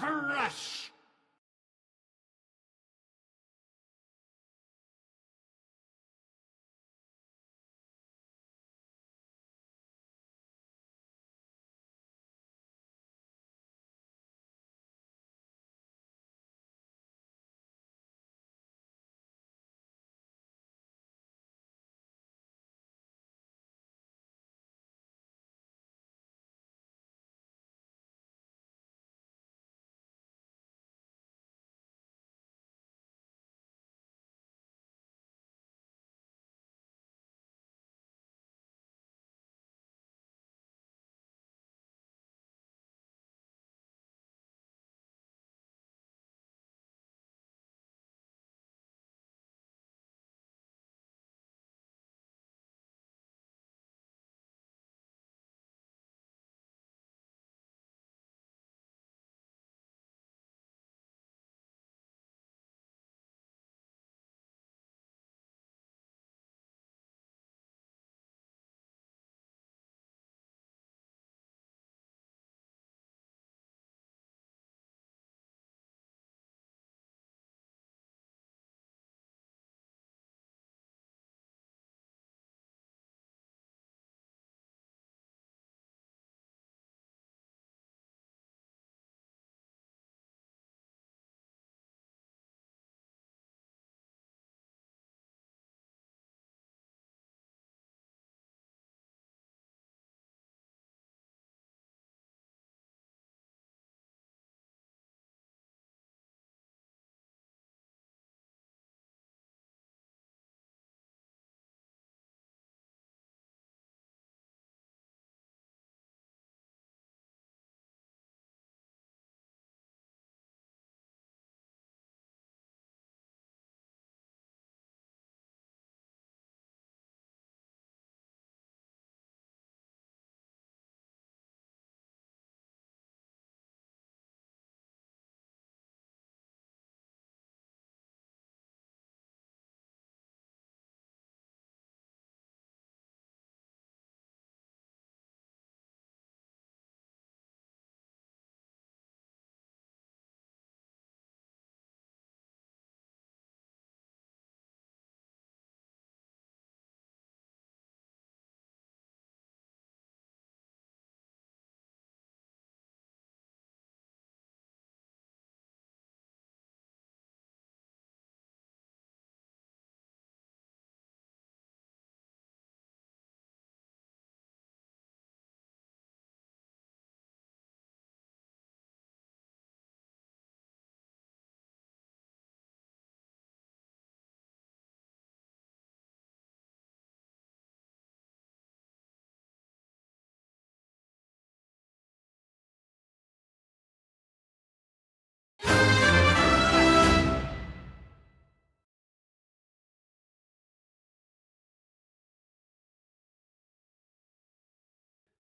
Crush!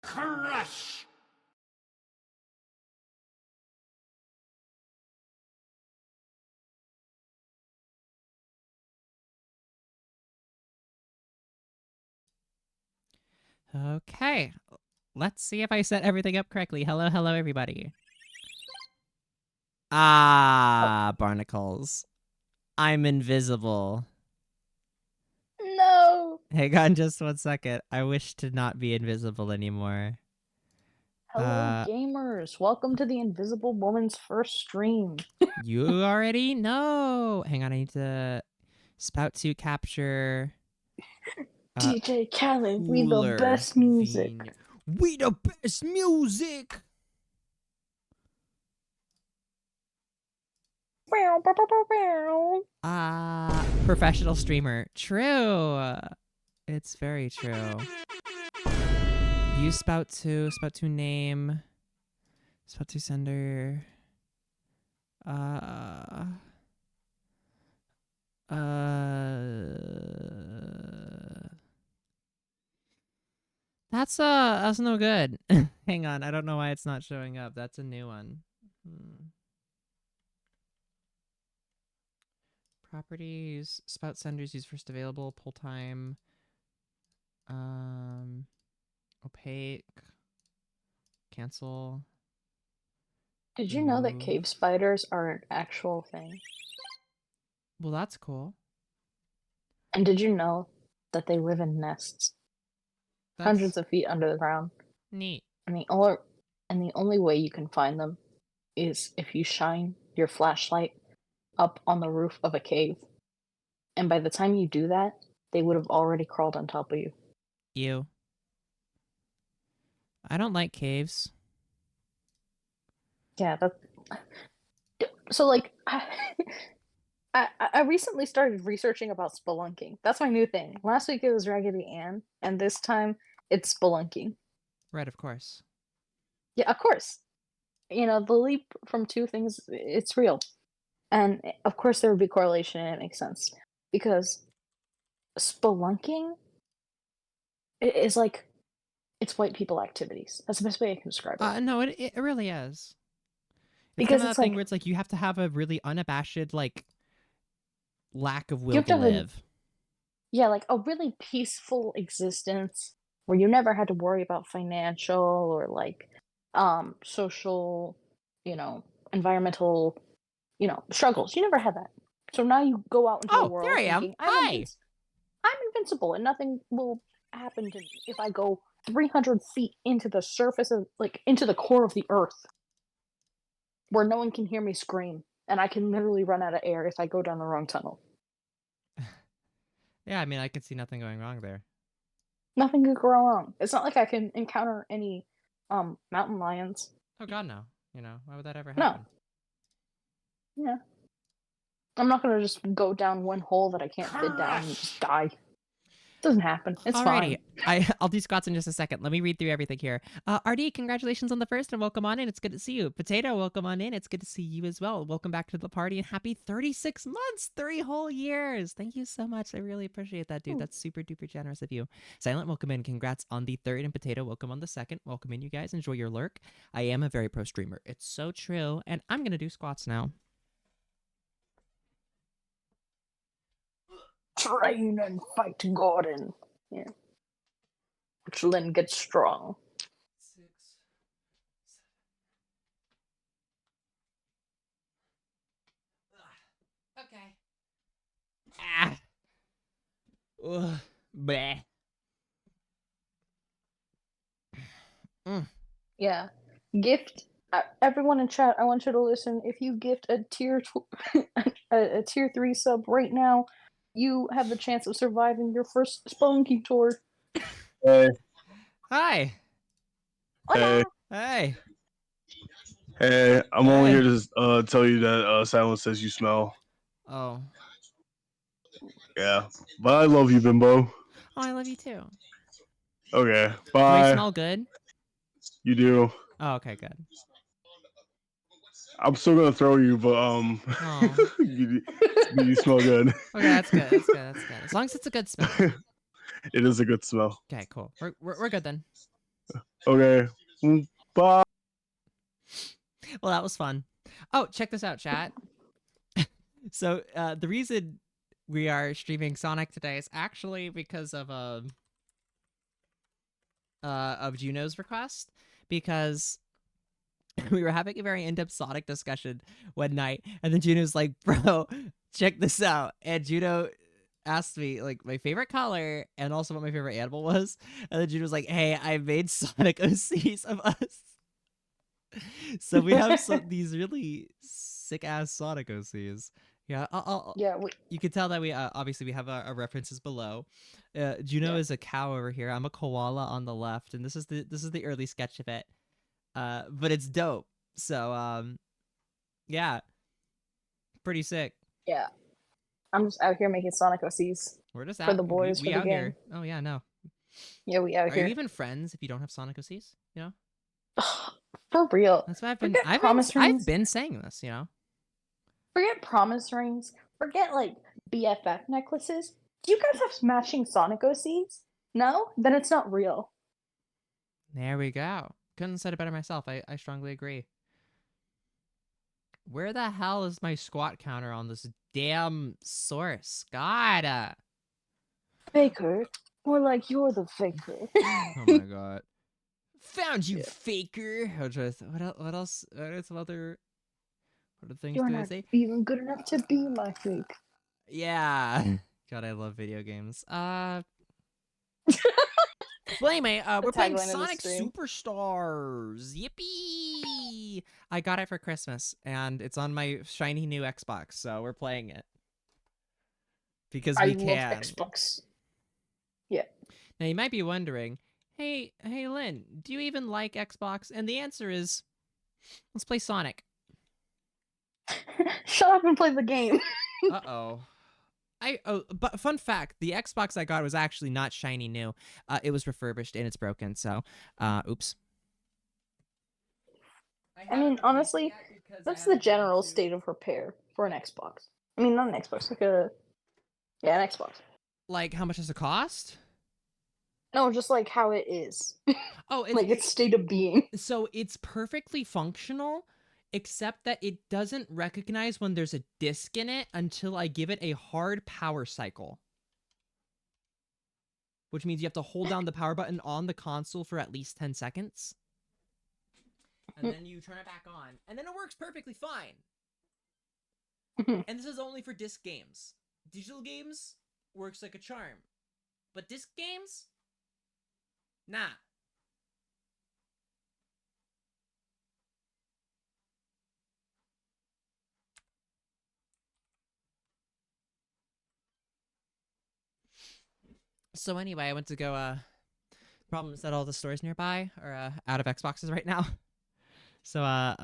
Crush! Okay, let's see if I set everything up correctly. Hello, hello, everybody. Ah, barnacles. I'm invisible. No. Hang on just 1 second. I wish to not be invisible anymore. Hello, gamers. Welcome to the Invisible Woman's first stream. You already know. Hang on, I need to spout to capture. DJ Khaled, we the best music. We the best music. Professional streamer. True. It's very true. Use spout to name, spout to sender. That's no good. Hang on, I don't know why it's not showing up. That's a new one. Properties, spout senders, use first available, pull time, opaque, cancel, Did you know that Ooh. cave spiders are an actual thing? Well, that's cool. And did you know that they live in nests hundreds That's of feet under the ground? neat. And the only way you can find them is if you shine your flashlight up on the roof of a cave. And by the time you do that, they would have already crawled on top of you. You. I don't like caves. Yeah, that's so like I recently started researching about spelunking. That's my new thing. Last week it was Raggedy Ann, and this time it's spelunking. Right, of course. Yeah, of course. You know, the leap from two things, it's real. And of course there would be correlation and it makes sense. Because spelunking is like it's white people activities. That's the best way I can describe it. No, it really is. It's kind Because of it's that thing like where it's like you have to have a really unabashed like lack of you will have to to have live. like a really peaceful existence where you never had to worry about financial or like social, environmental, struggles. You never had that. So now you go out into the Oh, there world I am. thinking Hi. I'm invincible and nothing will happen to me if I go 300 feet into the surface of into the core of the earth where no one can hear me scream and I can literally run out of air if I go down the wrong tunnel. Yeah, I mean, I could see nothing going wrong there. Nothing could go wrong. It's not like I can encounter any mountain lions. Oh God, no. You know, why would that ever No. happen? Yeah. I'm not gonna just go down one hole that I can't fit down and just die. It doesn't happen. It's Alrighty, fine. I'll do squats in just a second. Let me read through everything here. RD, congratulations on the first and welcome on in. It's good to see you. Potato, welcome on in. It's good to see you as well. Welcome back to the party and happy 36 months, 3 whole years. Thank you so much. I really appreciate that, dude. That's super duper generous of you. Silent, welcome in. Congrats on the third, and Potato, welcome on the second. Welcome in, you guys. Enjoy your lurk. I am a very pro streamer. It's so true, and I'm gonna do squats now. Train and fight Gordon. Yeah. Which Lynn gets strong. 6, 7. Okay. Ah. Ugh. Bleh. Yeah. Gift everyone in chat, I want you to listen. If you gift a a tier 3 sub right now, you have the chance of surviving your first Spunky tour. Hey, Hi. hey, Hey. hey! I'm only Hey. here to tell you that Silence says you smell. Oh. Yeah, but I love you, Bimbo. Oh, I love you too. Okay, Do I bye. smell good? You do. Oh, okay, good. I'm still gonna throw you, but Oh. you smell good. Okay, that's good. That's good. That's good. As long as it's a good smell. It is a good smell. Okay, cool. We're good then. Okay, bye. Well, that was fun. Oh, check this out, chat. So, the reason we are streaming Sonic today is actually because of Juno's request, because we were having a very in-depth Sonic discussion one night, and then Juno's like, "Bro, check this out." And Juno asked me like my favorite color and also what my favorite animal was, and then Juno was like, "Hey, I made Sonic OCs of us." So we have these really sick ass Sonic OCs. Yeah, Yeah, you can tell that we obviously we have our references below. Juno Yeah. is a cow over here. I'm a koala on the left, and this is the early sketch of it. But it's dope. So yeah, pretty sick. yeah. I'm just out here making Sonic OCs We're just for out. the boys for We the out game. here. Oh yeah, no. Yeah, we out Are here. you even friends if you don't have Sonic OCs? You know. For real. That's what Forget promise I've rings. been saying this. You know. Forget promise rings. Forget like BFF necklaces. Do you guys have matching Sonic OCs? No? Then it's not real. There we go. Couldn't have said it better myself. I strongly agree. Where the hell is my squat counter on this damn source? God. Faker. More like you're the faker. Oh my god. Found you, Yeah. faker. What else? What are some other things You're do I not say? even good enough to be my fake. Yeah. God, I love video games. Well, anyway, The we're playing tagline of the Sonic stream. Superstars. Yippee! I got it for Christmas, and it's on my shiny new Xbox, so we're playing it because I we love can. Xbox. Yeah. Now you might be wondering, hey, Lynn, do you even like Xbox? And the answer is, let's play Sonic. Shut up and play the game. Uh-oh. But fun fact, the Xbox I got was actually not shiny new. It was refurbished and it's broken, so oops. I mean, honestly, that's the general state of repair for an Xbox. I mean, not an Xbox, like an Xbox. Like, how much does it cost? No, just like how it is. Oh, Like its state of being. so it's perfectly functional, except that it doesn't recognize when there's a disc in it until I give it a hard power cycle. Which means you have to hold down the power button on the console for at least 10 seconds. And then you turn it back on. And then it works perfectly fine. And this is only for disc games. Digital games works like a charm. But disc games? Nah. So anyway, I went to go, problem is that all the stores nearby are out of Xboxes right now. So I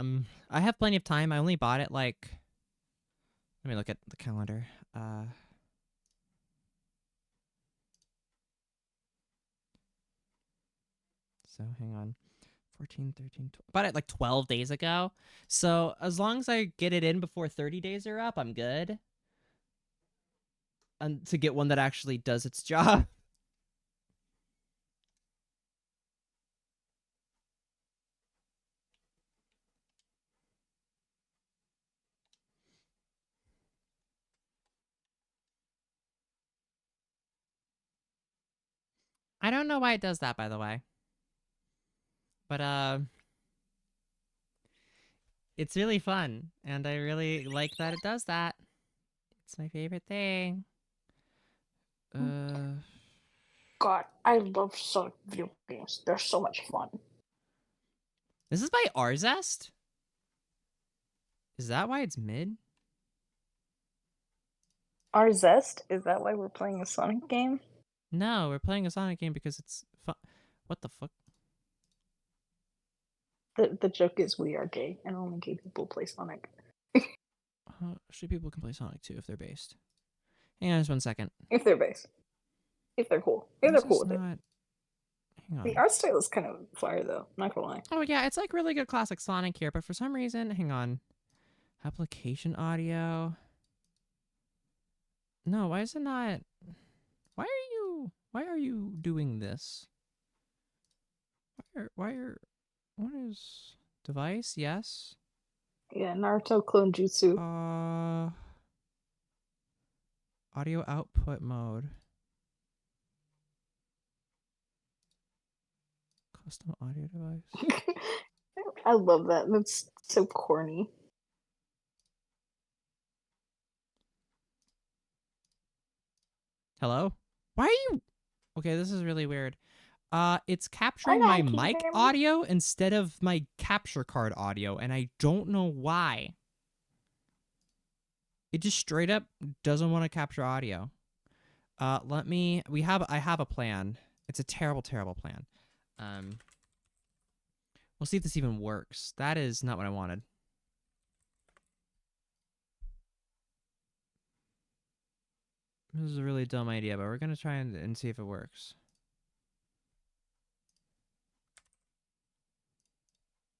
have plenty of time. I only bought it like, let me look at the calendar. So hang on. 14, 13, 12. Bought it like 12 days ago. So as long as I get it in before 30 days are up, I'm good. And to get one that actually does its job. I don't know why it does that, by the way. But it's really fun, and I really like that it does that. It's my favorite thing. God, I love Sonic video games. They're so much fun. This is by Arzest? Is that why it's mid? Our Zest? Is that why we're playing a Sonic game? No, we're playing a Sonic game because it's fun. What the fuck? The joke is we are gay, and only gay people play Sonic. Actually, people can play Sonic too if they're based. Hang on just 1 second. If they're base. If they're cool. If Why they're is cool this with it. not... Hang on. The art style is kind of fire, though. Not gonna lie. Oh, yeah, it's like really good classic Sonic here, but for some reason... Hang on. Application audio... No, why is it not... Why are you doing this? What is... Device? Yes. Yeah, Naruto clone jutsu. Audio output mode. Custom audio device. I love that. That's so corny. Hello? Why are you... Okay, this is really weird. It's capturing Hi, my can you mic hear me? audio instead of my capture card audio, and I don't know why. It just straight up doesn't want to capture audio. I have a plan. It's a terrible, terrible plan. We'll see if this even works. That is not what I wanted. This is a really dumb idea, but we're gonna try and see if it works.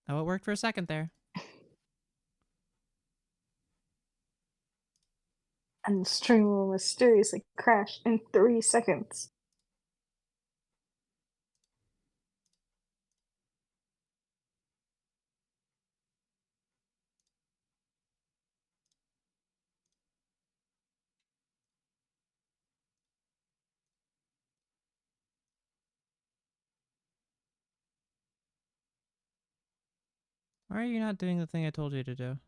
Oh, it worked for a second there. And the stream will mysteriously crash in 3 seconds. Why are you not doing the thing I told you to do?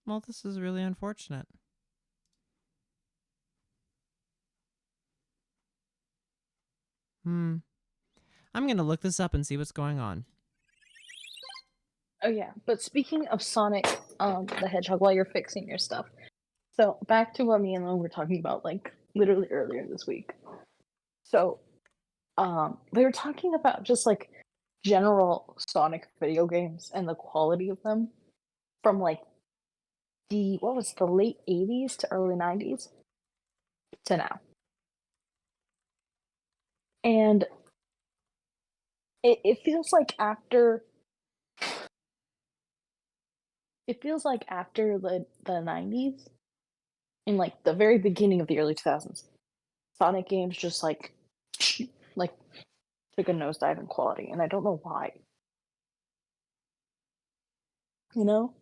Well, this is really unfortunate. I'm gonna look this up and see what's going on. Oh yeah, but speaking of Sonic, the Hedgehog, while you're fixing your stuff, so back to what me and Lo were talking about, like literally earlier this week. So, they were talking about just like general Sonic video games and the quality of them from like the late 80s to early 90s to now. And it feels like after the 90s in like the very beginning of the early 2000s, Sonic games just like took a nosedive in quality, and I don't know why. You know?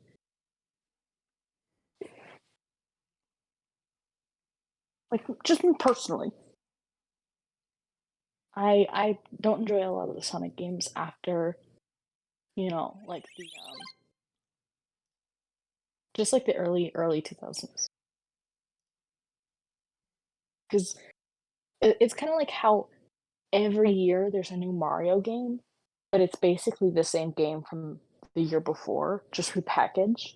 Like just me personally. I don't enjoy a lot of the Sonic games after, like the just like the early 2000s. Cuz it's kind of like how every year there's a new Mario game, but it's basically the same game from the year before, just repackaged.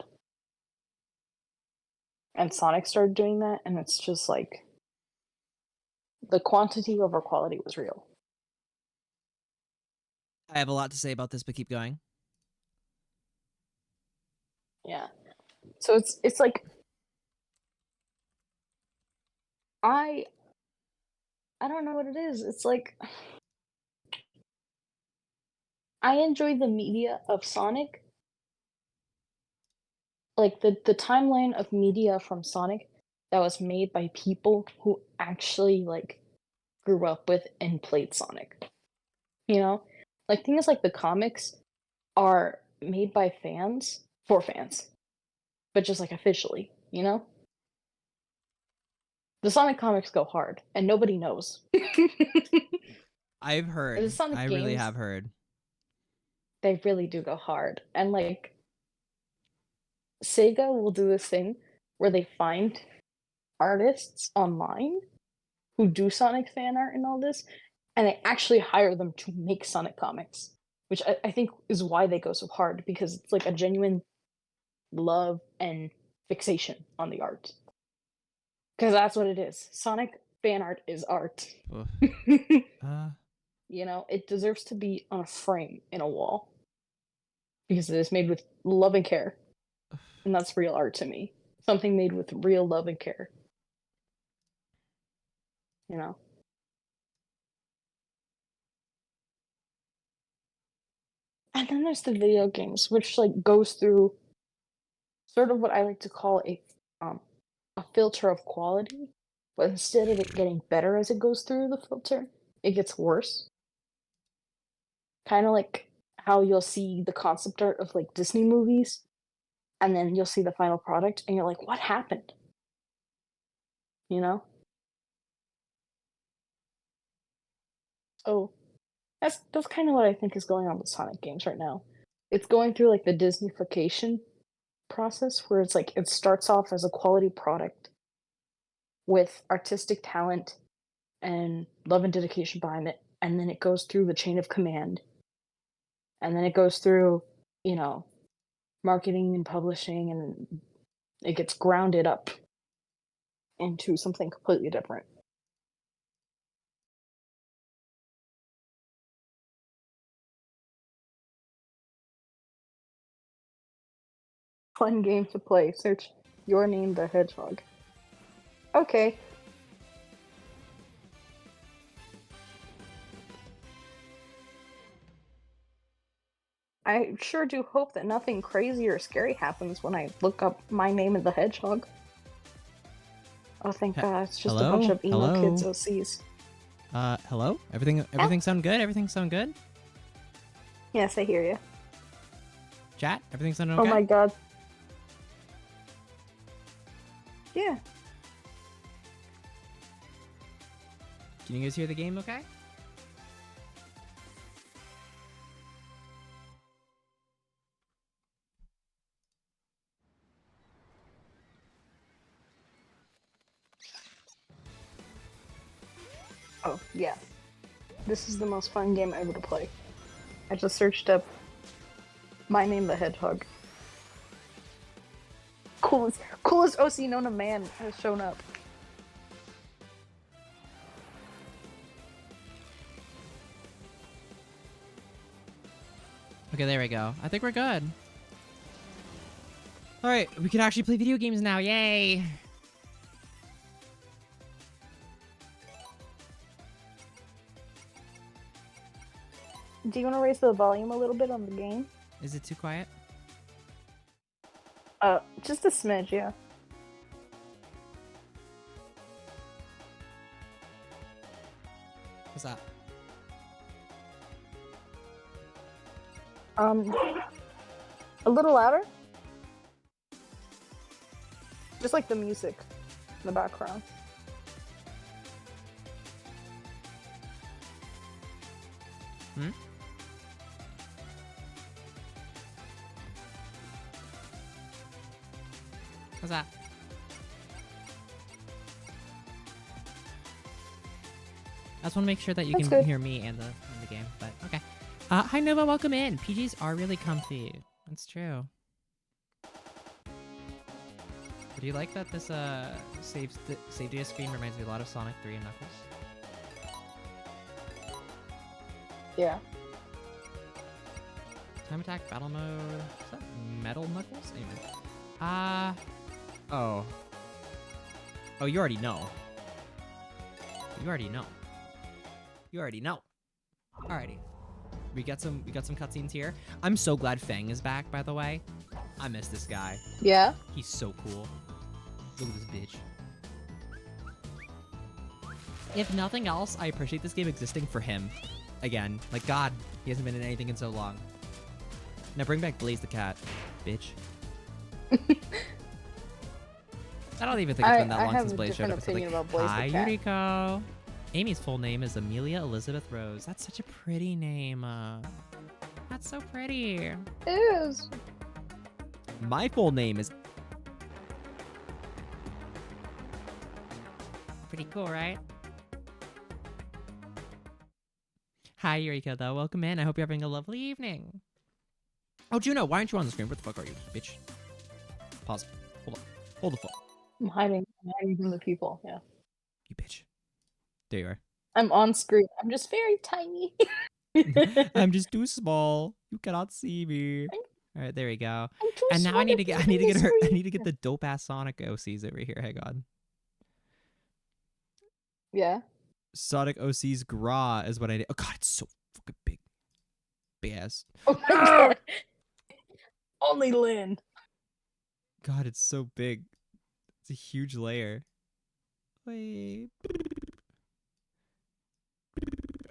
And Sonic started doing that, and it's just like the quantity over quality was real. I have a lot to say about this, but keep going. Yeah. So it's like I don't know what it is. It's like I enjoy the media of Sonic, like the timeline of media from Sonic that was made by people who actually like grew up with and played Sonic. You know? Like things like the comics are made by fans for fans, but just like officially, you know? The Sonic comics go hard and nobody knows. I've The heard. Sonic I really games, have heard. they really do go hard. And like Sega will do this thing where they find artists online who do Sonic fan art and all this, and they actually hire them to make Sonic comics, which I think is why they go so hard, because it's like a genuine love and fixation on the art. Because that's what it is. Sonic fan art is art. It deserves to be on a frame in a wall because it is made with love and care. And that's real art to me. Something made with real love and care. You know? And then there's the video games, which like goes through sort of what I like to call a filter of quality, but instead of it getting better as it goes through the filter, it gets worse. Kind of like how you'll see the concept art of like Disney movies, and then you'll see the final product, and you're like, "What happened?" You know? So that's kind of what I think is going on with Sonic games right now. It's going through like the Disneyfication process, where it's like it starts off as a quality product with artistic talent and love and dedication behind it, and then it goes through the chain of command, and then it goes through, you know, marketing and publishing, and it gets grounded up into something completely different. Fun game to play. Search your name, the hedgehog. Okay. I sure do hope that nothing crazy or scary happens when I look up my name of the hedgehog. Oh, thank God! It's just a bunch of emo kids OCs. Hello? Everything sound good? Everything sound good? Yes, I hear you. Chat? Everything sound okay? Oh my God. Yeah. Can you guys hear the game okay? Oh, yeah. This is the most fun game ever to play. I just searched up My Name the Hedgehog. Coolest OC known to man has shown up. Okay, there we go. I think we're good. Alright, we can actually play video games now. Yay! Do you want to raise the volume a little bit on the game? Is it too quiet? Just a smidge, yeah. What's that? A little louder? Just like the music in the background. Hmm? What's that? I just want to make sure that you That's can good. hear me and the game, but okay. Hi Nova, welcome in. PGs are really comfy. That's true. Do you like that this save data screen reminds me a lot of Sonic 3 and Knuckles? Yeah. Time attack battle mode. Is that Metal Knuckles? Anyway. Oh. Oh, you already know. You already know. You already know. Alrighty. We got some cutscenes here. I'm so glad Fang is back, by the way. I miss this guy. Yeah? He's so cool. Look at this bitch. If nothing else, I appreciate this game existing for him. Again. Like, God, he hasn't been in anything in so long. Now bring back Blaze the cat, bitch. I don't even think it's been that long since Blaze showed up. I have a different opinion about Blaze Hi, the cat. Yuriko. Amy's full name is Amelia Elizabeth Rose. That's such a pretty name. That's so pretty. It is. My full name is... Pretty cool, right? Hi, Eureka, though. Welcome in. I hope you're having a lovely evening. Oh, Juno, why aren't you on the screen? Where the fuck are you, bitch? Pause. Hold on. Hold the phone. I'm hiding from the people, yeah. You bitch. There you are. I'm on screen. I'm just very tiny. I'm just too small. You cannot see me. All right, there we go. I'm too And now small I need to get be on the her. I screen. need to get the dope ass Sonic OCs over here. Hang on. Yeah. Sonic OCs Gra is what I did. Oh god, it's so fucking big. Big ass. Oh my god. Only Lynn. God, it's so big. It's a huge layer. Wait.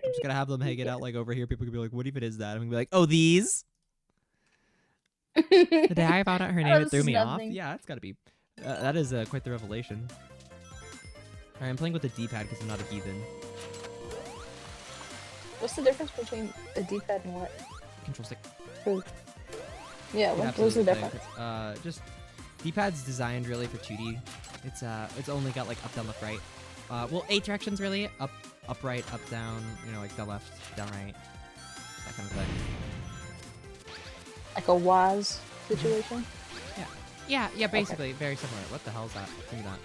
I'm just gonna have them hang it out like over here. People could be like, what even is that? I'm gonna be like, oh, these? The day I found out her name, it threw me off. Yeah, it's gotta be. That is quite the revelation. Alright, I'm playing with the D-pad because I'm not a heathen. What's the difference between a D-pad and what? Control stick. Yeah, what's the Absolutely. difference? Just D-pad's designed really for 2D. It's only got like up, down, left, right. Well, 8 directions really. Up, right, up, down. You know, like down, left, down, right. That kind of thing. Like a WAS situation? Yeah, basically very similar. What the hell is that? Give me that.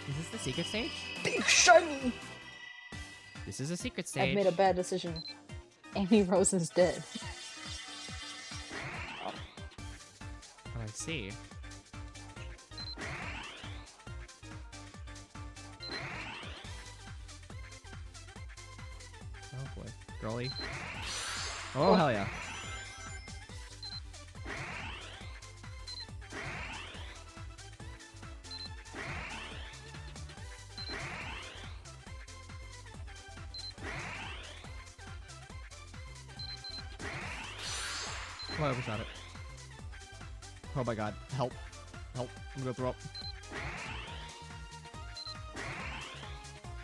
Is this the secret stage? Big shiny! This is a secret stage. I've made a bad decision. Amy Rose is dead. Oh, I see. Oh boy. Girly. Oh, hell yeah. Oh, I overshot it. Oh my god. Help. Help. I'm gonna throw up.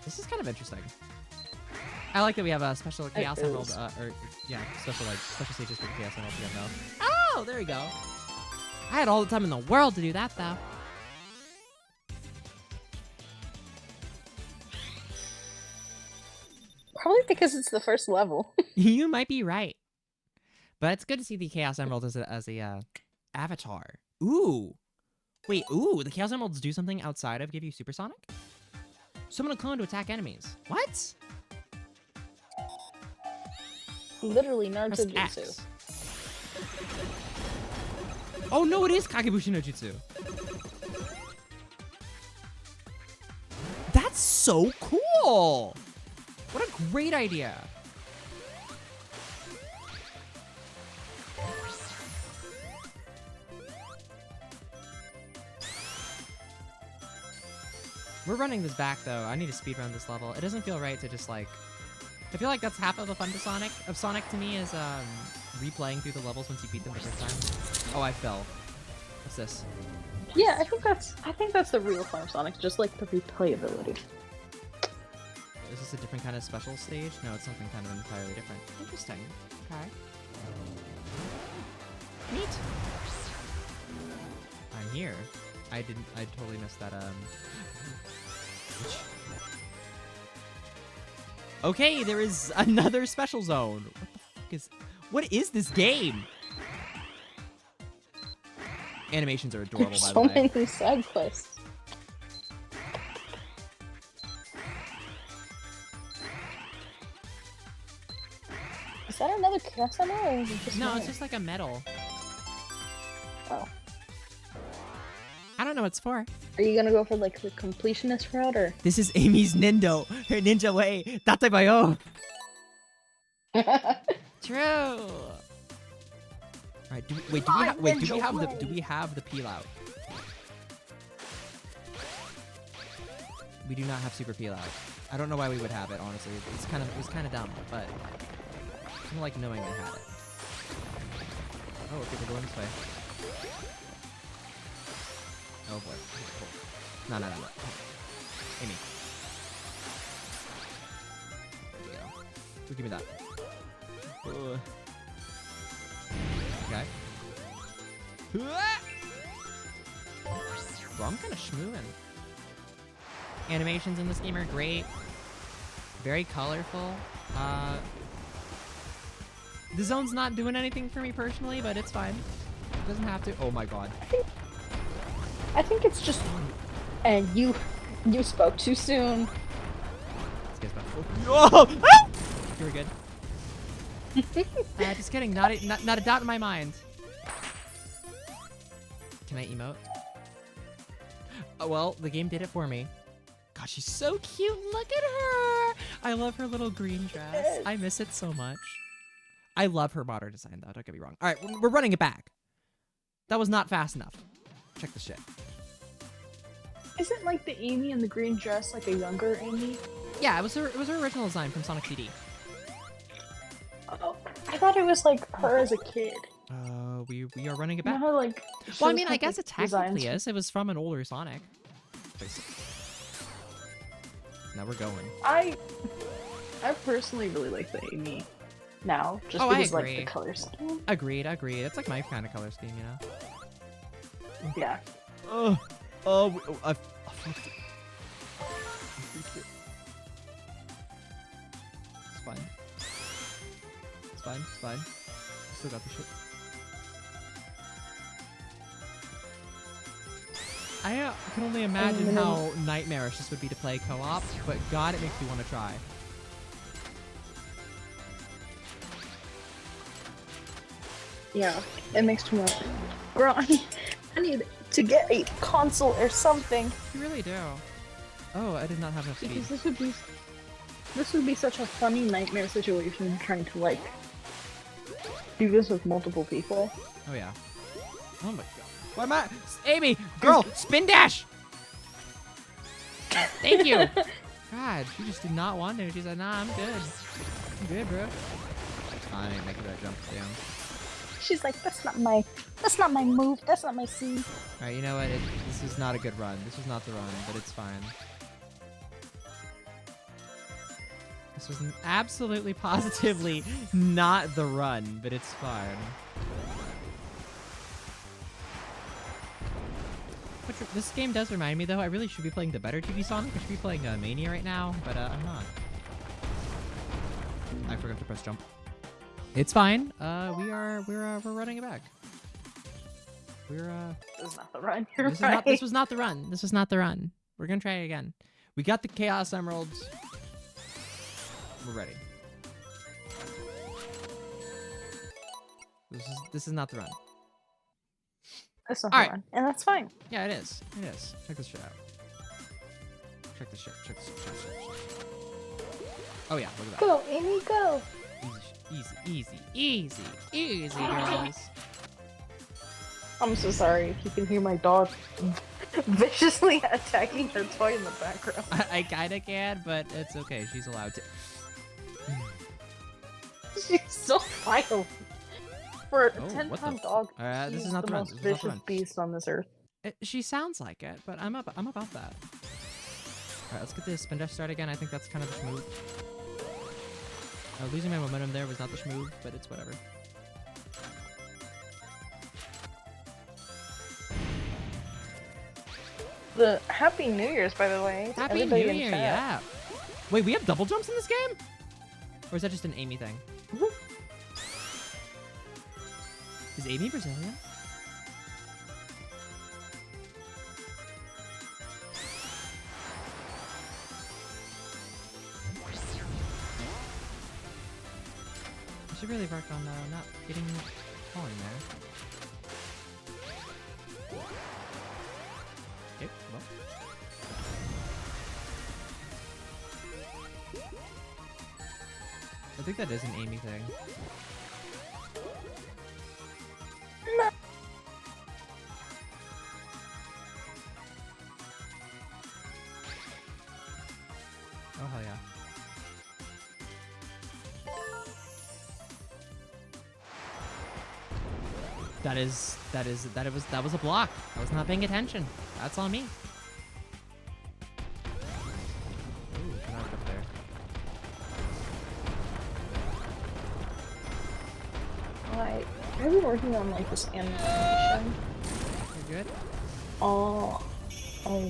This is kind of interesting. I like that we have a special Chaos Emerald, is. special stages for the Chaos Emerald to get though. Oh, there we go. I had all the time in the world to do that though. Probably because it's the first level. You might be right. But it's good to see the Chaos Emerald as a avatar. Ooh. Wait, ooh, the Chaos Emeralds do something outside of give you Supersonic? Summon a clone to attack enemies. What? Literally Press Naruto X. Jutsu. Oh no, it is Kagebushi no Jutsu. That's so cool! What a great idea. We're running this back though. I need to speedrun this level. It doesn't feel right to just like... I feel like that's half of the fun of Sonic to me is replaying through the levels once you beat them the first time. Oh, I fell. What's this? Yeah, I think that's the real fun of Sonic, just like the replayability. Is this a different kind of special stage? No, it's something kind of entirely different. Interesting. Okay. Neat. I'm here. I totally missed that, Okay, there is another special zone. What is this game? Animations are adorable, There's by the so way. many side quests. Is that another Chaos Emerald, or is it just No, mine? it's just like a medal. Oh. I don't know what it's for. Are you gonna go for like the completionist route, or? This is Amy's Nindo. Her ninja way. Date bayo. True. Alright, do we have the peel out? We do not have super peel out. I don't know why we would have it, honestly. It was kind of dumb, but I kind of like knowing we had it. Oh, okay, we're going this way. Oh boy. No. Amy. There you go. Give me that. Okay. Bro, I'm kind of schmooing. Animations in this game are great. Very colorful. The zone's not doing anything for me personally, but it's fine. It doesn't have to. Oh my god. I think it's just... And you spoke too soon. This guy's about to... Oh! Ah! You were good. Just kidding. Not a doubt in my mind. Can I emote? Oh, well, the game did it for me. God, she's so cute. Look at her. I love her little green dress. I miss it so much. I love her modern design, though. Don't get me wrong. All right, we're running it back. That was not fast enough. Check this shit. Isn't like the Amy in the green dress like a younger Amy? Yeah, it was her original design from Sonic CD. Oh, I thought it was like her as a kid. We are running it You know back. how, like, Well, I shows mean, I have, guess like, it technically designs is. It was from an older Sonic. Now we're going. I personally really like the Amy now, just Oh, I because like agree. the color scheme. Agreed. It's like my kind of color scheme, you know? Yeah. I flipped it. It's fine. It's fine. Still got the shit. I can only imagine how nightmarish this would be to play co-op, but god, it makes me want to try. Yeah, it makes me want. Bro, I need to get a console or something. You really do. Oh, I did not have enough speed. Because this would be such a funny nightmare situation trying to like do this with multiple people. Oh yeah. Oh my god. What am I? Amy, girl, spin dash. Thank you. God, she just did not want to. She said, "Nah, I'm good. I'm good, bro." I didn't make that jump down. She's like, that's not my move. That's not my scene. All right, you know what? This is not a good run. This was not the run, but it's fine. This was absolutely, positively not the run, but it's fine. This game does remind me, though, I really should be playing the better 2D Sonic. I should be playing Mania right now, but I'm not. I forgot to press jump. It's fine. We're running it back. This is not the run. You're This right. this was not the run. This was not the run. We're gonna try it again. We got the Chaos Emeralds. We're ready. This is not the run. That's not All the right. run, and that's fine. Yeah, it is. It is. Check this shit out. Check this shit. Check this shit. Oh yeah, look at that. Go, Amy, go. Easy, girls. I'm so sorry if you can hear my dog viciously attacking her toy in the background. I kinda can, but it's okay. She's allowed to. She's so violent. For a Oh, 10-pound dog, this she's is not the the run. most This is not the vicious run. beast on this earth. She sounds like it, but I'm about that. Alright, let's get this spin dash start again. I think that's kind of the schmoove. Losing my momentum there was not the schmoove, but it's whatever. The Happy New Year's, by the way. to Happy New everybody in Year, chat. yeah. Wait, we have double jumps in this game? Or is that just an Amy thing? Mhm. Is Amy Brazilian? I should really work on not getting falling there. Okay, well. I think that is an Amy thing. Oh hell yeah. That was a block. I was not paying attention. That's on me. Ooh, can I look up there? I've been working on like this animation You're good? all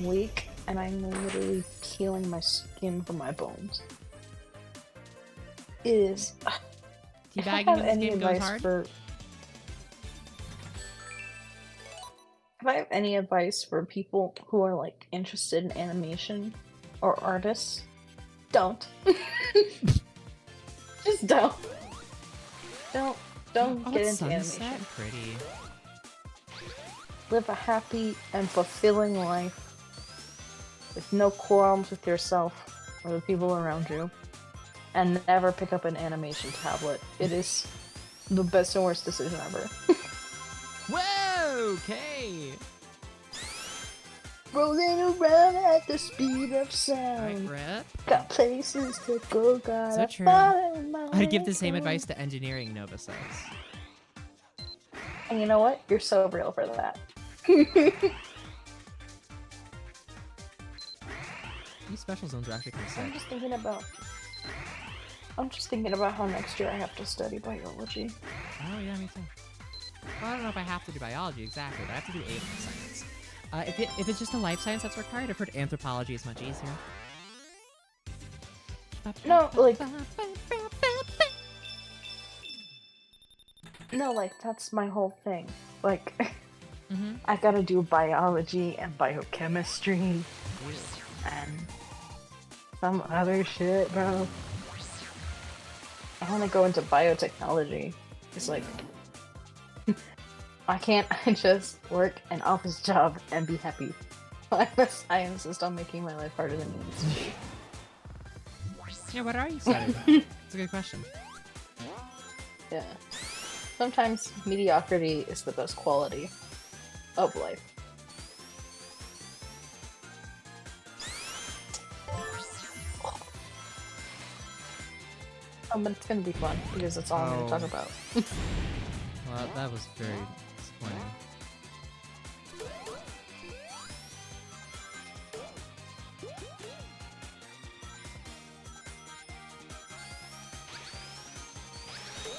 week, and I'm literally peeling my skin from my bones. It is. If I Teabagging have in this any game goes advice hard. for, if I have any advice for people who are like interested in animation or artists, don't. Just don't. Don't Oh, get it's into sunset? animation. Pretty. Live a happy and fulfilling life with no quarrels with yourself or the people around you, and never pick up an animation tablet. It is the best and worst decision ever. Whoa! Okay. Rolling around at the speed of Alright, sound. Brett. Got places to go, gotta So true. follow my I'd give the same way. advice to engineering, Nova says. And you know what? You're so real for that. These special zones are actually kind of I'm sick. just thinking about how next year I have to study biology. Oh yeah, me too. Well, I don't know if I have to do biology exactly, but I have to do A life science. If it's just a life science that's required, I've heard anthropology is much easier. No, like that's my whole thing. Like, Mm-hmm. I gotta do biology and biochemistry and some other shit, bro. I want to go into biotechnology. It's like, why can't I just work an office job and be happy? I'm a scientist. I'm making my life harder than it needs to be. Yeah, what are you studying? It's a good question. Yeah. Sometimes mediocrity is the best quality of life. But it's gonna be fun because that's all I'm gonna talk Oh. about. Well, that was very disappointing.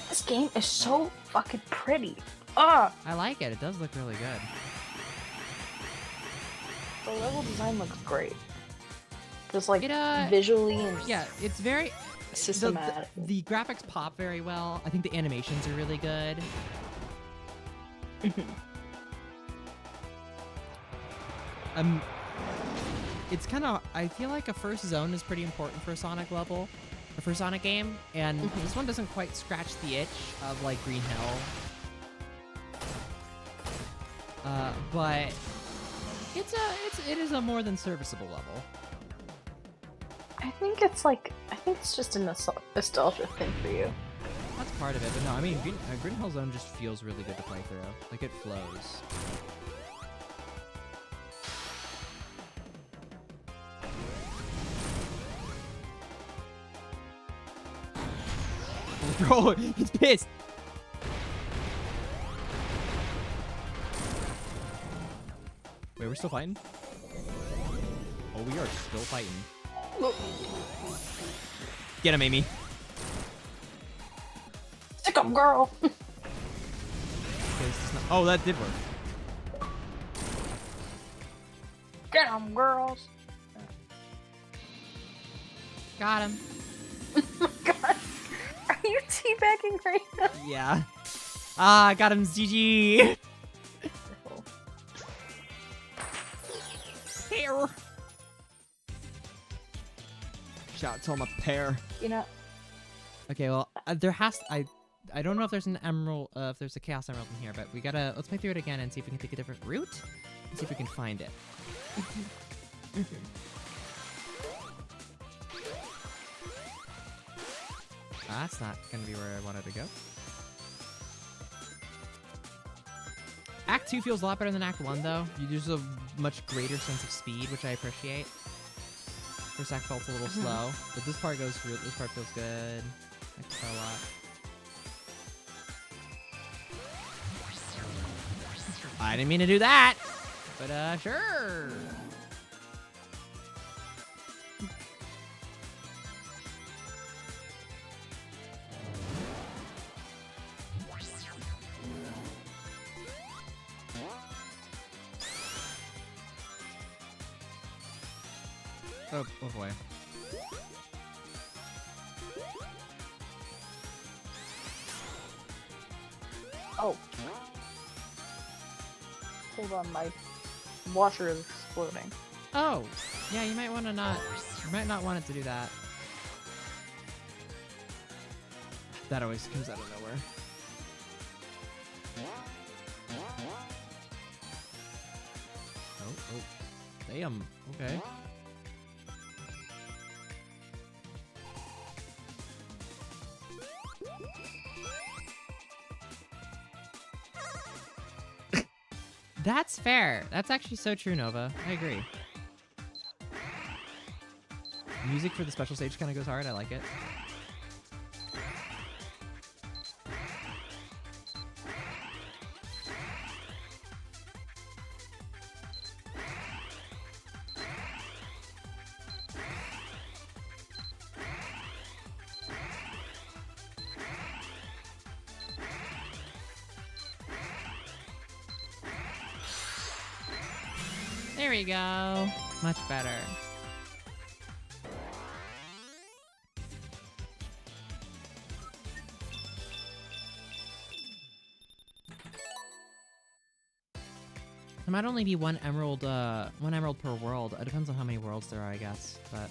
This game is so fucking pretty. Ah, I like it. It does look really good. the level design looks great. Just like It, visually and Yeah, it's very systematic. the graphics pop very well. I think the animations are really good. It's kind of, I feel like a first zone is pretty important for a Sonic level, or for a Sonic game, and this one doesn't quite scratch the itch of like Green Hill. But it is a more than serviceable level. I think it's just a nostalgia thing for you. That's part of it, but no, I mean, Green Hill Zone just feels really good to play through. Like, it flows. Bro, he's pissed! Wait, we're still fighting? Oh, we are still fighting. Get him, Amy. Stick 'em, girl. Okay, this is not- oh, that did work. Get 'em, girls. Got him. God, are you teabagging right now? Yeah. Ah, got him, GG. Pear. Shout out to him a pear. You know, Okay, well, I don't know if there's an emerald, if there's a chaos emerald in here, but let's play through it again and see if we can take a different route and see if we can find it. That's not gonna be where I wanted to go. Act 2 feels a lot better than Act 1, though. There's a much greater sense of speed, which I appreciate. First act felt a little slow, but this part feels good. I like that a lot. I didn't mean to do that, but sure. Oh boy. oh. Hold on, my washer is exploding. Oh, yeah, you might not want it to do that. That always comes out of nowhere. Oh, damn, okay. That's fair. That's actually so true, Nova. I agree. Music for the special stage kind of goes hard. I like it. There we go. Much better. There might only be one emerald per world. It depends on how many worlds there are, I guess. But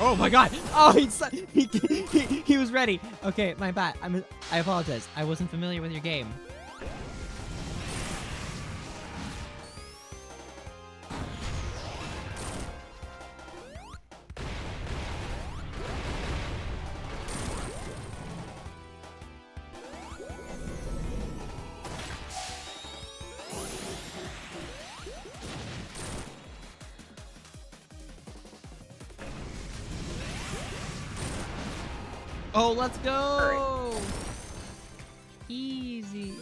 Oh my god! Oh, he was ready. Okay, my bad. I apologize. I wasn't familiar with your game. Oh, let's go! Easy.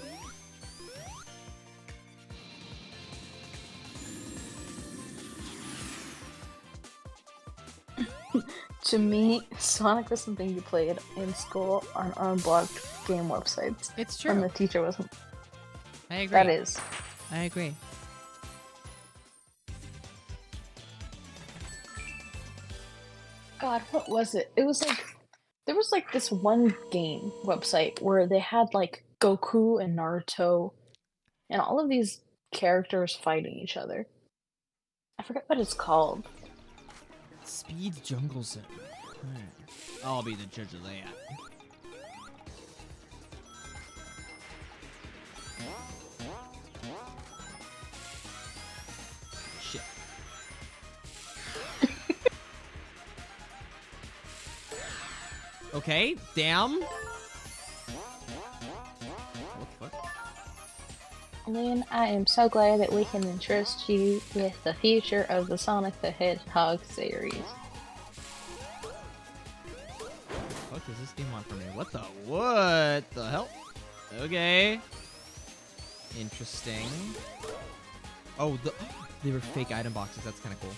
To me, Sonic was something you played in school on unblocked game websites. It's When true. the teacher wasn't. I agree. That is. I agree. God, what was it? It was like there was like this one game website where they had like Goku and Naruto and all of these characters fighting each other. I forget what it's called. Speed Jungle Zone. I'll be the judge of that. Shit. Okay, damn. What the fuck? Lynn, I am so glad that we can entrust you with the future of the Sonic the Hedgehog series. What does this game want from me? What the hell? Okay. Interesting. Oh, they were fake item boxes. That's kind of cool.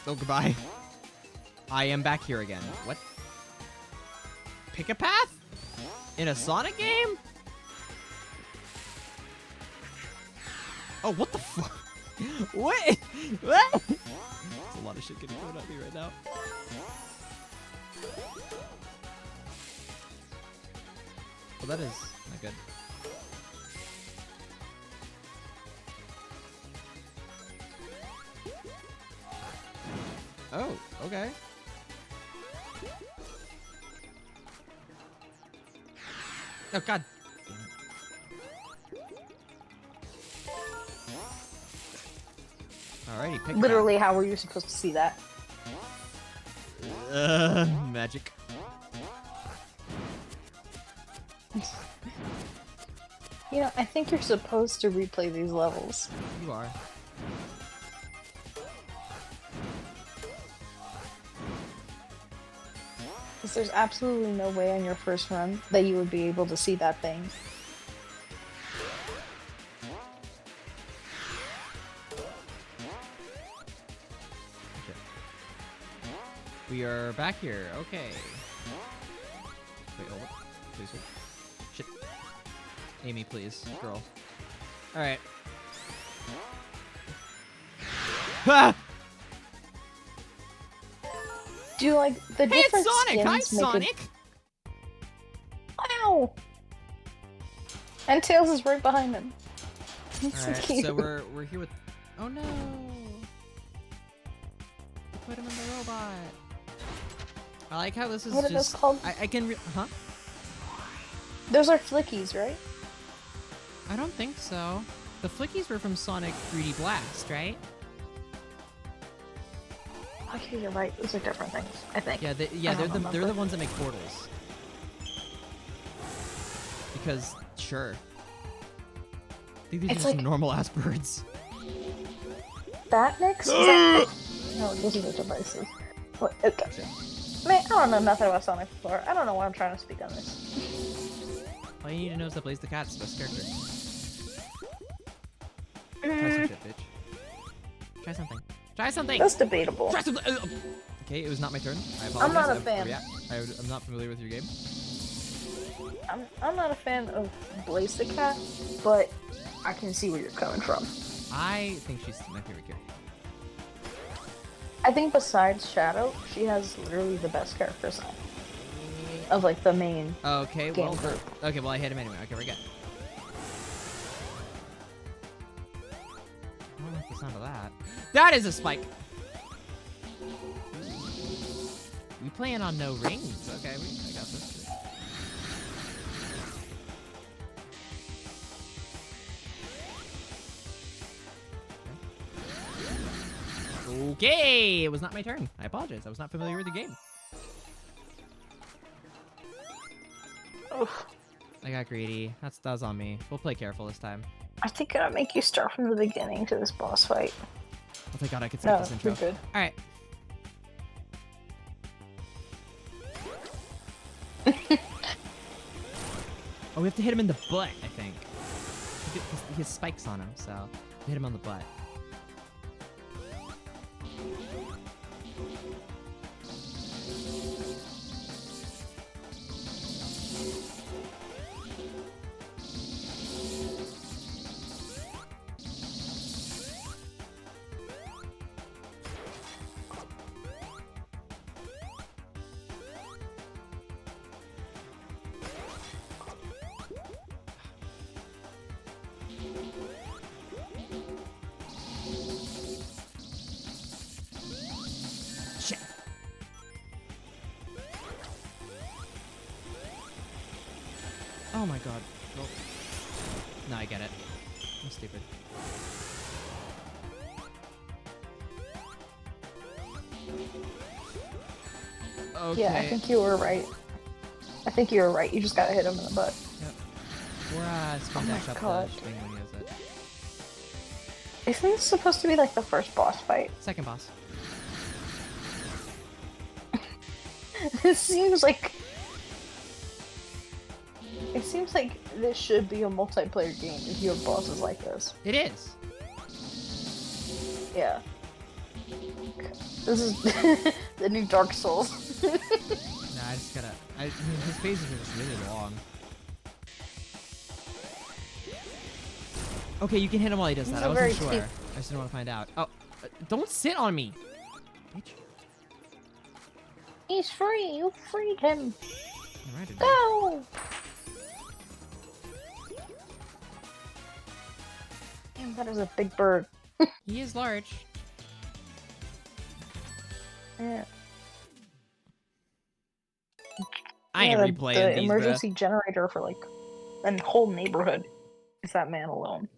Oh, goodbye. I am back here again. What? Pick a path? In a Sonic game? Oh, what the fuck? What? What? There's a lot of shit getting thrown at me right now. Well, that is not good. Oh, okay. Oh, god. Alrighty, pick Literally, how were you supposed to see that? Magic. You know, I think you're supposed to replay these levels. You are. Because there's absolutely no way on your first run that you would be able to see that thing. Shit. We are back here. Okay. Wait, hold up. Please hold. Shit. Amy, please. Girl. Alright. Ah! Do you like the Hey, different it's Sonic! Hi, skins make Sonic! Ow! And Tails is right behind him. It's so Alright, cute. so we're here with... Oh no! Put him in the robot. I like how this is What are those just... called? I can... Huh? Those are flickies, right? I don't think so. The flickies were from Sonic 3D Blast, right? Okay, you're right. Those are different things, I think. Yeah, I they're don't the remember. ones that make portals. Because sure. I think these are It's just like- normal ass birds. Batmix? Is that... No, those are the devices. What? Okay. Okay. Man, I don't know nothing about Sonic before. I don't know why I'm trying to speak on this. All you need to know is that Blaze the Cat's the best character. Try some shit, bitch. Try something. Try something. That's debatable. Try something. Okay, it was not my turn. I apologize. I'm not a fan. I'm not familiar with your game. I'm not a fan of Blaze the Cat, but I can see where you're coming from. I think she's my favorite character. I think besides Shadow, she has literally the best character design of like the main Okay, game well, group. okay, well I hit him anyway. Okay, we're good. I don't like the sound of that. That is a spike. We playing on no rings. Okay, I got this. Okay, it was not my turn. I apologize. I was not familiar with the game. Oof. I got greedy. That was on me. We'll play careful this time. I think I'll make you start from the beginning to this boss fight. Oh, thank God I could skip No, this intro. you're good. All right. Oh, we have to hit him in the butt, I think. He has spikes on him, so we hit him on the butt. Shit. Oh my God. Well, no, I get it. I'm stupid. Okay. Yeah, I think you were right. I think you were right. You just gotta hit him in the butt. Yep. Or spin Oh my dash up God. the thing when he does it. Isn't this supposed to be like the first boss fight? Second boss. This seems like... It seems like this should be a multiplayer game if you have bosses like this. It is. Yeah. This is the new Dark Souls. Nah, I just gotta. His phases are just really long. Okay, you can hit him while he does This that. is I a wasn't very sure. steep- I just didn't want to find out. Oh, don't sit on me, bitch. He's free! You freed him! All right, Go! Damn, that is a big bird. he is large. Yeah. I Yeah, ain't replaying the these, emergency generator for like a whole neighborhood is that man alone.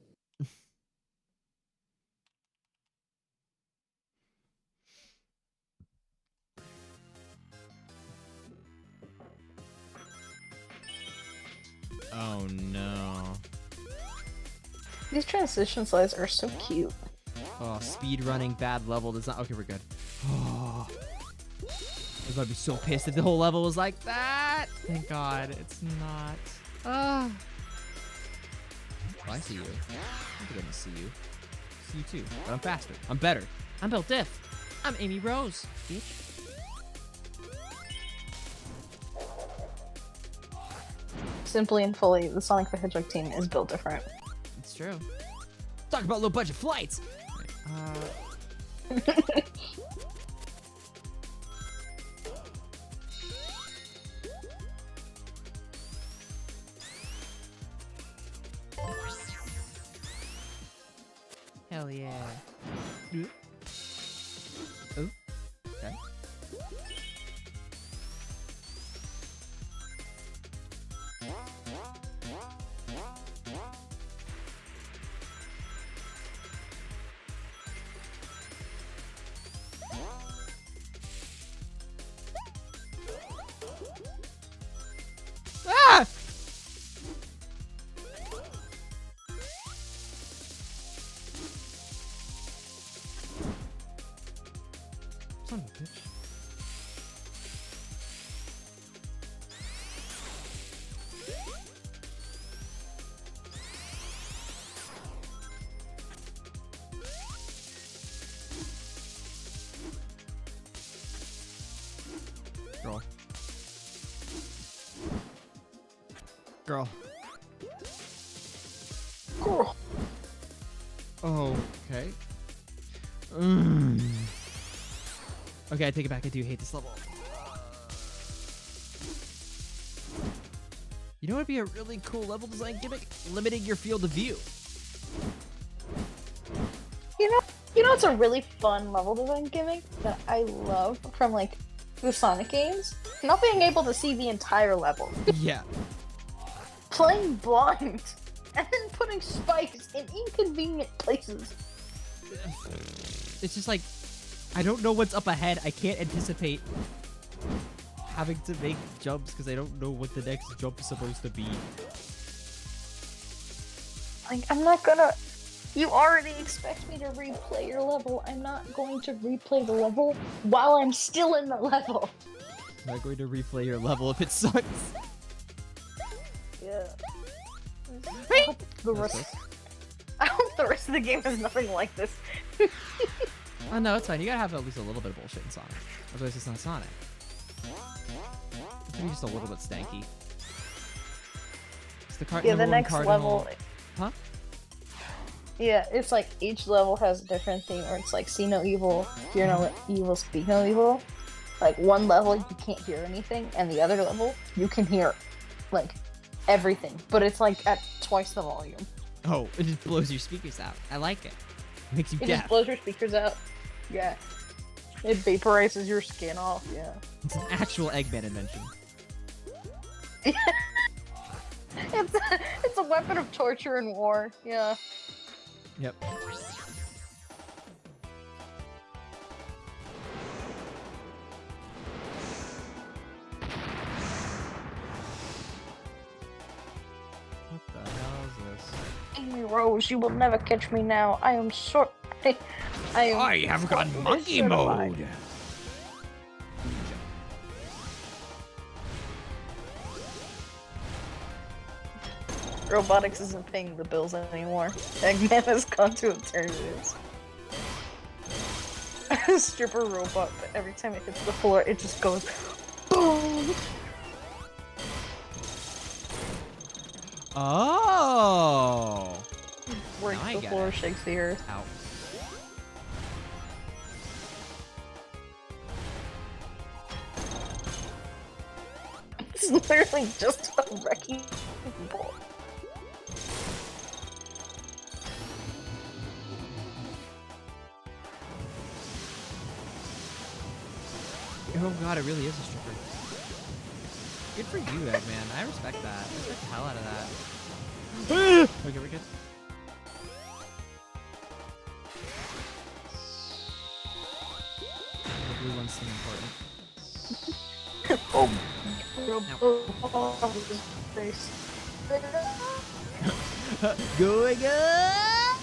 bruh. Oh no. These transition slides are so cute. Oh, speed running bad level does not. Okay, we're good. Oh. I was about to be so pissed if the whole level was like that. Thank God, it's not. Ah. Oh, I see you. I'm gonna see you. See you too. But I'm faster. I'm better. I'm built diff. I'm Amy Rose, bitch. Simply and fully, the Sonic the Hedgehog team is built different. It's true. Talk about low budget flights. Hell yeah. Oh, okay. Ah! Son of a bitch. Girl. Girl. Cool. Oh, okay. Okay, I take it back. I do hate this level. You know what would be a really cool level design gimmick? Limiting your field of view. You know what's a really fun level design gimmick that I love from like the Sonic games? Not being able to see the entire level. Yeah. Playing blind and then putting spikes in inconvenient places. It's just like, I don't know what's up ahead. I can't anticipate having to make jumps because I don't know what the next jump is supposed to be. Like, I'm not gonna... You already expect me to replay your level. I'm not going to replay the level while I'm still in the level. I'm not going to replay your level if it sucks. Yeah. Hey! I hope the rest of the game is nothing like this. Oh no, it's fine. You gotta have at least a little bit of bullshit in Sonic. Otherwise it's not Sonic. It's gonna be just a little bit stanky. It's the Yeah, the next cardinal... level... Huh? Yeah, it's like each level has a different thing, where it's like see no evil, hear no evil, speak no evil. Like one level you can't hear anything, and the other level you can hear like everything, but it's like at twice the volume. Oh, it just blows your speakers out. I like it. Makes you It deaf. just blows your speakers out. Yeah. It vaporizes your skin off, yeah. It's an actual Eggman invention. It's a weapon of torture and war, yeah. Yep. What the hell is this? Amy Rose, you will never catch me now. I am short. I have gone monkey mode. Robotics isn't paying the bills anymore. Eggman has gone to alternatives. Stripper robot, but every time it hits the floor, it just goes boom. Oh! Breaks Now I the get floor, it. shakes the earth. Ow. It's literally just a wrecking ball. Oh god, it really is a stripper. Good for you, Eggman. I respect that. I respect the hell out of that. Okay, we're good. The blue one's still important. Oh, his face. Going up!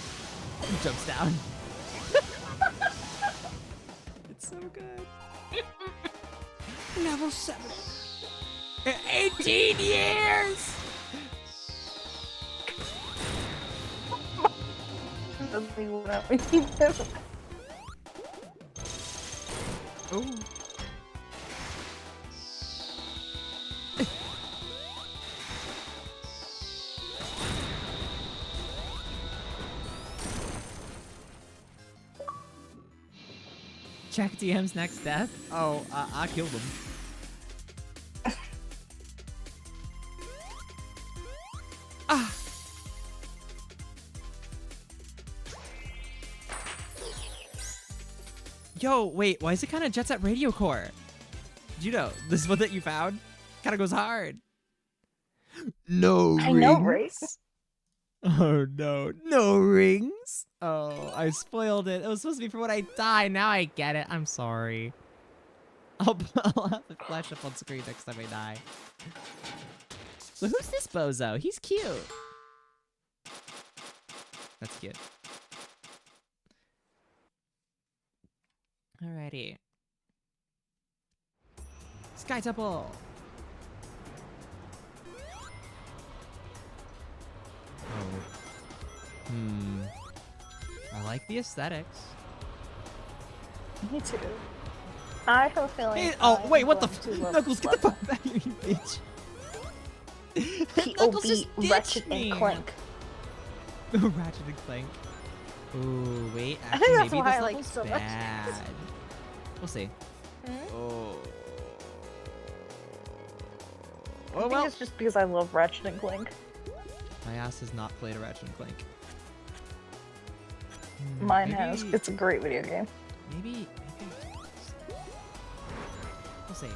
Jumps down. It's so good. Level 7. 18 years! Oh. Check DM's next death? Oh, I killed him. Ah! Yo, wait, why is it kind of Jet Set Radio Core? Juno, this is one that you found? Kind of goes hard. No rings. I know, right? Oh no, no rings. Oh, I spoiled it. It was supposed to be for when I die. Now I get it. I'm sorry. I'll have it flash up on screen next time I die. So who's this bozo? He's cute. That's cute. Alrighty. Sky Temple. Oh. I like the aesthetics. Me too. I have a feeling. Hey, oh, I'm wait, what the going to love Knuckles, this get the level. fuck back here, you bitch. Knuckles just P.O.B. Ratchet ditched me. and Clank. Ratchet and Clank. Ooh, wait, I actually, think that's maybe why this I like level's so much. bad. We'll see. Oh. I think it's just because I love Ratchet and Clank. My ass has not played a Ratchet and Clank. Mine has. Maybe- It's a great video game. Maybe. We'll see.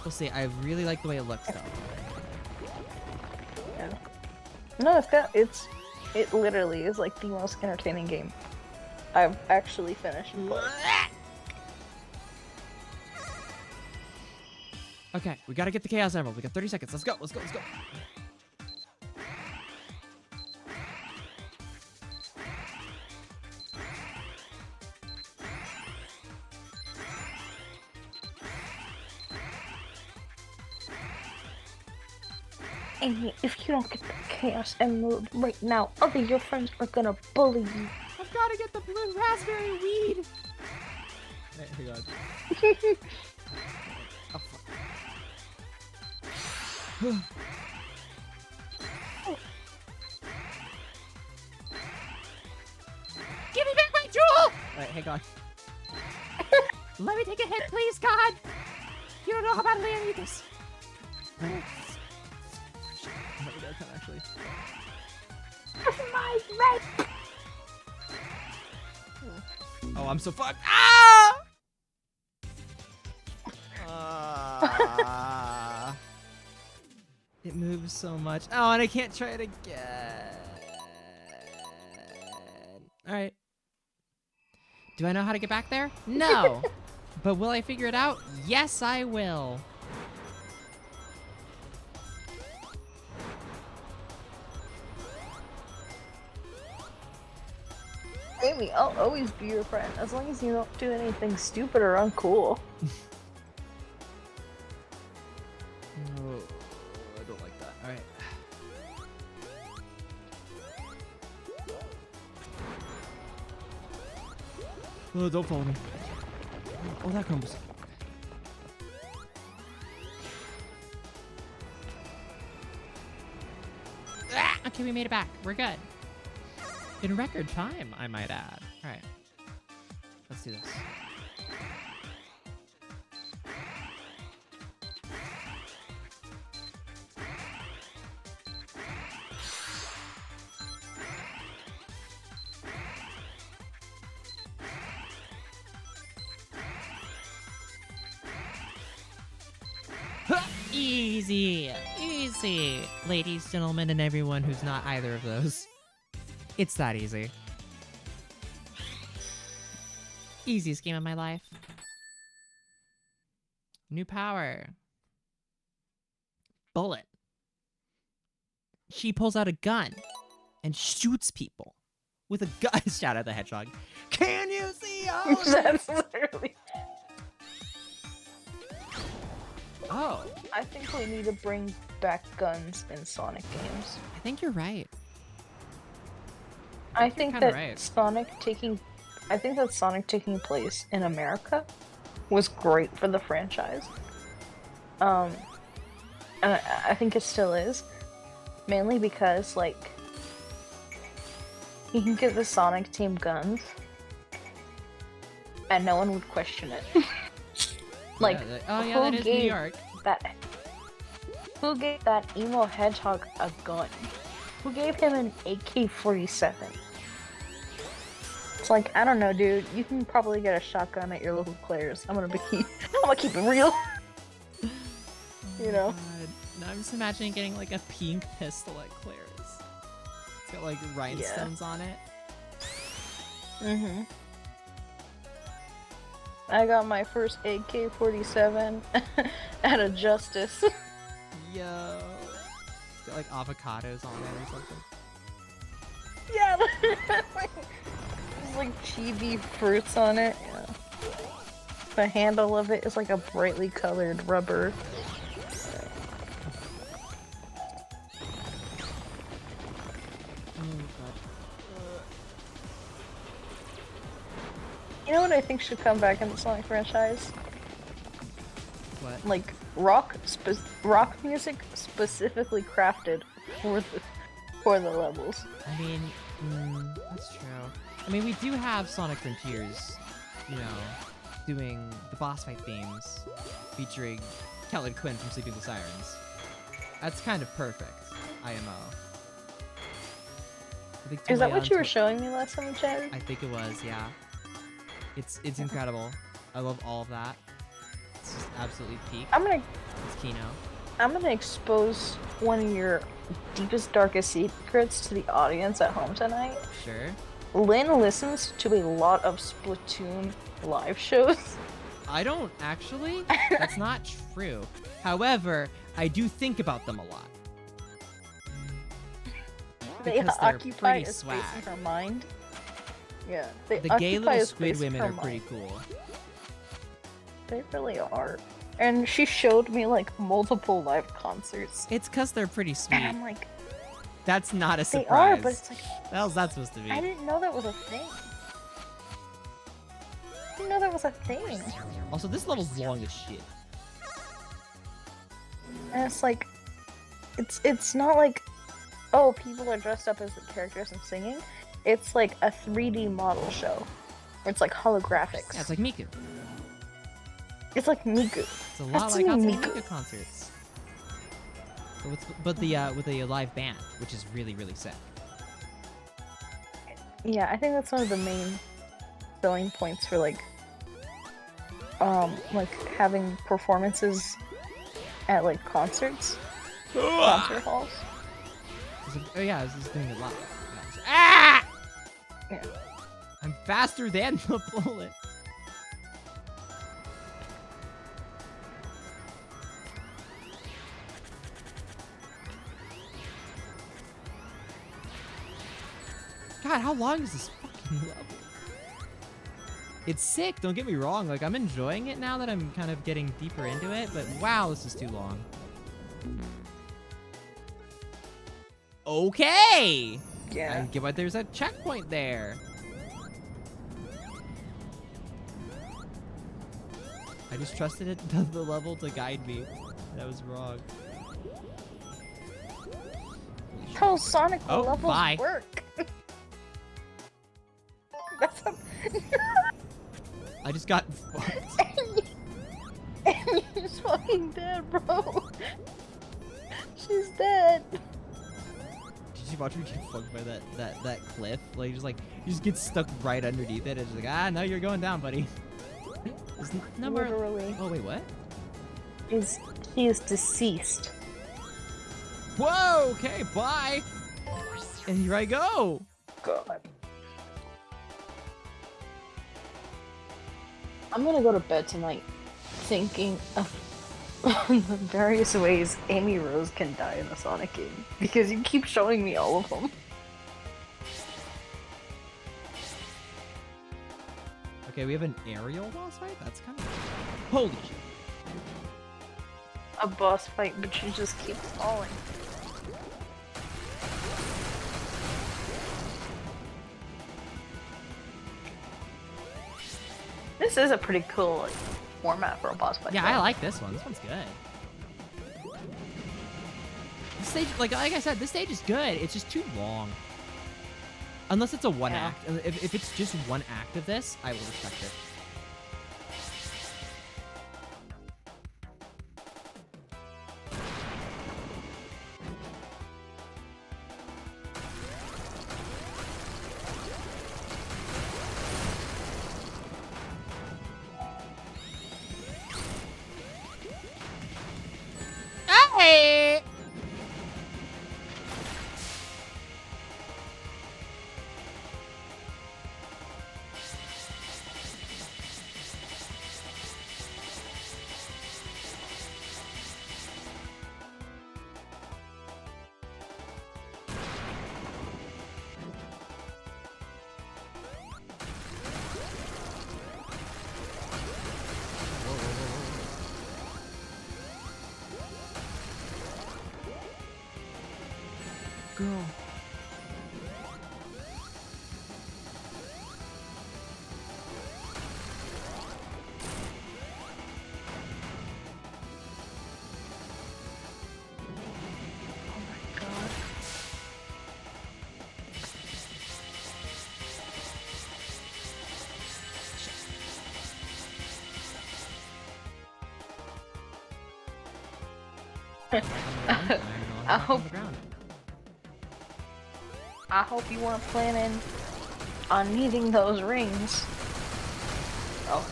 We'll see. I really like the way it looks, though. Yeah. No, it literally is like the most entertaining game I've actually finished and played. Okay, we gotta get the Chaos Emerald. We got 30 seconds. Let's go. Let's go. And if you don't get the Chaos Emerald right now, other your friends are gonna bully you. I've gotta get the blue raspberry weed. Hey, hang on. Oh, fuck. Give me back my jewel! Alright, hang on. Let me take a hit, please, God! You don't know how badly I need this. Actually. Oh, I'm so fucked. Ah! It moves so much. Oh, and I can't try it again. Alright. Do I know how to get back there? No. But will I figure it out? Yes, I will. Amy, I'll always be your friend as long as you don't do anything stupid or uncool. Oh, I don't like that. Alright. Oh, don't follow me. Oh, that crumbles. Ah! Okay, we made it back. We're good. In record time, I might add. Alright. Let's do this. Easy, easy, ladies, gentlemen, and everyone who's not either of those. It's that easy. Easiest game of my life. New power. Bullet. She pulls out a gun and shoots people with a gun. Shout out the hedgehog. Can you see all this? That's literally. Oh, I think we need to bring back guns in Sonic games. I think you're right. I think kinda that right. Sonic taking place in America was great for the franchise. And I think it still is, mainly because like you can get the Sonic team guns, and no one would question it. Like, Yeah, oh yeah, who that is New gave York. Who gave that emo hedgehog a gun? Who gave him an AK-47? It's like, I don't know, dude. You can probably get a shotgun at your local Claire's. I'm gonna keep it real. You know? God. Now I'm just imagining getting like a pink pistol at Claire's. It's got like rhinestones on it. Mm-hmm. I got my first AK-47 at a Justice. Yo. It's got like avocados on it or something. Yeah, there's like chibi fruits on it. Yeah. The handle of it is like a brightly colored rubber. You know what I think should come back in the Sonic franchise? What? Like rock music specifically crafted for the levels. I mean, that's true. I mean, we do have Sonic Frontiers, you know, doing the boss fight themes featuring Kelly Quinn from Sleeping with Sirens. That's kind of perfect, IMO. think Is that 2A what on you were Twi- showing me last time we chatted? I think it was, yeah. It's incredible. I love all of that. It's just absolutely peak. It's Kino. I'm gonna expose one of your deepest, darkest secrets to the audience at home tonight. Sure. Lynn listens to a lot of Splatoon live shows. I don't actually. That's not true. However, I do think about them a lot. They Because they're occupy pretty a space in swag. her mind. Yeah, they The occupy gay little a squid space in women her are pretty mind. cool. They really are. And she showed me like multiple live concerts. It's because they're pretty And sweet. I'm like, That's not a they surprise. are, but it's like, What the hell's that supposed to be? I didn't know that was a thing. I didn't know that was a thing. Also, this level's long as shit. And it's like, it's not like, oh, people are dressed up as the characters and singing. It's like a 3D model show. Where it's like holographics. Yeah, it's like Miku. It's like Miku. It's a lot That's like Hatsune Miku. Miku concerts. But with a live band, which is really, really sick. Yeah, I think that's one of the main selling points for like having performances at like concerts, concert halls. Oh yeah, I was just doing it live. Ah! Yeah. I'm faster than the bullet. God, how long is this fucking level? It's sick, don't get me wrong. Like, I'm enjoying it now that I'm kind of getting deeper into it, but wow, this is too long. Okay! Yeah. I get why there's a checkpoint there. I just trusted it the level to guide me. That was wrong. How Sonic Oh, levels bye. work. That's a... I just got fucked. She's fucking dead, bro. She's dead. Did you watch me get fucked by that cliff? Like, you just get stuck right underneath it. It's just like, no, you're going down, buddy. There's no more. Literally. Oh wait, what? He is deceased. Whoa. Okay, bye. And here I go. God. I'm gonna go to bed tonight thinking of the various ways Amy Rose can die in a Sonic game. Because you keep showing me all of them. Okay, we have an aerial boss fight? That's kind of... Holy shit. A boss fight, but she just keeps falling. This is a pretty cool like, format for a boss fight. Yeah, though. I like this one. This one's good. This stage, like I said, this stage is good. It's just too long. Unless it's a one Yeah. act. If it's just one act of this, I will respect it. Hey! Girl. Oh my god. I hope- I hope you weren't planning on needing those rings. Oh.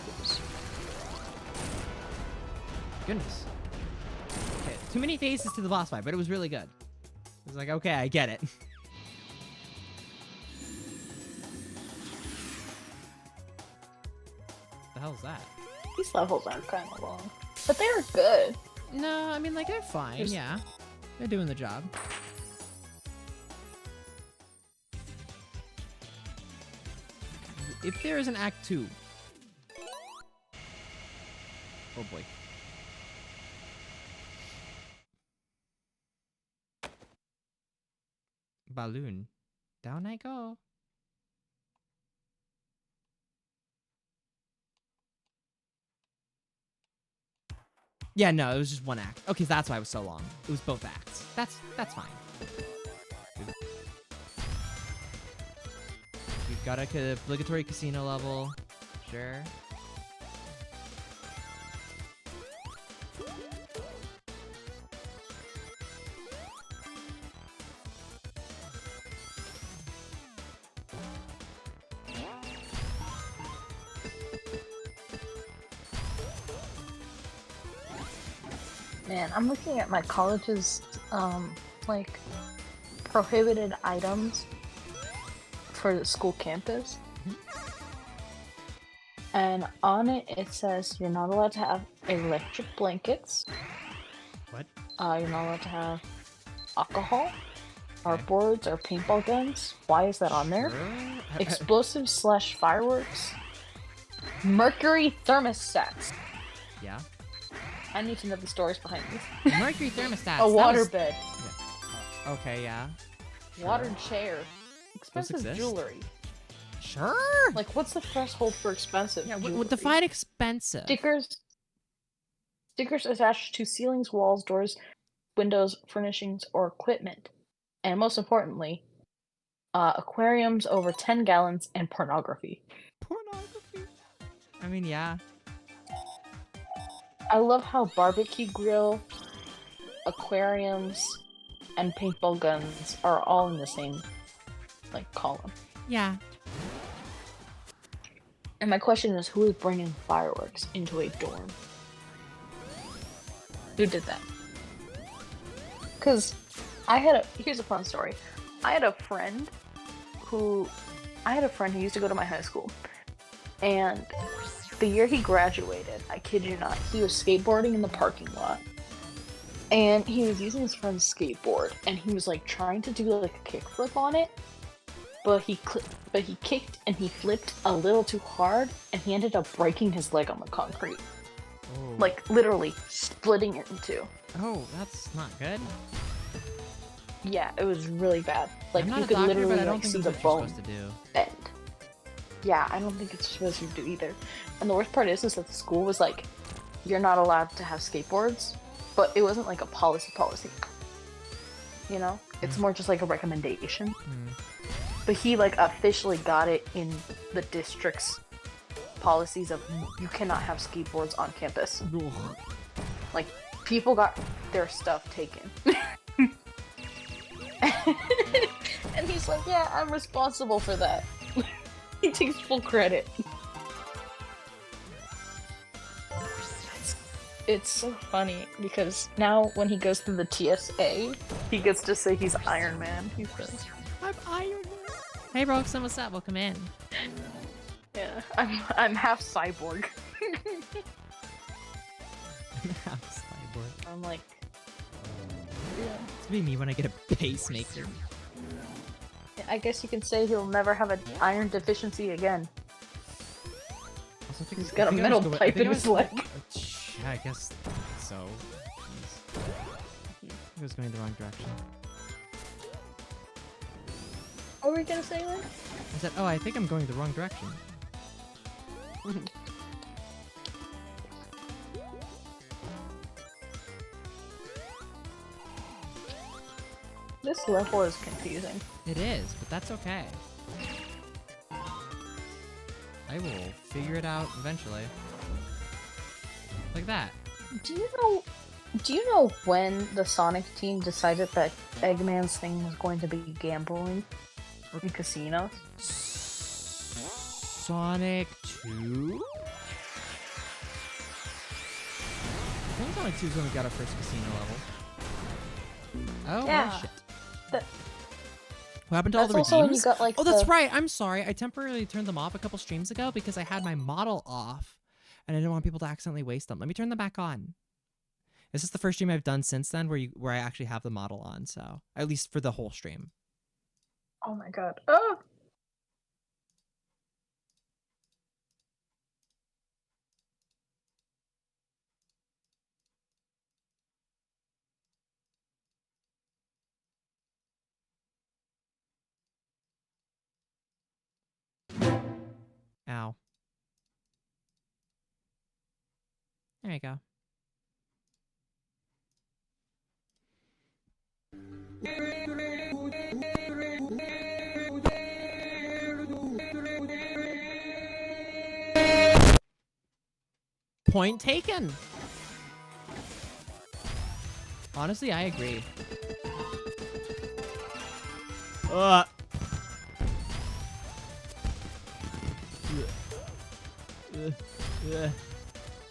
Oops. Goodness. Okay, too many phases to the boss fight, but it was really good. It was like, okay, I get it. The hell's that? These levels are kind of long, but they're good. No, I mean, like, they're fine, There's- yeah. They're doing the job. If there is an Act 2... Oh boy. Balloon. Down I go. Yeah, no, it was just one act. Okay, that's why it was so long. It was both acts. That's fine. We've got a obligatory casino level. Sure. Man, I'm looking at my college's like prohibited items for the school campus. And on it says you're not allowed to have electric blankets. What? You're not allowed to have alcohol, Okay. dartboards, or paintball guns. Why is that on there? Sure. Explosives / fireworks. Mercury thermostats. Yeah. I need to know the stories behind these. Mercury thermostats. A that was- waterbed. Okay, yeah. Water chair. Expensive exist? jewelry. Sure. Like, what's the threshold for expensive? Yeah, jewelry? what define expensive? Stickers attached to ceilings, walls, doors, windows, furnishings, or equipment. And most importantly, aquariums over 10 gallons and pornography. Pornography. I mean, yeah. I love how barbecue grill, aquariums, and paintball guns are all in the same, like, column. Yeah. And my question is, who is bringing fireworks into a dorm? Who did that? Because here's a fun story. I had a friend who used to go to my high school. And the year he graduated, I kid you not, he was skateboarding in the parking lot. And he was using his friend's skateboard, and he was like trying to do like a kickflip on it. But he kicked and he flipped a little too hard, and he ended up breaking his leg on the concrete. Oh. Like, literally splitting it in two. Oh, that's not good. Yeah, it was really bad. Like, I'm not you a could doctor, literally but I don't like think see that's the what you're bone supposed to do. bend. Yeah, I don't think it's supposed to do either. And the worst part is that the school was like, you're not allowed to have skateboards, but it wasn't like a policy. You know? It's more just like a recommendation. Hmm. But he like officially got it in the district's policies of you cannot have skateboards on campus. Like, people got their stuff taken. And he's like, yeah, I'm responsible for that. He takes full credit. It's so funny because now when he goes through the TSA, he gets to say he's Iron Man. He says, I'm Iron Man. Hey, Roxanne, what's up? Welcome in. yeah, I'm half cyborg. Cyborg. I'm like, yeah. It's gonna be me when I get a pacemaker. I guess you can say he'll never have an iron deficiency again. Also, I think, He's got I a think I metal was going- I pipe think in I his was- leg. Yeah, I guess so. Jeez. I think I was going the wrong direction. What were you gonna say, Lynn? I said, oh, I think I'm going the wrong direction. This level is confusing. It is, but that's okay. I will figure it out eventually. Like that. Do you know when the Sonic team decided that Eggman's thing was going to be gambling in casinos. Sonic 2? I think Sonic 2 is when we got our first casino level. Oh, Yeah. shit. That- What happened to all That's the also when you redeems? got like Oh, that's the- right. I'm sorry. I temporarily turned them off a couple streams ago because I had my model off, and I didn't want people to accidentally waste them. Let me turn them back on. This is the first stream I've done since then where I actually have the model on, so at least for the whole stream. Oh my god. Oh! Ow. There you go. Point taken. Honestly, I agree.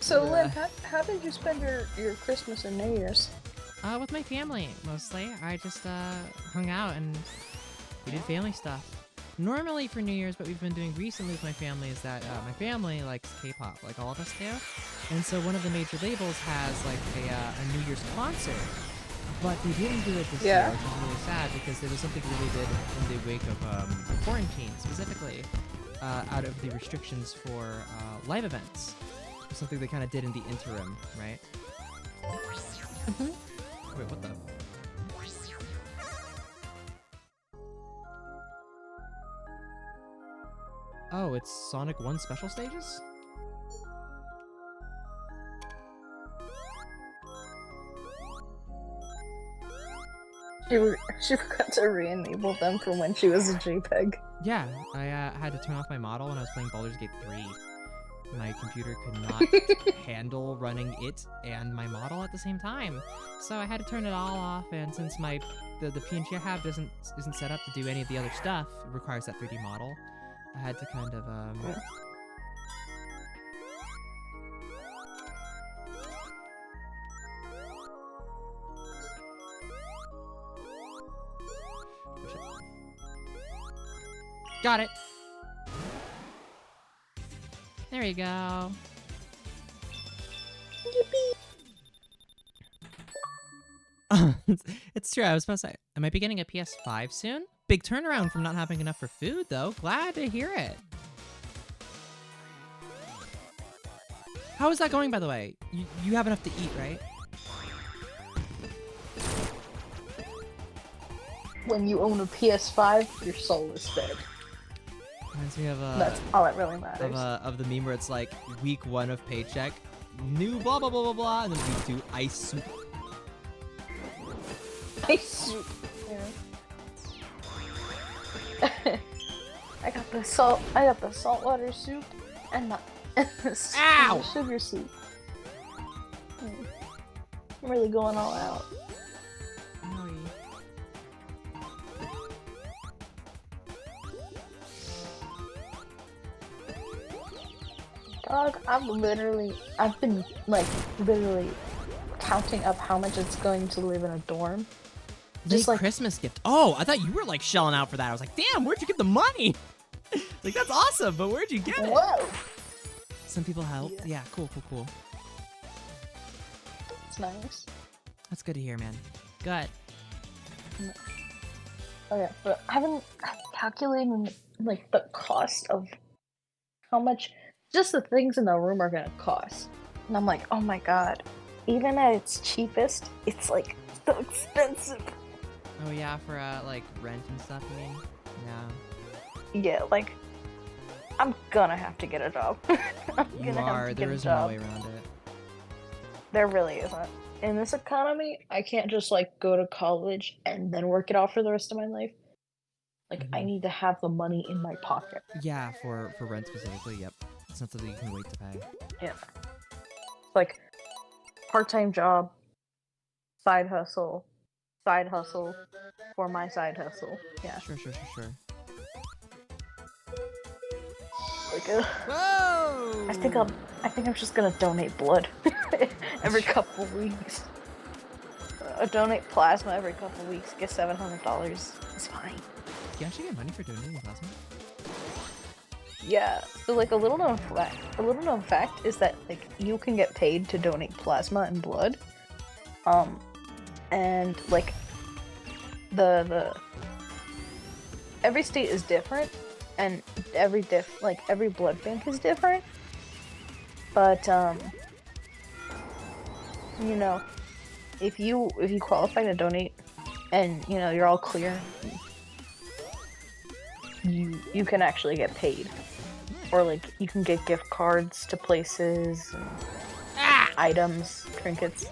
So, Lynn, how did you spend your Christmas and New Year's? With my family, mostly. I just, hung out and we did family stuff. Normally for New Year's, what we've been doing recently with my family is that, my family likes K-pop, like all of us do. And so one of the major labels has, like, a New Year's concert. But they didn't do it this year, which is really sad because there was something really good in the wake of, quarantine, specifically, out of the restrictions for, live events. Something they kind of did in the interim, right? Wait, what the? Oh, it's Sonic 1 special stages? She forgot to re-enable them from when she was a JPEG. Yeah, I had to turn off my model when I was playing Baldur's Gate 3. My computer could not handle running it and my model at the same time. So I had to turn it all off, and since the PNG I have isn't set up to do any of the other stuff, it requires that 3D model, I had to kind of Got it. There you go. It's true. I was supposed to. I might be getting a PS5 soon. Big turnaround from not having enough for food, though. Glad to hear it. How is that going, by the way? You have enough to eat, right? When you own a PS5, your soul is fed. Reminds me of That's all that really matters. of the meme where it's like week 1 of paycheck, new blah blah blah blah blah, and then week 2 ice soup. Ice soup. Yeah. I got the saltwater soup and the Ow! sugar soup. I'm really going all out. Dog, I've been literally counting up how much it's going to live in a dorm. Just like Christmas gift. Oh, I thought you were like shelling out for that. I was like, damn, where'd you get the money? Like, that's awesome, but where'd you get it? Whoa! Some people helped. Yeah, cool. It's nice. That's good to hear, man. Good. Okay, but I haven't calculated like the cost of how much just the things in the room are gonna cost. And I'm like, oh my god. Even at its cheapest, it's like so expensive. Oh yeah, for like rent and stuff, you mean? Yeah. Yeah, like I'm gonna have to get a job. There is no way around it. There really isn't. In this economy, I can't just like go to college and then work it out for the rest of my life. Like I need to have the money in my pocket. Yeah, for rent specifically, yep. It's not something you can wait to pay. Yeah. Like part-time job, side hustle, side hustle for my side hustle. Yeah. Sure. Like, Whoa! I think I'm just gonna donate blood every couple weeks. Donate plasma every couple weeks. Get $700. It's fine. You actually get money for donating plasma? Yeah. So like a little known fact is that like you can get paid to donate plasma and blood. And like the every state is different, and every blood bank is different. But you know, if you qualify to donate, and you know you're all clear, you can actually get paid, or like you can get gift cards to places, and items, trinkets,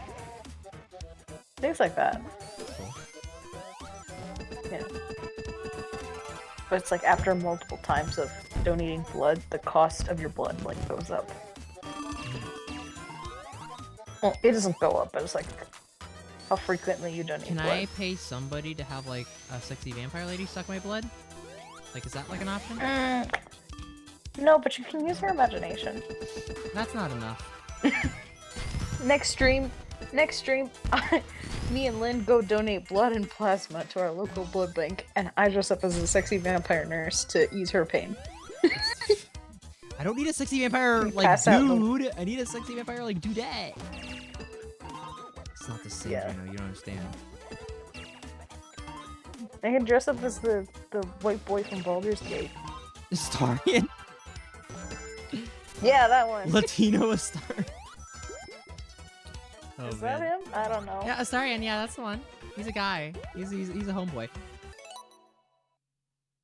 things like that. Cool. Yeah. But it's like after multiple times of donating blood, the cost of your blood like goes up. Well, it doesn't go up, but it's like how frequently you donate Can blood. I pay somebody to have like a sexy vampire lady suck my blood? Like, is that like an option? No, but you can use your imagination. That's not enough. Next stream, me and Lynn go donate blood and plasma to our local blood bank, and I dress up as a sexy vampire nurse to ease her pain. I don't need a sexy vampire like pass out the- dude. I need a sexy vampire like dudette. It's not the same, Yeah. you know. You don't understand. I can dress up as the white boy from Baldur's Gate. Astarian? Yeah, that one. Latino Astarian. Oh, Is that man. him? I don't know. Yeah, Astarian. Yeah, that's the one. He's a guy. He's a homeboy.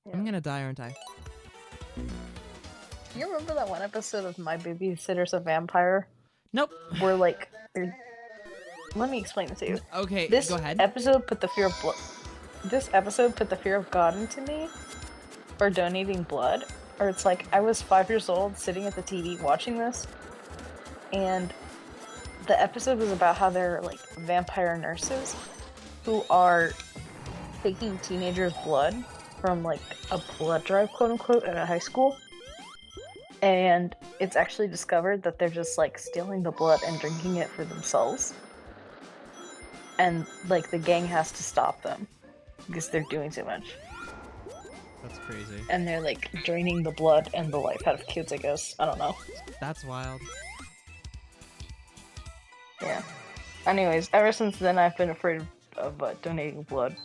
Yeah. I'm gonna die, aren't I? You remember that one episode of My Babysitter's a Vampire? Nope. Where like, let me explain it to you. Okay, This go ahead. episode put the fear of This episode put the fear of God into me for donating blood. Or it's like I was 5 years old sitting at the TV watching this, and the episode was about how they're like vampire nurses who are taking teenagers' blood from like a blood drive, quote unquote, at a high school. And it's actually discovered that they're just like stealing the blood and drinking it for themselves. And like the gang has to stop them because they're doing too much. That's crazy. And they're like draining the blood and the life out of kids, I guess. I don't know. That's wild. Yeah. Anyways, ever since then I've been afraid of donating blood.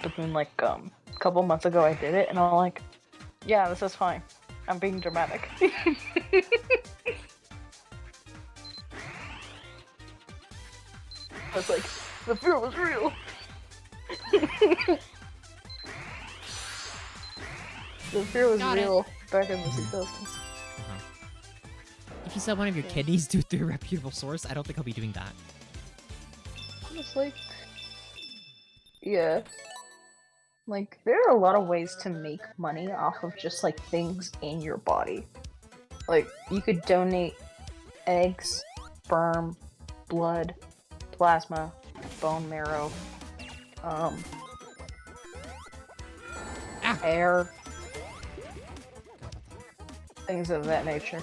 But then like a couple months ago I did it and I'm like, yeah, this is fine. I'm being dramatic. I was like, the fear was real. The fear was Got it. real back in the 2000s. If you sell one of your kidneys to a reputable source, I don't think I'll be doing that. Honestly. Yeah. Like, there are a lot of ways to make money off of just, like, things in your body. Like, you could donate eggs, sperm, blood, plasma, bone marrow, hair, things of that nature.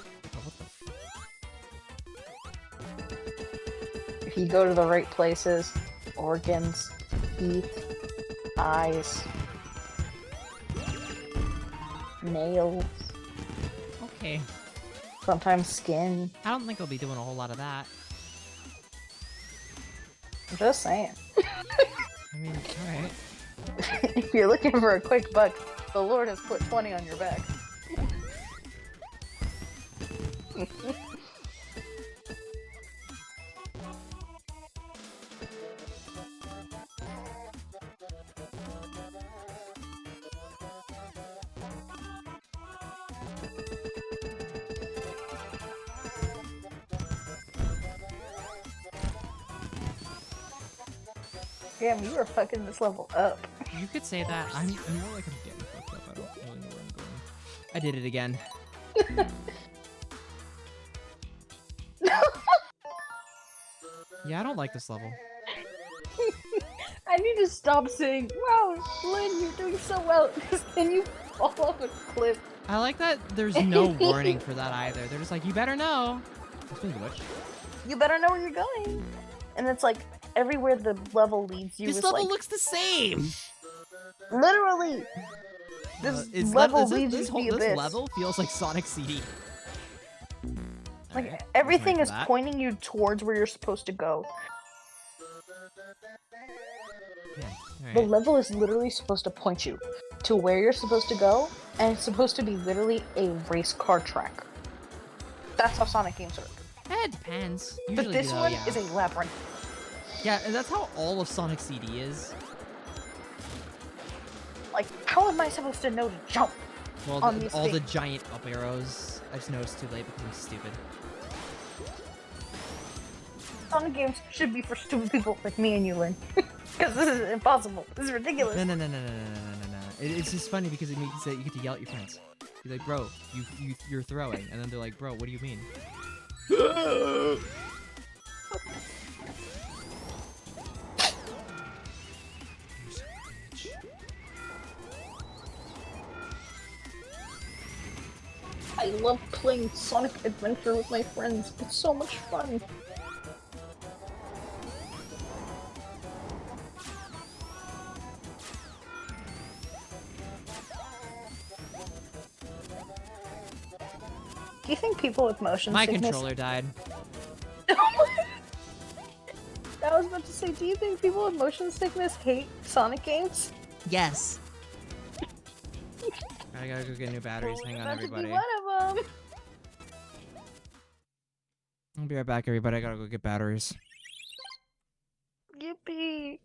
If you go to the right places, organs, teeth, eyes, nails, Okay. sometimes skin. I don't think I'll be doing a whole lot of that. I'm just saying. I mean, alright. If you're looking for a quick buck, the Lord has put 20 on your back. Damn, you were fucking this level up. You could say that. I know like I'm getting fucked up. I don't really know where I'm going. I did it again. Yeah, I don't like this level. I I need to stop saying, wow, Lynn, you're doing so well, because then you fall off a cliff. I like that there's no warning for that either. They're just like, you better know. Speaking of which, You better know where you're going. And it's like, everywhere the level leads you this is level like, looks the same. literally, this level leads you to the this abyss. level feels like Sonic CD. Like, Alright, everything wait for is that. pointing you towards where you're supposed to go. Yeah, The alright. level is literally supposed to point you to where you're supposed to go, and it's supposed to be literally a race car track. That's how Sonic games work. It depends. But Usually, this though, one yeah. is a labyrinth. Yeah, and that's how all of Sonic CD is. Like, how am I supposed to know to jump? Well, On these all the things. giant up arrows. I just noticed too late because I'm stupid. Sonic games should be for stupid people like me and you, Lynn. Because this is impossible. This is ridiculous. No. It's just funny because it means that you get to yell at your friends. You're like, bro, you're throwing, and then they're like, bro, what do you mean? I love playing Sonic Adventure with my friends. It's so much fun. Do you think people with motion My sickness... controller died. I was about to say, do you think people with motion sickness hate Sonic games? Yes. I gotta go get new batteries. Hang on, About to be everybody. one of them. I'll be right back, everybody. I gotta go get batteries. Yippee.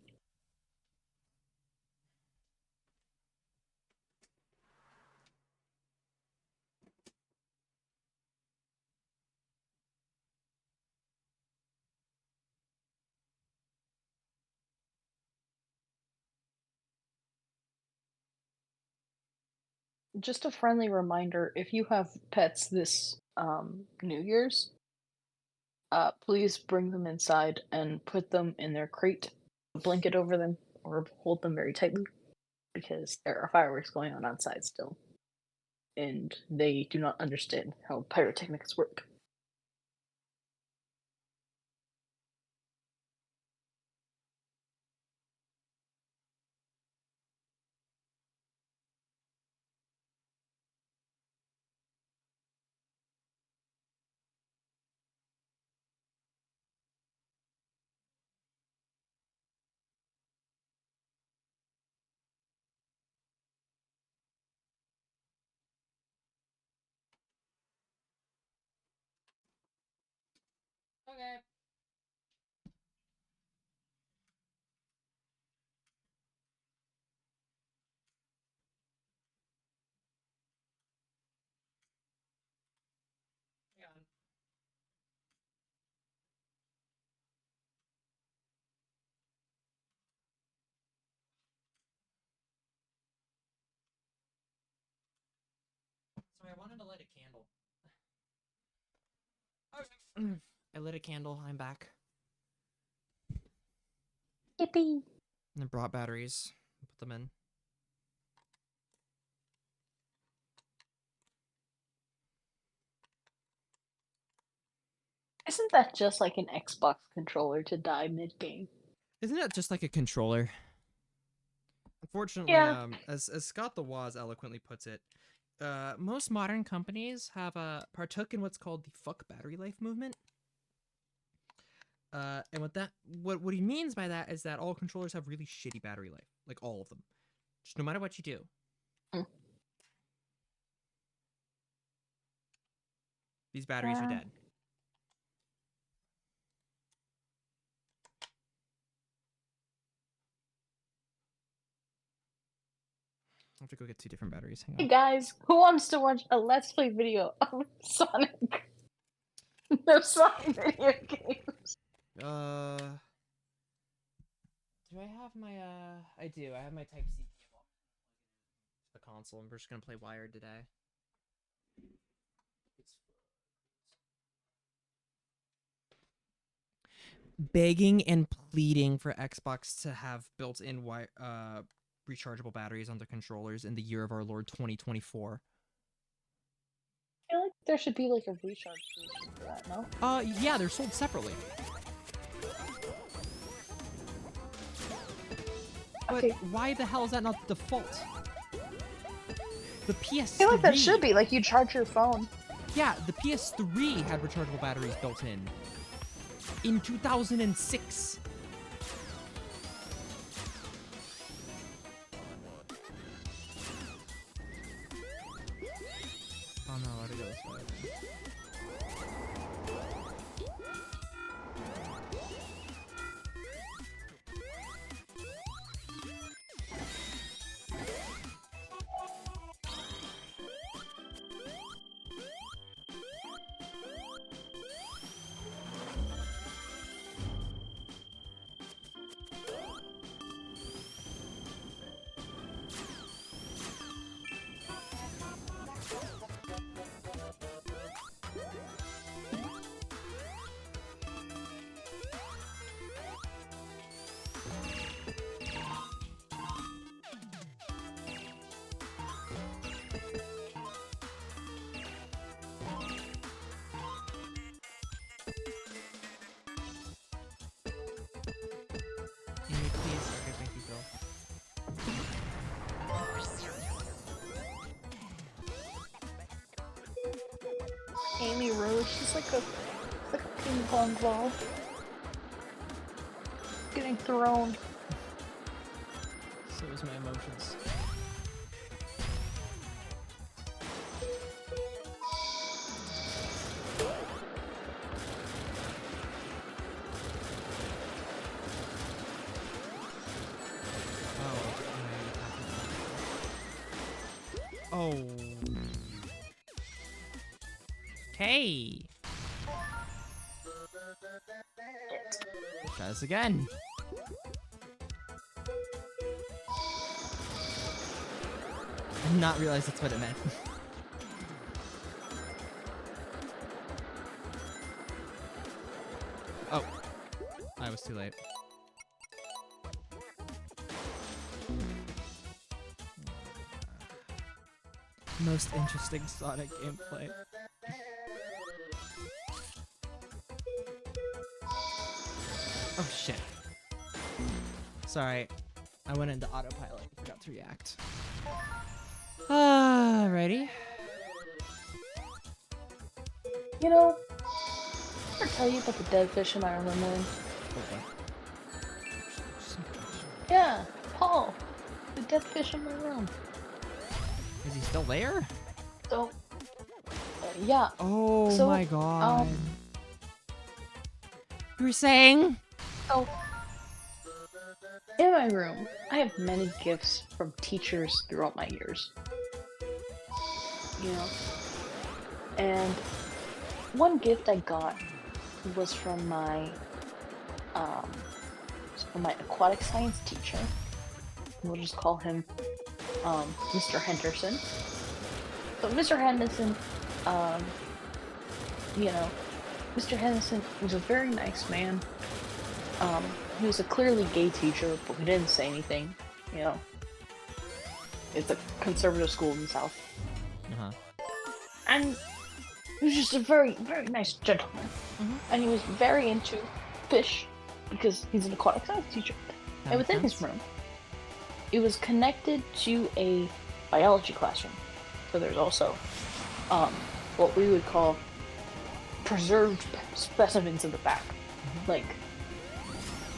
Just a friendly reminder, if you have pets this New Year's, please bring them inside and put them in their crate, blanket over them, or hold them very tightly, because there are fireworks going on outside still, and they do not understand how pyrotechnics work. Okay. Hang on. Sorry, I wanted to light a candle. Okay. I lit a candle. I'm back. Yippee! And I brought batteries. Put them in. Isn't that just like an Xbox controller to die mid-game? Isn't that just like a controller? Unfortunately, Yeah. as Scott the Woz eloquently puts it, most modern companies have partook in what's called the fuck battery life movement. And what he means by that is that all controllers have really shitty battery life, like all of them, just no matter what you do. Mm. These batteries are Yeah. dead. I have to go get 2 different batteries. Hang Hey on. guys, who wants to watch a Let's Play video of Sonic? No Sonic video games. Do I have my I do. I have my Type C cable. The console. We're just gonna play wired today. begging and pleading for Xbox to have built-in rechargeable batteries on their controllers in the year of our Lord 2024. I feel like there should be like a recharge solution for that, no? Yeah, they're sold separately. But Okay. why the hell is that not the default? The PS3... I feel like that should be, like you charge your phone. Yeah, the PS3 had rechargeable batteries built in 2006. Oh no, where'd it go this way? Amy, please. Okay, thank you, Phil. Amy Rose, she's like a ping pong ball. Getting thrown. So is my emotions. Oh. Okay. Try this again. I did not realize that's what it meant. Oh. I was too late. Most interesting Sonic gameplay. Oh shit. Sorry. I went into autopilot and forgot to react. Alrighty. You know, I'll tell you about the dead fish in my room. Okay. Yeah, Paul. The dead fish in my room. Is he still there? So, yeah. Oh So, my god. You were saying? So, in my room, I have many gifts from teachers throughout my years. You know? And one gift I got was from my aquatic science teacher. We'll just call him Mr. Henderson. So Mr. Henderson, you know, Mr. Henderson was a very nice man. He was a clearly gay teacher, but we didn't say anything, you know. It's a conservative school in the South. Uh-huh. And he was just a very, very nice gentleman. And he was very into fish, because he's an aquatic science teacher. And within his room, it was connected to a biology classroom. So there's also what we would call preserved specimens in the back. Like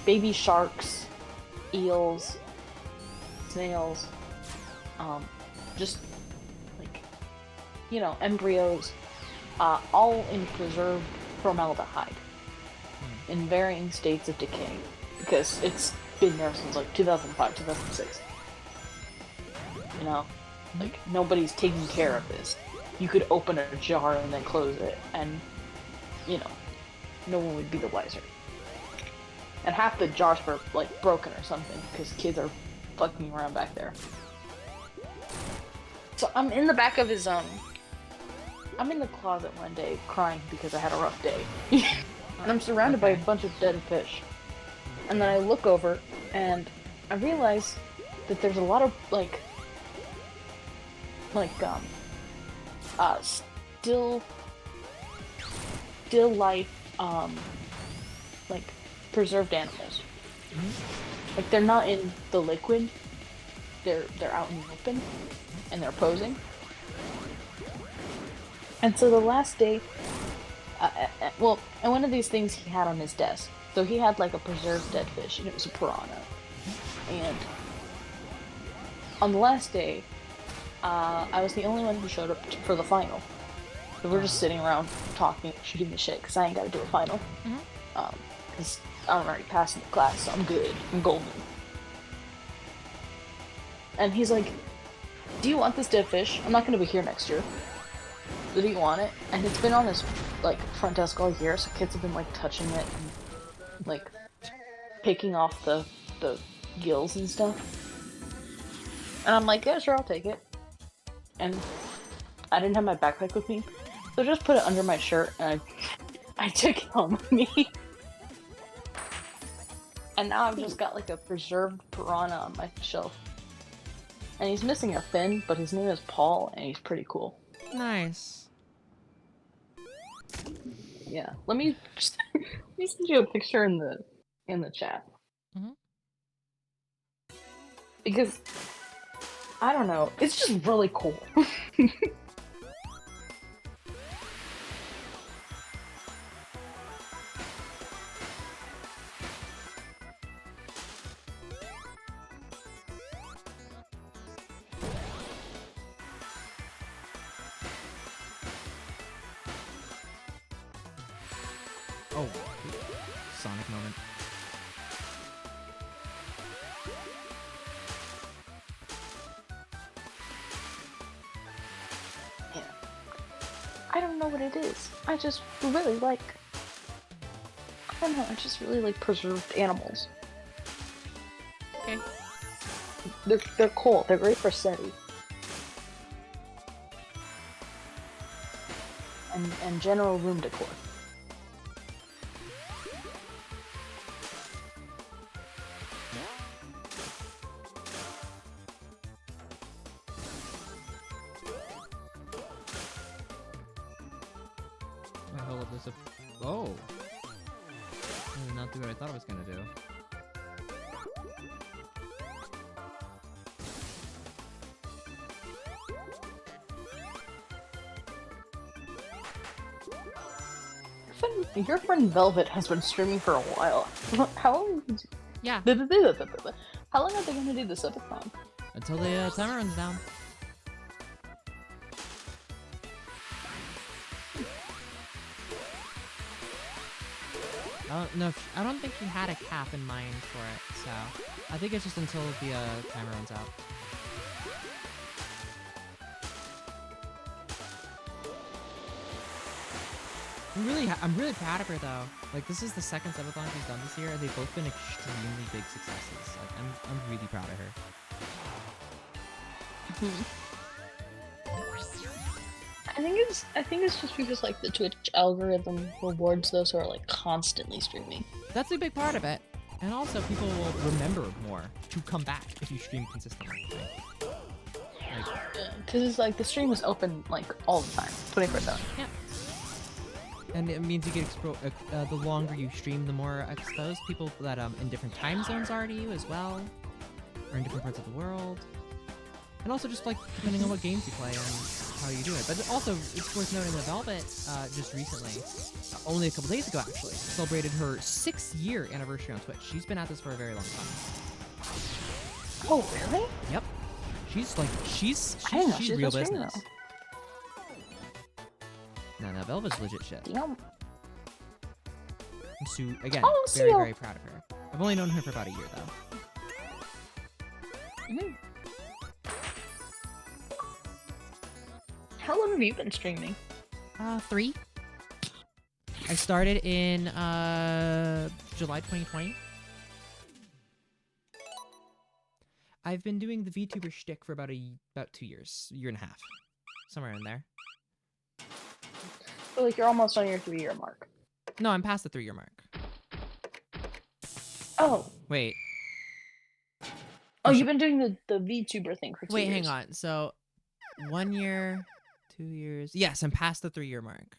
baby sharks, eels, snails, just like, you know, embryos, all in preserved formaldehyde in varying states of decay, because it's been there since like 2005, 2006. You know, like nobody's taking care of this. You could open a jar and then close it, and you know, no one would be the wiser. And half the jars were like broken or something because kids are fucking around back there. So I'm in the back of his I'm in the closet one day crying because I had a rough day. And I'm surrounded by Okay. a bunch of dead fish. And then I look over, and I realize that there's a lot of, still life, like, preserved animals. Like, they're not in the liquid, they're out in the open, and they're posing. And so the last day, and one of these things he had on his desk. So he had like a preserved dead fish, and it was a piranha. And on the last day, I was the only one who showed up for the final. So we're just sitting around talking, shooting the shit, because I ain't got to do a final. Because I'm already passing the class, so I'm good. I'm golden. And he's like, do you want this dead fish? I'm not going to be here next year. Do you want it? And it's been on this, like, front desk all year, so kids have been, like, touching it and, like, picking off the gills and stuff. And I'm like, yeah, sure, I'll take it. And I didn't have my backpack with me, so I just put it under my shirt, and I took it home with me. And now I've just got, like, a preserved piranha on my shelf. And he's missing a fin, but his name is Paul, and he's pretty cool. Nice. Yeah, let me send you a picture in the chat. Because I don't know, it's just really cool. Oh, Sonic moment. Yeah. I don't know what it is. I just really like. I don't know. I just really like preserved animals. Okay. They're cool. They're great for SETI. And general room decor. I hold this up. Oh! This did not do what I thought it was gonna do. Your friend Velvet has been streaming for a while. How long? Yeah. How long are they gonna do this subathon? Until the timer runs down. I don't think she had a cap in mind for it, so I think it's just until the timer runs out. I'm really proud of her though. Like, this is the second subathon she's done this year, and they've both been extremely big successes. Like, I'm really proud of her. I think it's just because like the Twitch algorithm rewards those who are like constantly streaming. That's a big part of it. And also, people will remember more to come back if you stream consistently. Right? Because it's like the stream is open like all the time, 24/7. Yeah. And it means you get the longer you stream, the more exposed people that in different time zones are to you as well, or in different parts of the world. And also just like depending on what games you play and how you do it. But also, it's worth noting that Velvet just recently, only a couple days ago actually, celebrated her 6-year anniversary on Twitch. She's been at this for a very long time. Oh really? Yep. She's she's real been streaming, business. No, Velvet's legit shit. Damn. I'm again, Oh, very, Seal. very proud of her. I've only known her for about a year though. How long have you been streaming? 3. I started in July 2020. I've been doing the VTuber shtick for about 2 years, year and a half, somewhere in there. So like you're almost on your 3-year mark. No, I'm past the 3-year mark. Oh. Wait. Oh, you've been doing the VTuber thing for 2 Wait, years. hang on. So, 1 year, 2 years. Yes, I'm past the 3-year mark.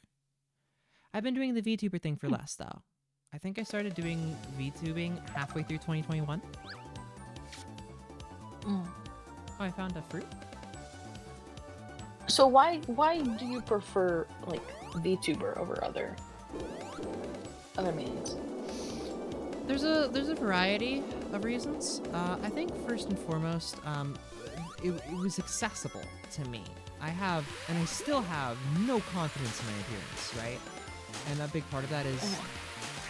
I've been doing the VTuber thing for less, though. I think I started doing VTubing halfway through 2021. Mm. Oh, I found a fruit? So why do you prefer like VTuber over other means? There's a variety of reasons. I think first and foremost, it was accessible to me. I have, and I still have, no confidence in my appearance, right? And a big part of that is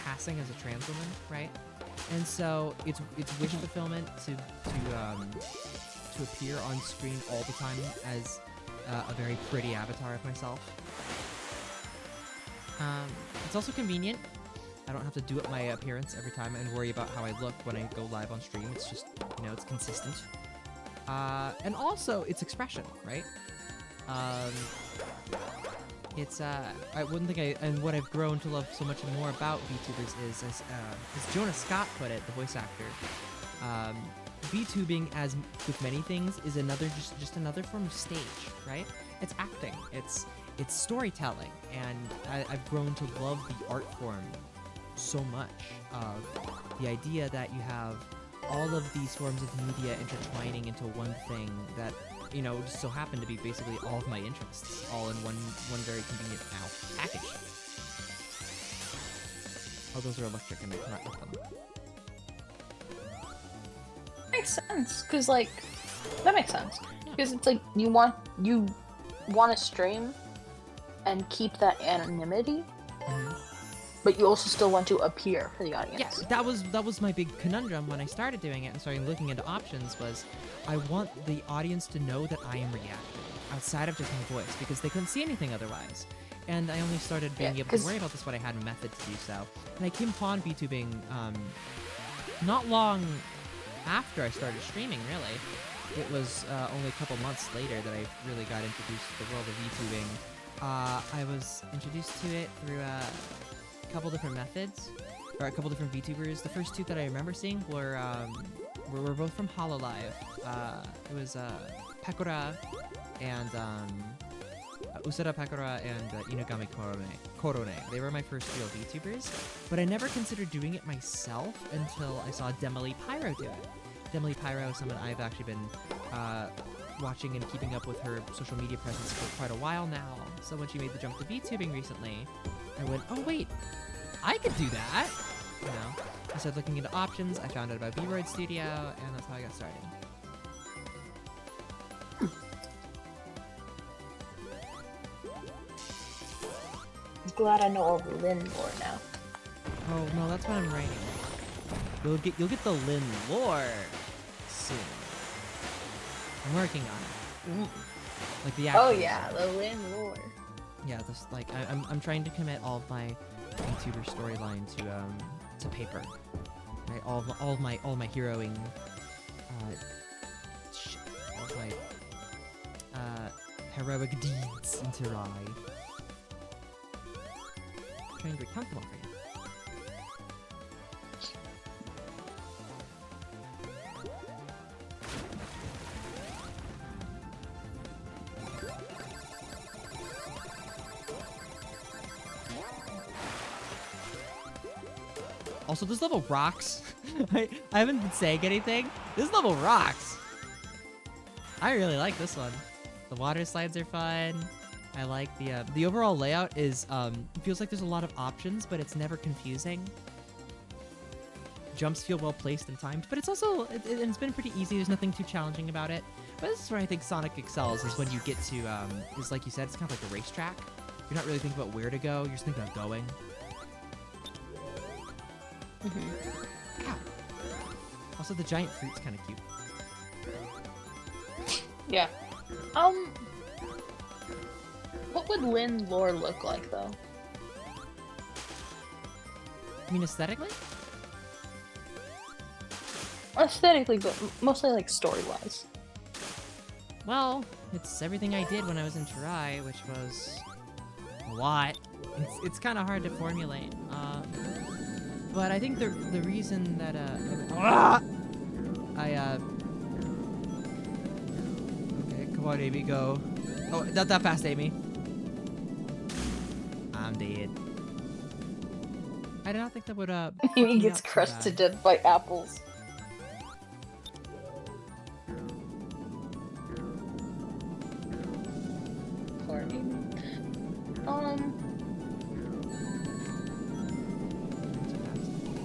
passing as a trans woman, right? And so it's wish fulfillment to appear on screen all the time as a very pretty avatar of myself. It's also convenient. I don't have to do up my appearance every time and worry about how I look when I go live on stream. It's just, it's consistent. And also, it's expression, right? It's, one thing and what I've grown to love so much more about VTubers is, as Jonah Scott put it, the voice actor, VTubing, as with many things, is just another form of stage, right? It's acting, it's storytelling, and I've grown to love the art form so much. The idea that you have all of these forms of media intertwining into one thing that, just so happen to be basically all of my interests, all in one very convenient package. Oh, those are electric and I cannot get them. Makes sense, because like that makes sense, because it's like you want to stream and keep that anonymity, but you also still want to appear for the audience. Yes, that was my big conundrum when I started doing it and started looking into options. Was I want the audience to know that I am reacting outside of just my voice, because they couldn't see anything otherwise. And I only started being able to worry about this when I had a method to do so. And I came upon VTubing not long after I started streaming, really. It was only a couple months later that I really got introduced to the world of VTubing. I was introduced to it through a couple different methods, or a couple different VTubers. The first two that I remember seeing were both from HoloLive. It was Pekora and Usada Pekora and Inugami Korone. They were my first real VTubers, but I never considered doing it myself until I saw Demily Pyro do it. Demily Pyro is someone I've actually been watching and keeping up with her social media presence for quite a while now. So when she made the jump to VTubing recently, I went, oh wait, I could do that! I started looking into options, I found out about B-Roid Studio, and that's how I got started. I'm glad I know all the Lin lore now. Oh no, that's what I'm writing. You'll get the Lin lore soon. I'm working on it. Like the actual Oh yeah, the Lin lore. Yeah, this like I'm trying to commit all of my VTuber storyline to paper. Right, all of my heroing, all of my heroic deeds into Rai. I'm trying to be comfortable for you. Also, this level rocks. I haven't been saying anything. This level rocks. I really like this one. The water slides are fun. I like the overall layout is feels like there's a lot of options, but it's never confusing. Jumps feel well placed and timed, but it's also it's been pretty easy. There's nothing too challenging about it. But this is where I think Sonic excels, is when you get to is like you said, it's kind of like a racetrack. You're not really thinking about where to go. You're just thinking about going. Ow. Also, the giant fruit's kind of cute. Yeah. What would Lin lore look like, though? I mean, aesthetically? Aesthetically, but mostly like story-wise. Well, it's everything I did when I was in Tarai, which was a lot. It's kind of hard to formulate. But I think the reason that okay, come on, Amy, go. Oh, not that fast, Amy. I'm dead. I did not think that would He fuck me gets up so crushed to bad. death by apples. Poor Amy.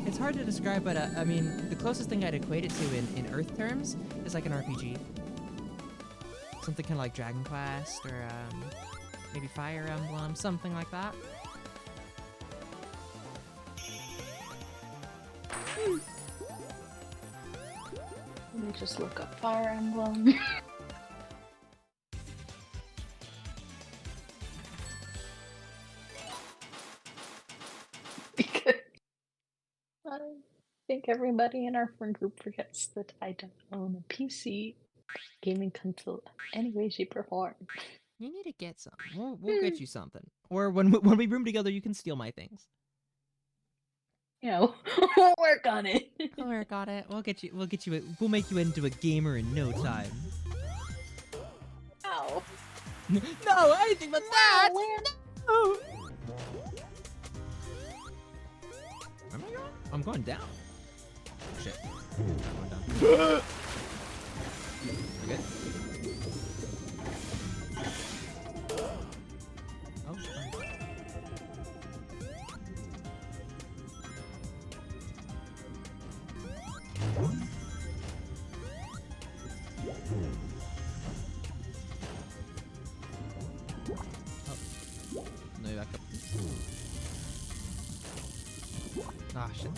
It's hard to describe, but I mean, the closest thing I'd equate it to in Earth terms is like an RPG. Something kind of like Dragon Quest or maybe Fire Emblem, something like that. Let me just look up Fire Emblem. Because I think everybody in our friend group forgets that I don't own a PC gaming console of any way, shape, or form. You need to get some. We'll get you something. Or when we room together, you can steal my things. You know, we'll work on it. We'll work on it. We'll make you into a gamer in no time. Ow. No, anything but that! No! Where am I going? I'm going down. Shit. I'm going down. You good? Oh, fine. No, you back up. Ah, shit.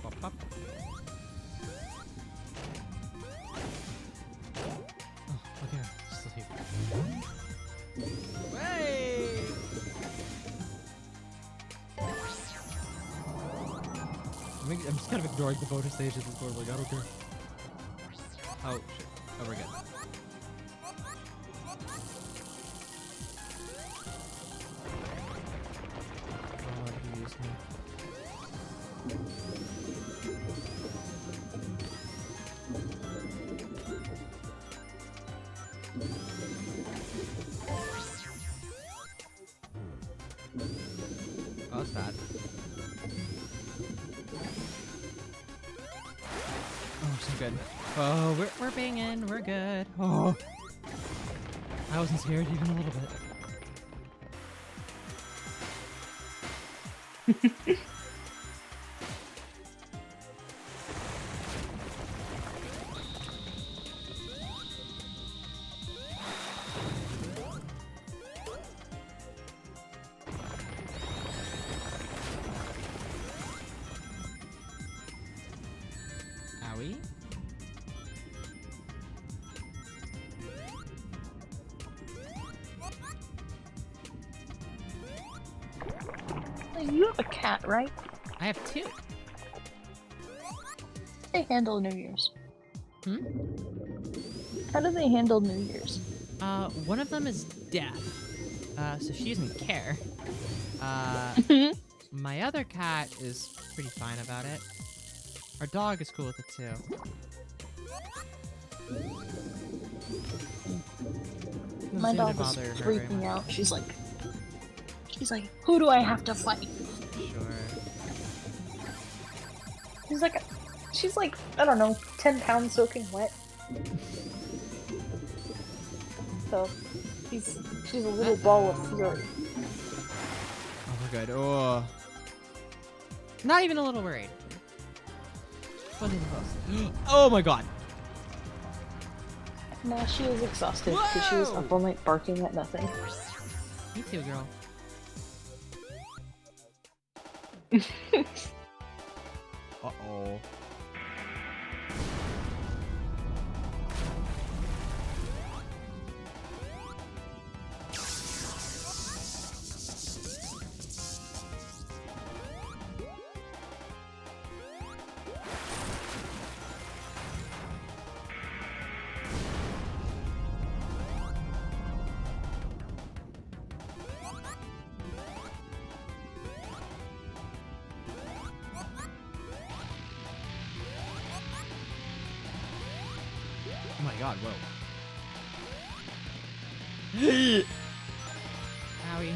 Pop, pop. Oh, okay. Still here. Hey! I'm just kind of ignoring the bonus stages and sort of like, I don't care. Oh, shit. Oh, we're good. God, he used me. Oh, that's bad. Oh, so good. Oh, we're banging. We're good. Oh, I wasn't scared even a little bit. Owie. You have a cat, right? I have two. They handle New Year's. Hmm? How do they handle New Year's? One of them is deaf. So she doesn't care. My other cat is pretty fine about it. Our dog is cool with it too. Doesn't My seem to dog is bother her very freaking much. out. She's like, who do I have to fight? Sure. She's like, I don't know, 10 pounds soaking wet. So, she's a little ball of fury. Oh, we're good. Oh. Not even a little worried. Wasn't even close. Oh my god. Nah, she is exhausted because she was up all night barking at nothing. Me too, girl. Uh-oh. Oh my god, whoa. Owie.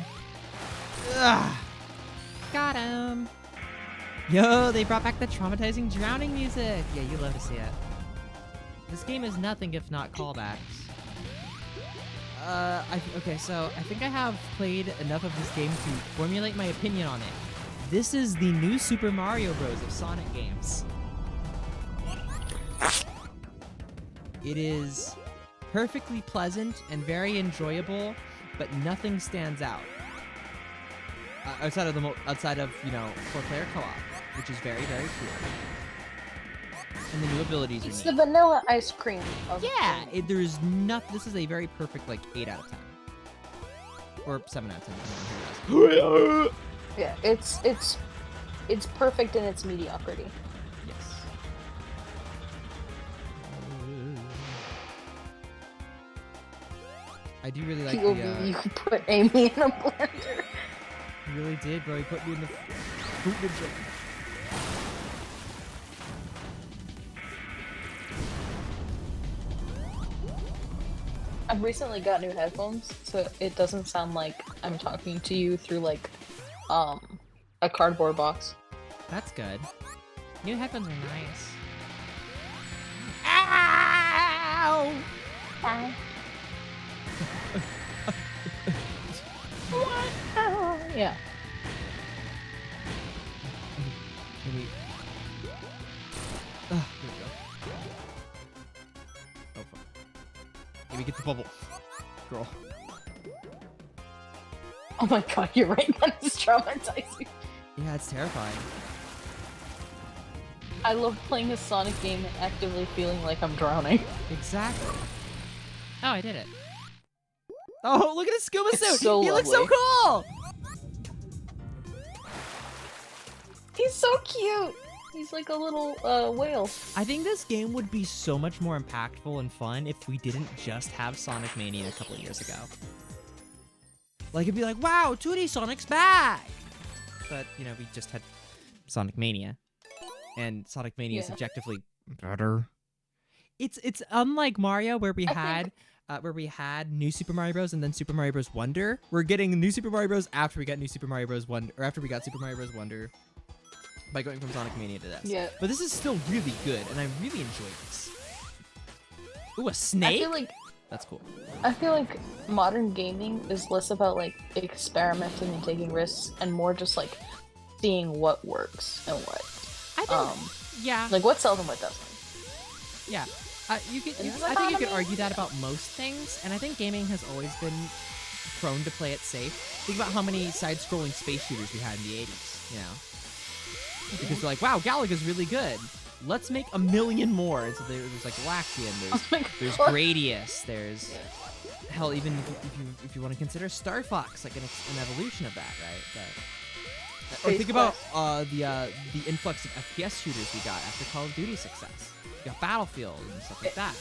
Ugh. Got him. Yo, they brought back the traumatizing drowning music. Yeah, you love to see it. This game is nothing if not callbacks. Okay, so I think I have played enough of this game to formulate my opinion on it. This is the new Super Mario Bros. Of Sonic games. It is perfectly pleasant and very enjoyable, but nothing stands out. Outside of 4-player co-op, which is very, very cool. And the new abilities It's are the neat. vanilla ice cream. Of Yeah, there's nothing. This is a very perfect, like, 8 out of 10. Or 7 out of 10. depending on who you ask. Yeah, it's perfect in its mediocrity. Yes. I do really like POV, you put Amy in a blender. You really did, bro. You put me in the fruit ninja. I've recently got new headphones, so it doesn't sound like I'm talking to you through like a cardboard box. That's good. New headphones are nice. Ow! What? Oh, yeah. Maybe. Here we go. Oh, fuck. Maybe get the bubble. Girl. Oh my god, you're right. That is traumatizing. Yeah, it's terrifying. I love playing a Sonic game and actively feeling like I'm drowning. Exactly. Oh, I did it. Oh, look at his scuba It's suit! so He looks so lovely. cool! He's so cute. He's like a little whale. I think this game would be so much more impactful and fun if we didn't just have Sonic Mania a couple years ago. Like, it'd be like, wow, 2D Sonic's back! But, you know, we just had Sonic Mania. And Sonic Mania is Yeah. objectively better. It's unlike Mario where we I had New Super Mario Bros. And then Super Mario Bros. Wonder. We're getting New Super Mario Bros. After we got New Super Mario Bros. Wonder, or after we got Super Mario Bros. Wonder. By going from Sonic Mania to this. Yeah. But this is still really good, and I really enjoy this. Ooh, a snake? That's cool. I feel like modern gaming is less about like experimenting and taking risks and more just like seeing what works and what. I think, yeah. Like what sells and what doesn't. Yeah. I think you could economy? argue that about most things, and I think gaming has always been prone to play it safe. Think about how many side-scrolling space shooters we had in the 80s, you know? Because they're like, wow, Galaga's really good. Let's make a million more. And so there's like Galaxian, Oh my there's God. Gradius, there's hell, even if you want to consider Star Fox like an evolution of that, right? Or Space think about the influx of FPS shooters we got after Call of Duty success. You got Battlefield and stuff like that.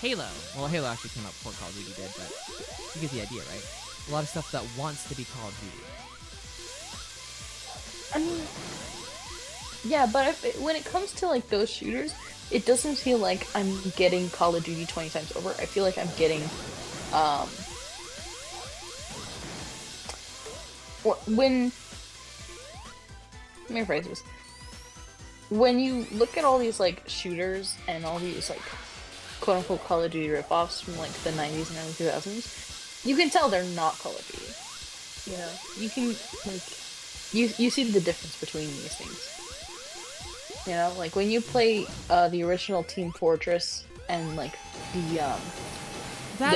Halo. Well, Halo actually came out before Call of Duty did, but you get the idea, right? A lot of stuff that wants to be Call of Duty. I mean, yeah, but when it comes to like those shooters, it doesn't feel like I'm getting Call of Duty 20 times over. I feel like I'm getting, when, let me rephrase this. When you look at all these like shooters and all these like quote unquote Call of Duty ripoffs from like the 90s and early 2000s, you can tell they're not Call of Duty. You know, you can like, you see the difference between these things. You know, like when you play the original Team Fortress and like the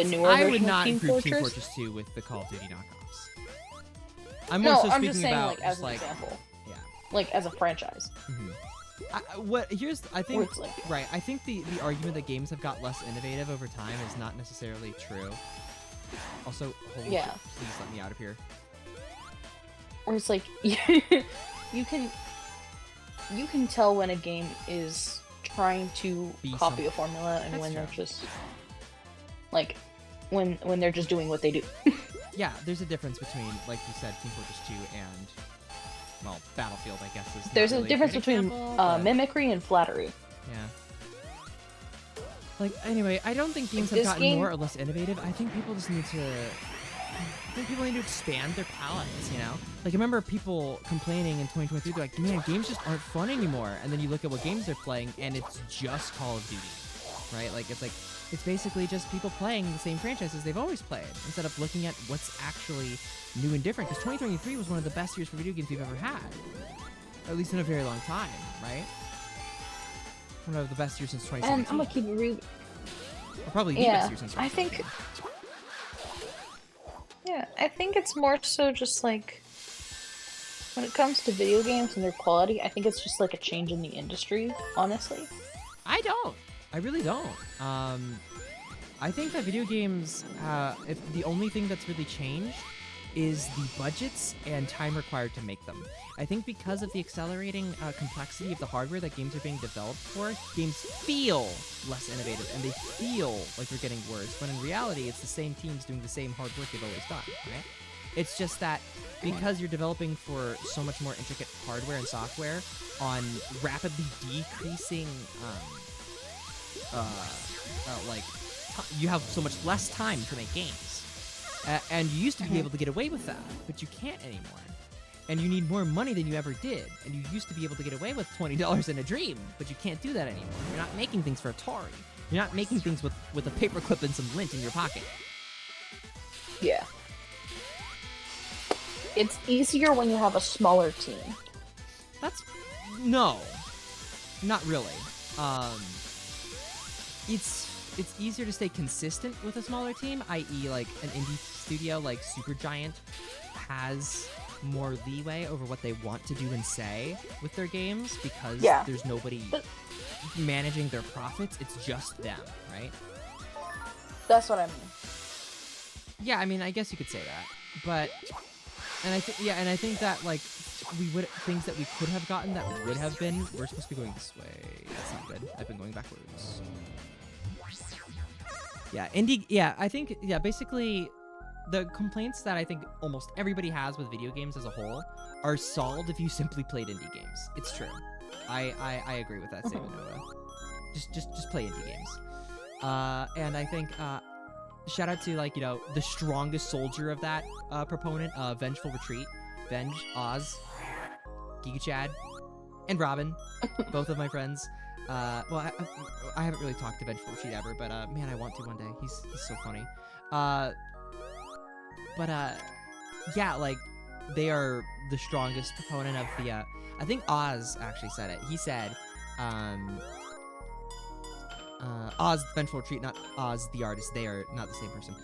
newer I version would of not Team group Team Fortress. Fortress 2 with the Call of Duty knockoffs. I'm No, more so I'm speaking just saying about like as just an like example, yeah. like as a franchise. I think Where it's like- right. I think the argument that games have got less innovative over time is not necessarily true. Also, holy Yeah. shit, please let me out of here. Where it's like you can tell when a game is trying to Be copy something. a formula and That's when they're true. just when they're just doing what they do. Yeah, there's a difference between, like you said, Team Fortress 2 and, well, Battlefield, I guess, is There's not a really difference great between example, but, mimicry and flattery. yeah. Like, anyway, I don't think games have this gotten game- more or less innovative. I think people just need to... I think people need to expand their palettes, you know? Like, I remember people complaining in 2023, they're like, man, games just aren't fun anymore. And then you look at what games they're playing, and it's just Call of Duty, right? Like, it's basically just people playing the same franchises they've always played, instead of looking at what's actually new and different. Because 2023 was one of the best years for video games we've ever had. At least in a very long time, right? One of the best years since 2017. And I'm gonna keep it real. Or probably the best year since I 2017. think. Yeah, I think it's more so just like when it comes to video games and their quality. I think it's just like a change in the industry, honestly. I don't. I really don't. I think that video games, if the only thing that's really changed is the budgets and time required to make them. I think because of the accelerating complexity of the hardware that games are being developed for, games feel less innovative and they feel like they're getting worse, when in reality it's the same teams doing the same hard work they've always done, right? It's just that because you're developing for so much more intricate hardware and software on rapidly decreasing you have so much less time to make games. And you used to be able to get away with that, but you can't anymore. And you need more money than you ever did. And you used to be able to get away with $20 in a dream, but you can't do that anymore. You're not making things for Atari. You're not making things with a paperclip and some lint in your pocket. Yeah. It's easier when you have a smaller team. No. Not really. It's easier to stay consistent with a smaller team, i.e. like an indie studio like Supergiant has more leeway over what they want to do and say with their games because there's nobody managing their profits. It's just them, right? That's what I mean. Yeah, I mean, I guess you could say that. But and I think that like things that we could have gotten that would have been, we're supposed to be going this way. That's not good. I've been going backwards. Yeah, I think, basically, the complaints that I think almost everybody has with video games as a whole are solved if you simply played indie games. It's true. I agree with that statement, Nova. Just play indie games. And I think, shout out to, like, you know, the strongest soldier of that proponent, Vengeful Retreat, Venge, Oz, Giga Chad, and Robin, both of my friends. Well, I haven't really talked to Vengeful Retreat ever, but man, I want to one day. He's so funny. Yeah, like they are the strongest proponent of the. I think Oz actually said it. He said, Oz Vengeful Retreat, not Oz the artist. They are not the same person.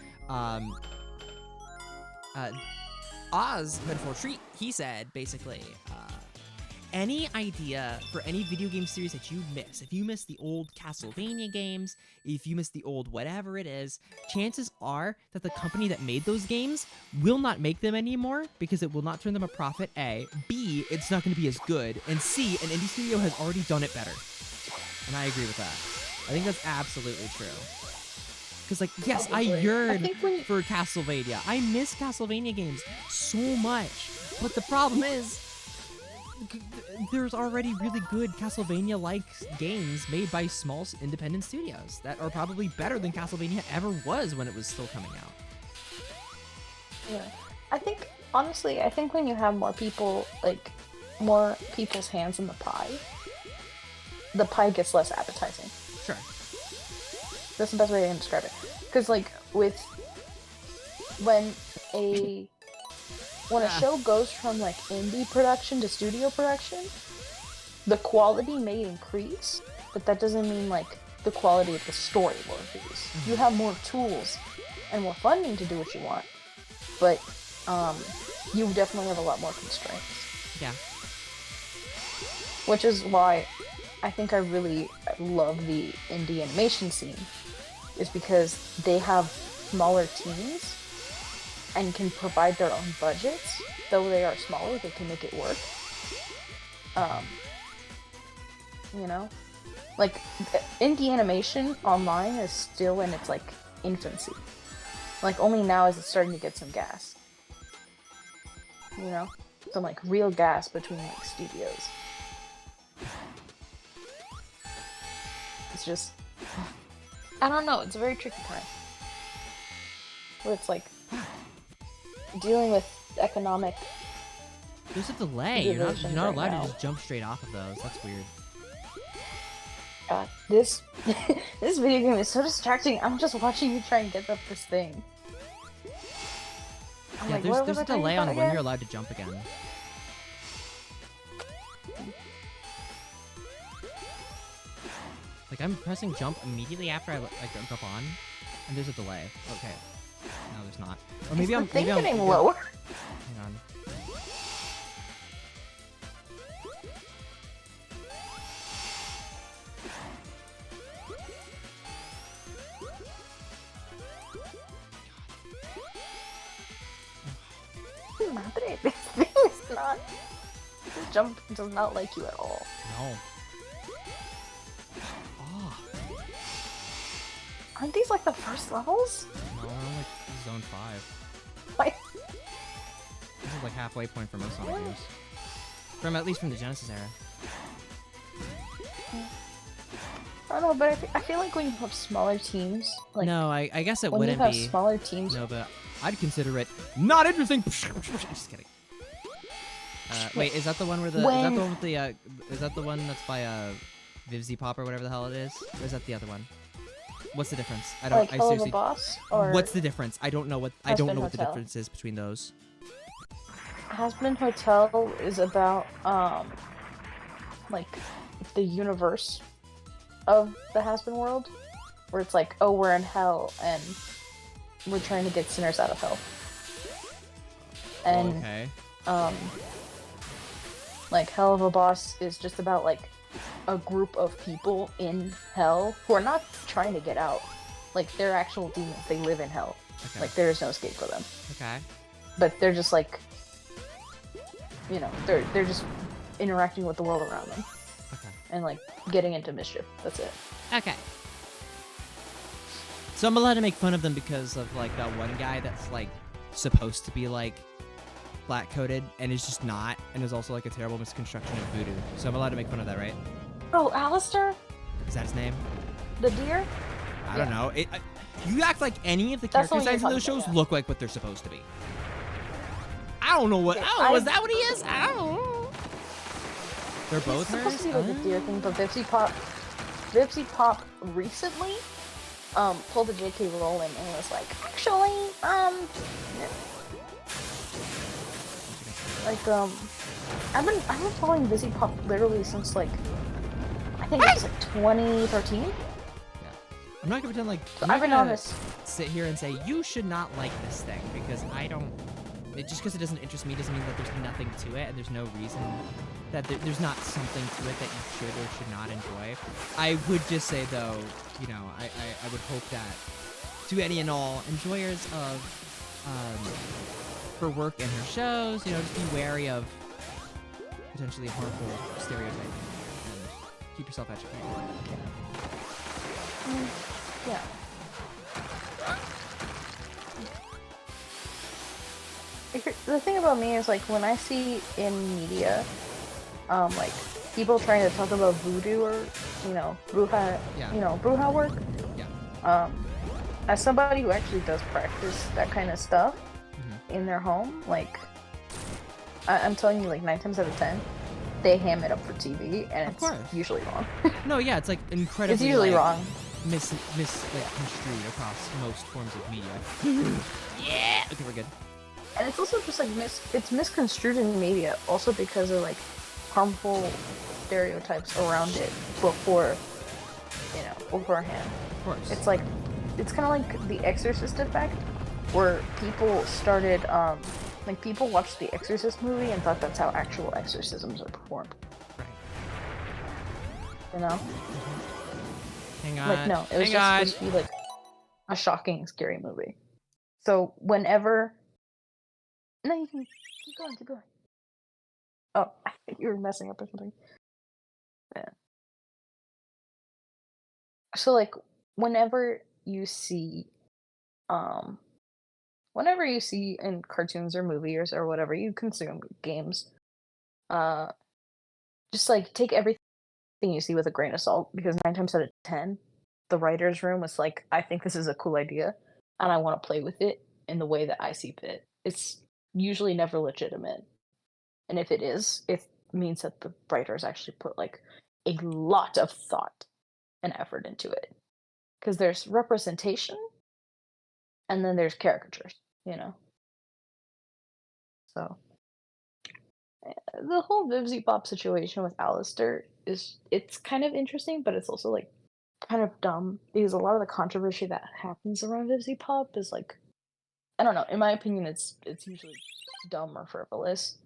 Oz Vengeful Retreat. He said basically. Any idea for any video game series that you miss, if you miss the old Castlevania games, if you miss the old whatever it is, chances are that the company that made those games will not make them anymore because it will not turn them a profit, A. B, it's not going to be as good, and C, an indie studio has already done it better. And I agree with that. I think that's absolutely true. Because, like, yes, I yearn for Castlevania. I miss Castlevania games so much. But the problem is, there's already really good Castlevania-like games made by small independent studios that are probably better than Castlevania ever was when it was still coming out. Yeah. I think, honestly, when you have more people, like, more people's hands in the pie gets less appetizing. Sure. That's the best way I can describe it. Because, like, when a show goes from, like, indie production to studio production, the quality may increase, but that doesn't mean, like, the quality of the story will increase. You have more tools and more funding to do what you want, but you definitely have a lot more constraints. Yeah. Which is why I think I really love the indie animation scene, is because they have smaller teams and can provide their own budgets. Though they are smaller, they can make it work. You know? Like, indie animation online is still in its, like, infancy. Like, only now is it starting to get some gas. You know? Some, like, real gas between, like, studios. I don't know. It's a very tricky time. Where it's like dealing with economic. There's a delay. You're not divisions allowed right now. to just jump straight off of those. That's weird. God, this this video game is so distracting. I'm just watching you try and get up this thing. I'm Yeah, like, what there's was a I talking delay on about when again? you're allowed to jump again. Like, I'm pressing jump immediately after I jump on, and there's a delay. Okay. No, there's not. Or maybe Is I'm the thing maybe I'm getting maybe lower? Hang on. Madre, this thing is not. This jump does not like you at all. No. Oh, Aren't these like the first levels? no, I'm like zone 5. Like, This is like halfway point for most Sonic games. At least from the Genesis era. I don't know, but I feel like when you have smaller teams, like No, I guess it when you wouldn't have be. smaller teams, No, but I'd consider it not interesting. Just kidding. Wait, is that the one where the is that the one with the is that the one that's by Vivzy Pop or whatever the hell it is? Or is that the other one? What's the difference? I don't. like I Hell of a seriously. Boss, or What's the difference? I don't know what the Hotel. difference is between those. Hazbin Hotel is about like the universe of the Hazbin world, where it's like, oh, we're in hell and we're trying to get sinners out of hell. And Okay. like Hell of a Boss is just about like a group of people in hell who are not trying to get out. Like they're actual demons. They live in hell. Okay. Like there is no escape for them. Okay. But they're just like, you know, they're just interacting with the world around them Okay. and like getting into mischief. That's it. Okay. So I'm allowed to make fun of them because of like that one guy that's like supposed to be like black coated and is just not, and is also like a terrible misconstruction of voodoo. So I'm allowed to make fun of that, right? Oh, Alistair, Is that his name? the deer. I don't know. You act like any of the That's character the one you're designs in those talking shows about, look like what they're supposed to be. I don't know what. I don't know. Is that what he is? I don't know. They're both It's supposed hers. to be like a deer thing, but Vipsy Pop recently pulled a J.K. Rowling and was like, actually, like I've been following Vipsy Pop literally since like I think it was like 2013. Yeah. I'm not gonna pretend like. So I'm I've not been on gonna this. sit here and say you should not like this thing because I don't. Just because it doesn't interest me doesn't mean that there's nothing to it and there's no reason that there's not something to it that you should or should not enjoy. I would just say though, you know, I would hope that to any and all enjoyers of her work and her shows, you know, just be wary of potentially harmful stereotyping and keep yourself educated. Yeah. The thing about me is like when I see in media, like people trying to talk about voodoo or you know bruja, Yeah. you know bruja work. Yeah. As somebody who actually does practice that kind of stuff Mm-hmm. in their home, like I'm telling you, like 9 times out of 10, they ham it up for TV, and Of it's course. usually wrong. No, yeah, it's like incredibly. It's usually like, wrong. Misconstrued across most forms of media. Yeah. Okay, we're good. And it's also just like it's misconstrued in media also because of like harmful stereotypes around it before, you know, beforehand. Of course. It's like it's kind of like the Exorcist effect, where people started like people watched the Exorcist movie and thought that's how actual exorcisms are performed. Right. You know, Hang on. like no, it was Hang just on. supposed to be like a shocking, scary movie. So whenever, no, you can keep going, keep going. Oh, I think you were messing up or something. Yeah. So like whenever you see in cartoons or movies or whatever you consume games, just like take everything you see with a grain of salt because 9 times out of 10 the writer's room was like, I think this is a cool idea and I want to play with it in the way that I see fit. It's usually never legitimate. And if it is, it means that the writers actually put like a lot of thought and effort into it. Because there's representation and then there's caricatures, you know? So the whole Vivzy Pop situation with Alistair it's kind of interesting, but it's also like kind of dumb because a lot of the controversy that happens around Vivzy Pop is like, I don't know, in my opinion it's usually dumb or frivolous.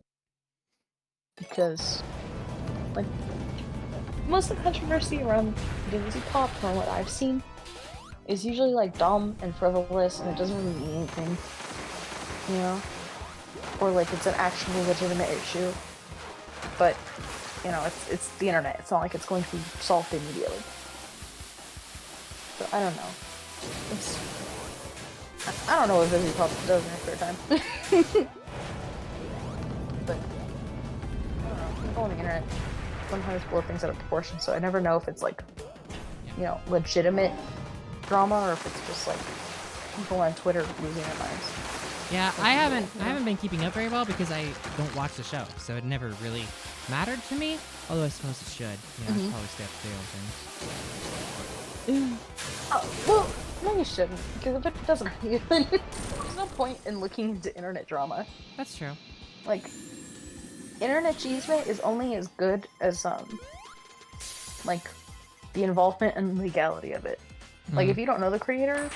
Because like most of the controversy around Vivzy Pop from what I've seen is usually like dumb and frivolous and it doesn't really mean anything. You know? Or like it's an actual legitimate issue. But, you know, it's the internet. It's not like it's going to be solved immediately. So I don't know. I don't know what Vivzy Pop does in her spare time. But I don't know. People on the internet sometimes blow things out of proportion, so I never know if it's like, you know, legitimate drama or if it's just like people on Twitter losing their minds. Yeah, I haven't been keeping up very well because I don't watch the show, so it never really mattered to me. Although I suppose it should. You know, I should probably stay up to date on things. Oh, well, no, you shouldn't, because if it doesn't, there's no point in looking into internet drama. That's true. Like, internet chisme is only as good as like the involvement and legality of it. Like, if you don't know the creator,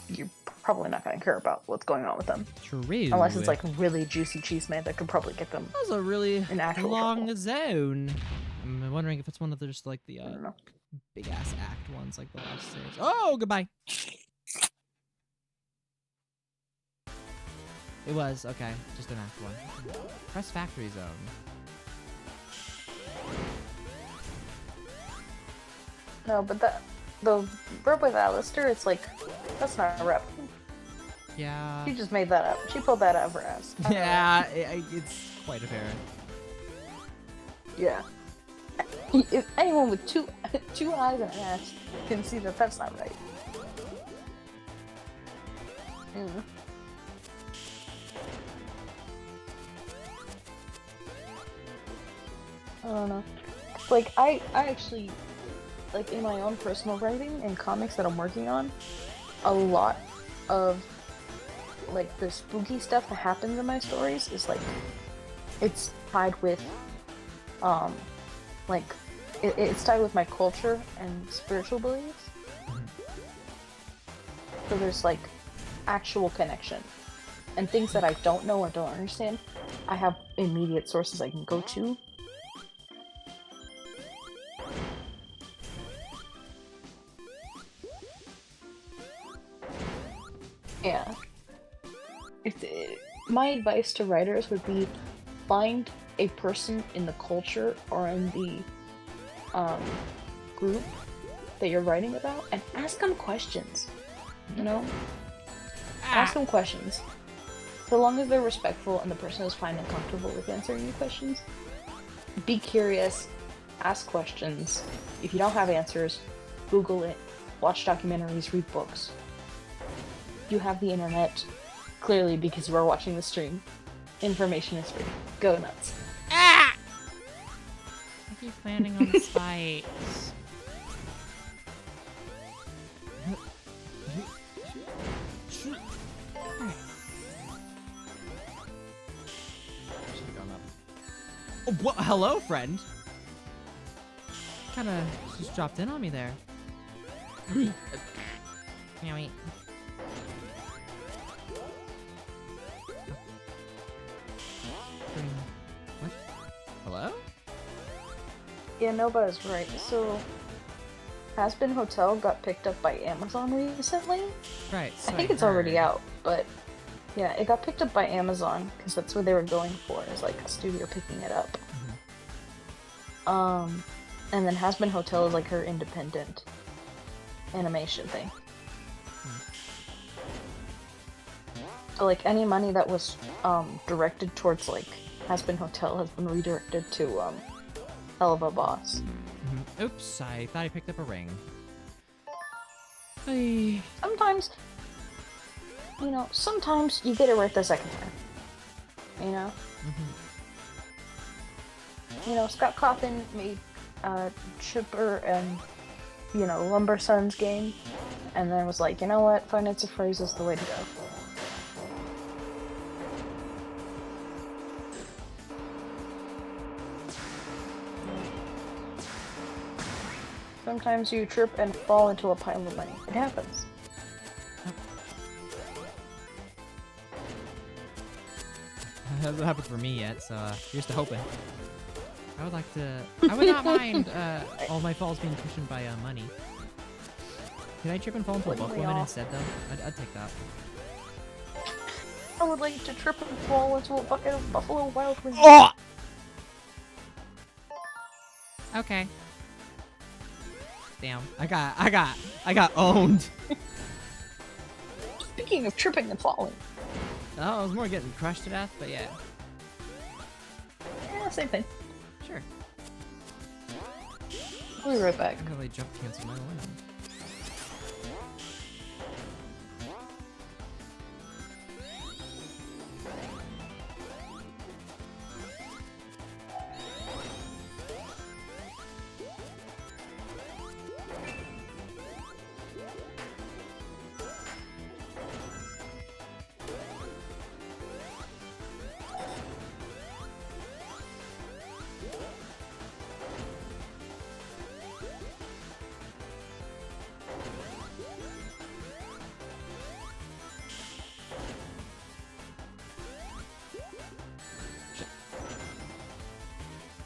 you're probably not going to care about what's going on with them. True. Unless it's like really juicy chisme that could probably get them. That was a really in actual long trouble. zone. I'm wondering if it's one of the just like the I don't know. big ass act ones, like the last stage. Oh, goodbye. It was okay, just an act one. Press factory zone. No, but the rep with Alistair, it's like, that's not a rep. Yeah. She just made that up. She pulled that out of her ass. Yeah, it's quite apparent. Yeah. If anyone with two eyes and an ass can see that that's not right. Mm. I don't know. Like, I actually, like, in my own personal writing and comics that I'm working on, a lot of, like, the spooky stuff that happens in my stories is, like, it's tied with, like, it's tied with my culture and spiritual beliefs. So there's, like, actual connection. And things that I don't know or don't understand, I have immediate sources I can go to. Yeah. My advice to writers would be find a person in the culture or in the group that you're writing about and ask them questions. You know? Ask them questions. So long as they're respectful and the person is fine and comfortable with answering your questions, be curious, ask questions. If you don't have answers, Google it, watch documentaries, read books. You have the internet, clearly because you are watching the stream. Information is free. Go nuts. Ah! I keep landing on the spikes. Oh, what? Hello, friend. Kind of just dropped in on me there. Wait. What? Hello? Yeah, Nova's right. So, Has-Been Hotel got picked up by Amazon recently. Right. I think it's already out, but yeah, it got picked up by Amazon because that's what they were going for, is like a studio picking it up. Mm-hmm. And then Has-Been Hotel is like her independent animation thing. So like any money that was directed towards like Has-Been Hotel has been redirected to Hell of a Boss. Mm-hmm. Oops, I thought I picked up a ring. Hey. Sometimes, sometimes you get it right the second time. Scott Cawthon made Chipper and, Lumber Son's game, and then was like, you know what, Five Nights at Freddy's is the way to go. Sometimes you trip and fall into a pile of money. It happens. That hasn't happened for me yet, so here's to hoping. I would not mind all my falls being cushioned by money. Can I trip and fall into a book woman instead, though? I'd take that. I would like to trip and fall into a bucket of Buffalo Wild Wings. Oh! Okay. Damn. I got owned. Speaking of tripping and falling. Oh, I was more getting crushed to death, but yeah. Yeah, same thing. Sure. We'll be right back. I really jump cancel my win.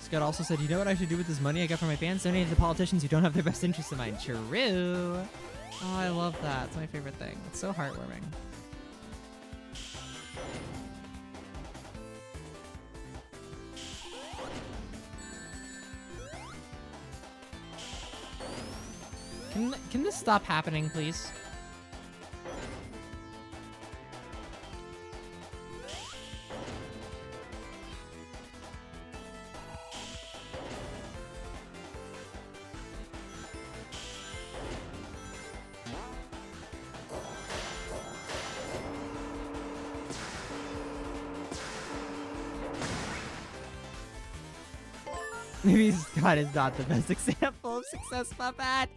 Scott also said, you know what I should do with this money I got from my fans? Donate it to politicians who don't have their best interests in mind. True. Oh, I love that. It's my favorite thing. It's so heartwarming. Can this stop happening, please? Maybe Scott is not the best example of success, my bad.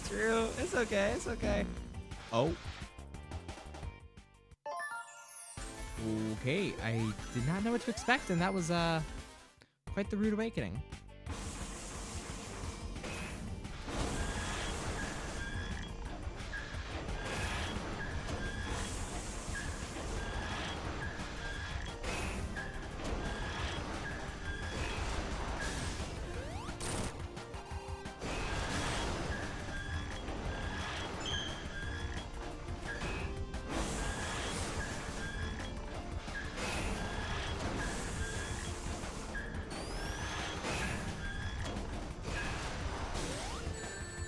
True. It's okay. It's okay. Oh. Okay. I did not know what to expect, and that was quite the rude awakening.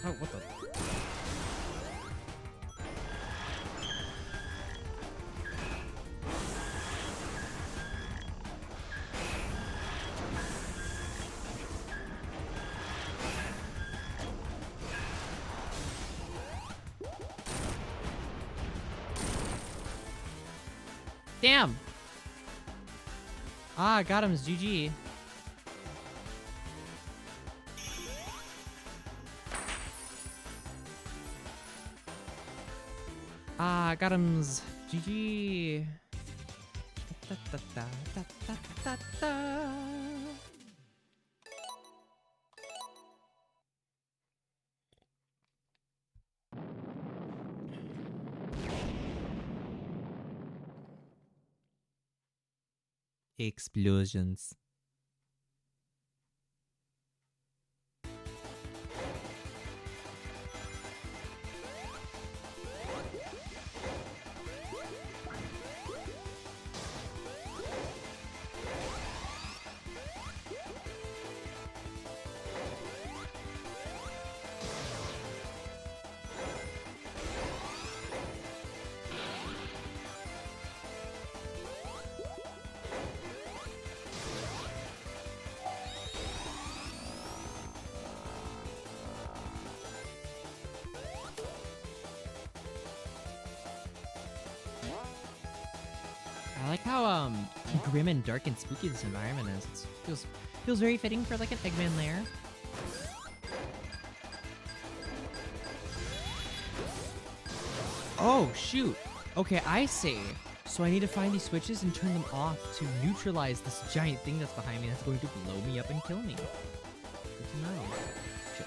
Oh, what the? Damn! Ah, got him. It's GG. Ah, got him's GG. Da, da, da, da, da, da, da. Explosions. I like how grim and dark and spooky this environment is. Feels very fitting for like an Eggman lair. Oh shoot! Okay, I see. So I need to find these switches and turn them off to neutralize this giant thing that's behind me that's going to blow me up and kill me. Good to know. Shit.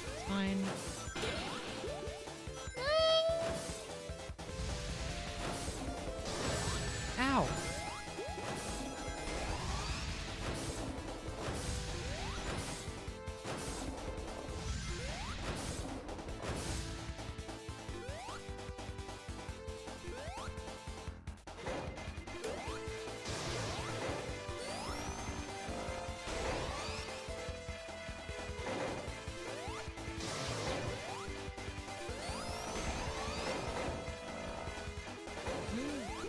It's fine. Ow!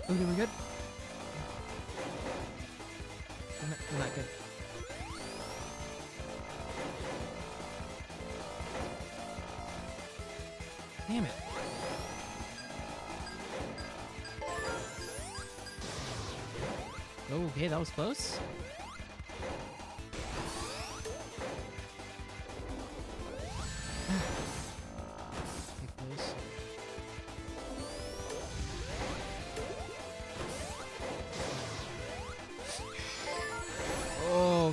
Okay, we're good. We're not good. Damn it. Okay, that was close. Take those.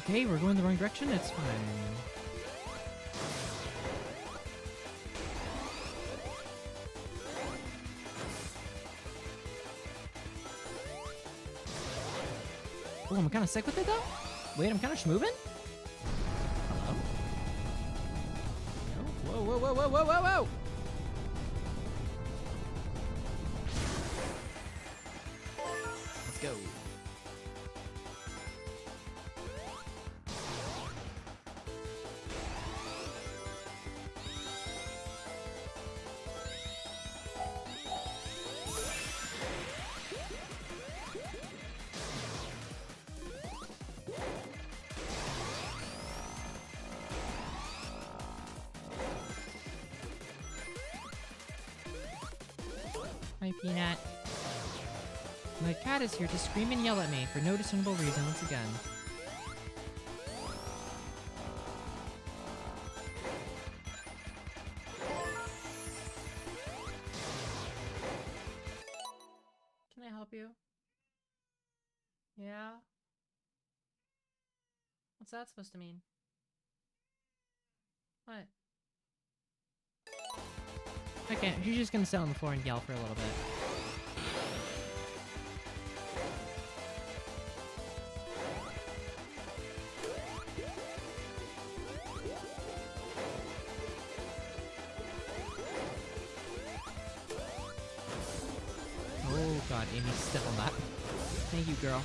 Okay, we're going the wrong direction. It's fine. Oh, I'm kind of sick with it though. Wait, I'm kind of schmoving. Hello? No? Whoa, whoa, whoa, whoa, whoa, whoa, whoa! Let's go. Hi, Peanut. My cat is here to scream and yell at me for no discernible reason once again. Can I help you? Yeah? What's that supposed to mean? What? Okay, she's just gonna sit on the floor and yell for a little bit. Oh god, Amy's still on that. Thank you, girl.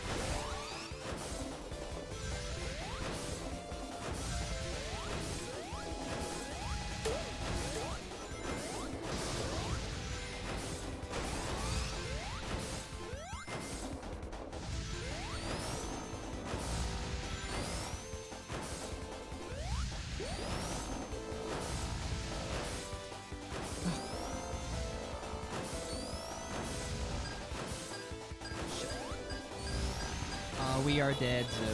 We are dead, so...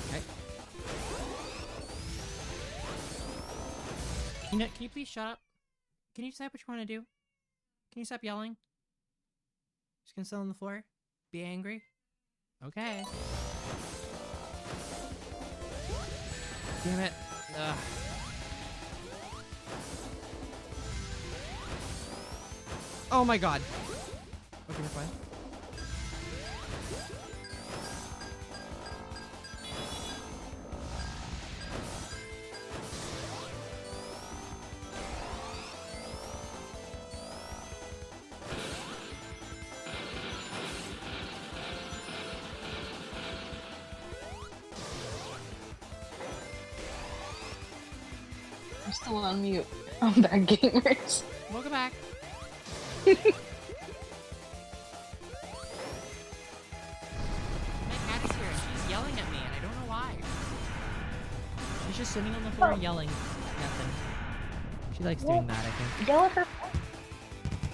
Okay. Can you please shut up? Can you decide what you want to do? Can you stop yelling? Just gonna sit on the floor? Be angry? Okay. Damn it. Ugh. Oh my god. Okay, we're fine. I'm still on mute. I'm Bad Gamers. Welcome back. She's just sitting on the floor yelling nothing. She likes doing that, I think. Yell at her.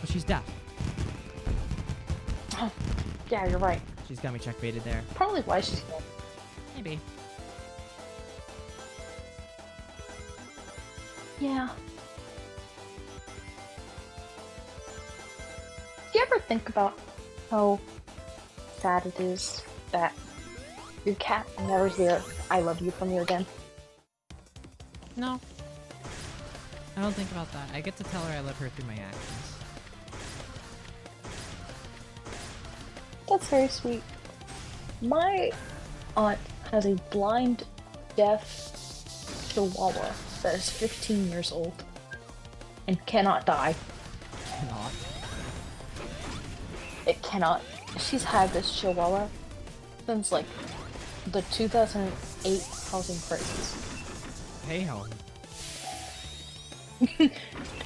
But she's deaf. Yeah, you're right. She's got me checkbaited there. Probably why she's. Maybe. Yeah. Do you ever think about how sad it is that your cat never hear "I love you" from you again? No. I don't think about that. I get to tell her I love her through my actions. That's very sweet. My aunt has a blind, deaf chihuahua that is 15 years old and cannot die. Cannot. It cannot. She's had this chihuahua since like the 2008 housing crisis. Hey ho.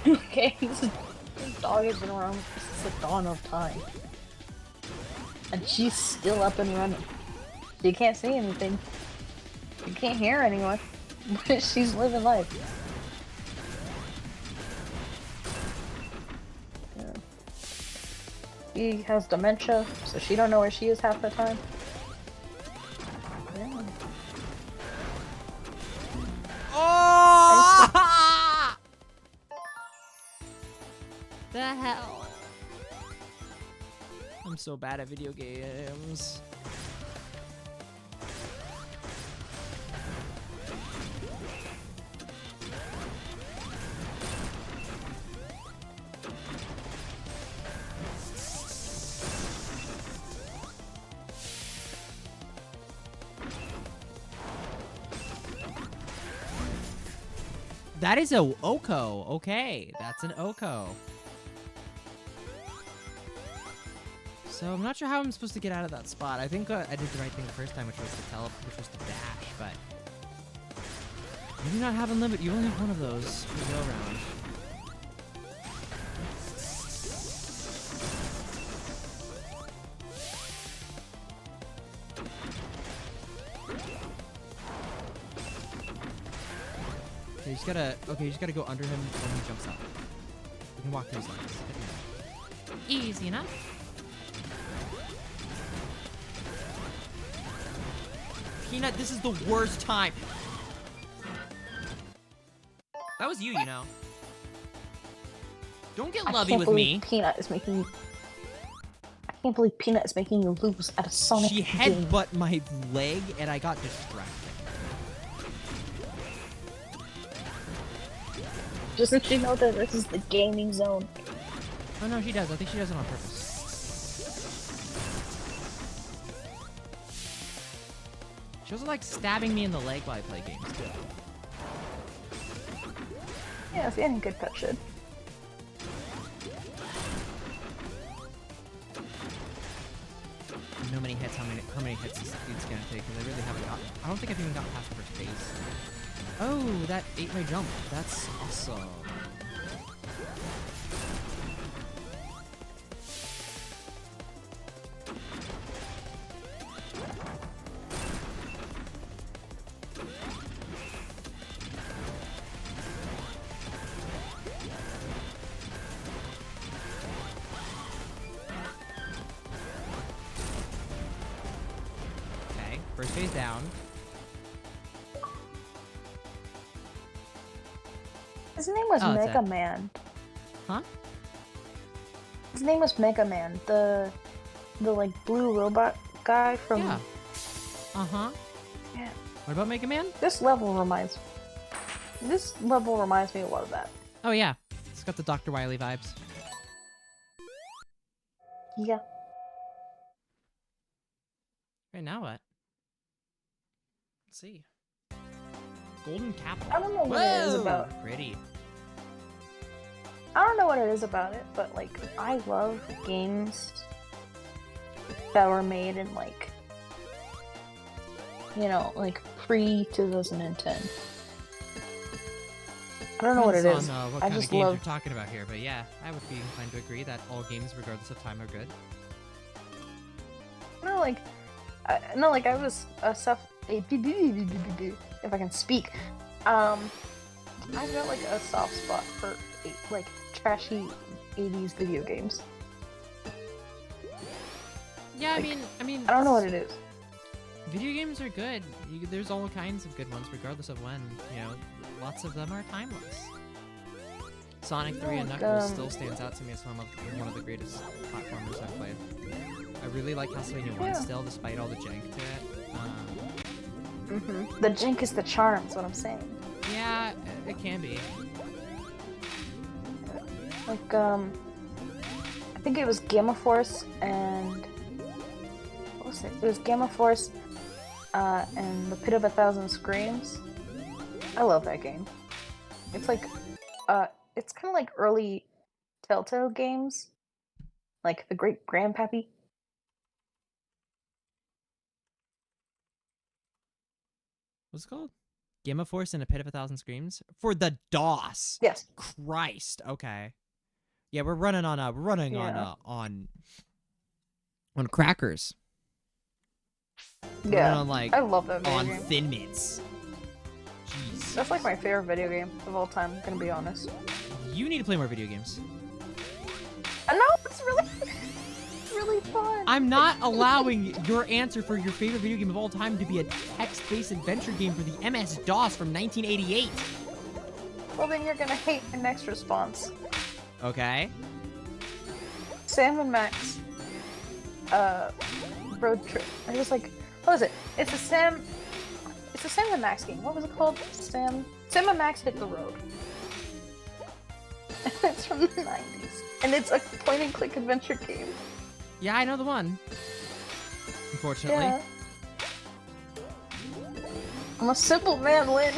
Okay, this dog has been around since the dawn of time. And she's still up and running. You can't see anything. You can't hear anyone. But she's living life. Yeah. She has dementia, so she don't know where she is half the time. Yeah. Oh! The hell? I'm so bad at video games. That is a Oko. Okay, that's an Oko. So I'm not sure how I'm supposed to get out of that spot. I think I did the right thing the first time, which was to dash, but maybe not have unlimited. You only have one of those per go round. Okay, you just gotta go under him when he jumps up. You can walk through his legs. Easy enough. Peanut, this is the worst time. That was you know. Don't get lovey with me. Peanut is making. I can't believe Peanut is making you lose at a Sonic She game. headbutt my leg and I got distracted. Just let you know that this is the gaming zone. Oh no, she does. I think she does it on purpose. She also likes stabbing me in the leg while I play games too. Yeah, see, any good pet should. You know how many hits this dude's gonna take, because I really haven't gotten. I don't think I've even gotten past the first phase. Oh, that ate my jump. That's awesome. Okay, first phase down. His name was Oh, it's Mega a- Man. Huh? His name was Mega Man, the like blue robot guy from. Yeah. Uh-huh. Yeah. What about Mega Man? This level reminds me a lot of that. Oh yeah. It's got the Dr. Wily vibes. Yeah. Right, now what? Let's see. Golden cap. I don't know what it is about. Pretty. I don't know what it is about it, but like I love games that were made in like, you know, like pre-2010. I don't know what it Depends is. on, what I kind just of games love. you're talking about here, but yeah, I would be inclined to agree that all games, regardless of time, are good. No, like, I was if I can speak, I've got like a soft spot for like trashy 80s video games. Yeah, Like, I mean, I don't know what it is. video games are good. There's all kinds of good ones, regardless of when. You know, lots of them are timeless. Sonic 3 and Like, Knuckles still stands out to me as one of the greatest platformers I've played. I really like Castlevania 1 still, despite all the jank to it. The jank is the charm, is what I'm saying. Yeah, it can be. Like, I think it was Gamma Force and... What was it? It was Gamma Force and the Pit of a Thousand Screams. I love that game. It's like, it's kind of like early Telltale games. Like the Great Grandpappy. What's it called? Gamma Force and a Pit of a Thousand Screams? For the DOS! Yes. Christ, okay. Yeah, we're running on on crackers. We're Yeah. running on, like, I love that video on game. Thin Mints. Jeez. That's like my favorite video game of all time, I'm gonna be honest. You need to play more video games. I know, it's really, really fun. I'm not allowing your answer for your favorite video game of all time to be a text-based adventure game for the MS-DOS from 1988. Well, then you're gonna hate my next response. Okay. Sam and Max, road trip. I was like, what was it? It's a Sam and Max game. What was it called? Sam and Max Hit the Road. It's from the 90s. And it's a point-and-click adventure game. Yeah, I know the one. Unfortunately. Yeah. I'm a simple man, Lynn.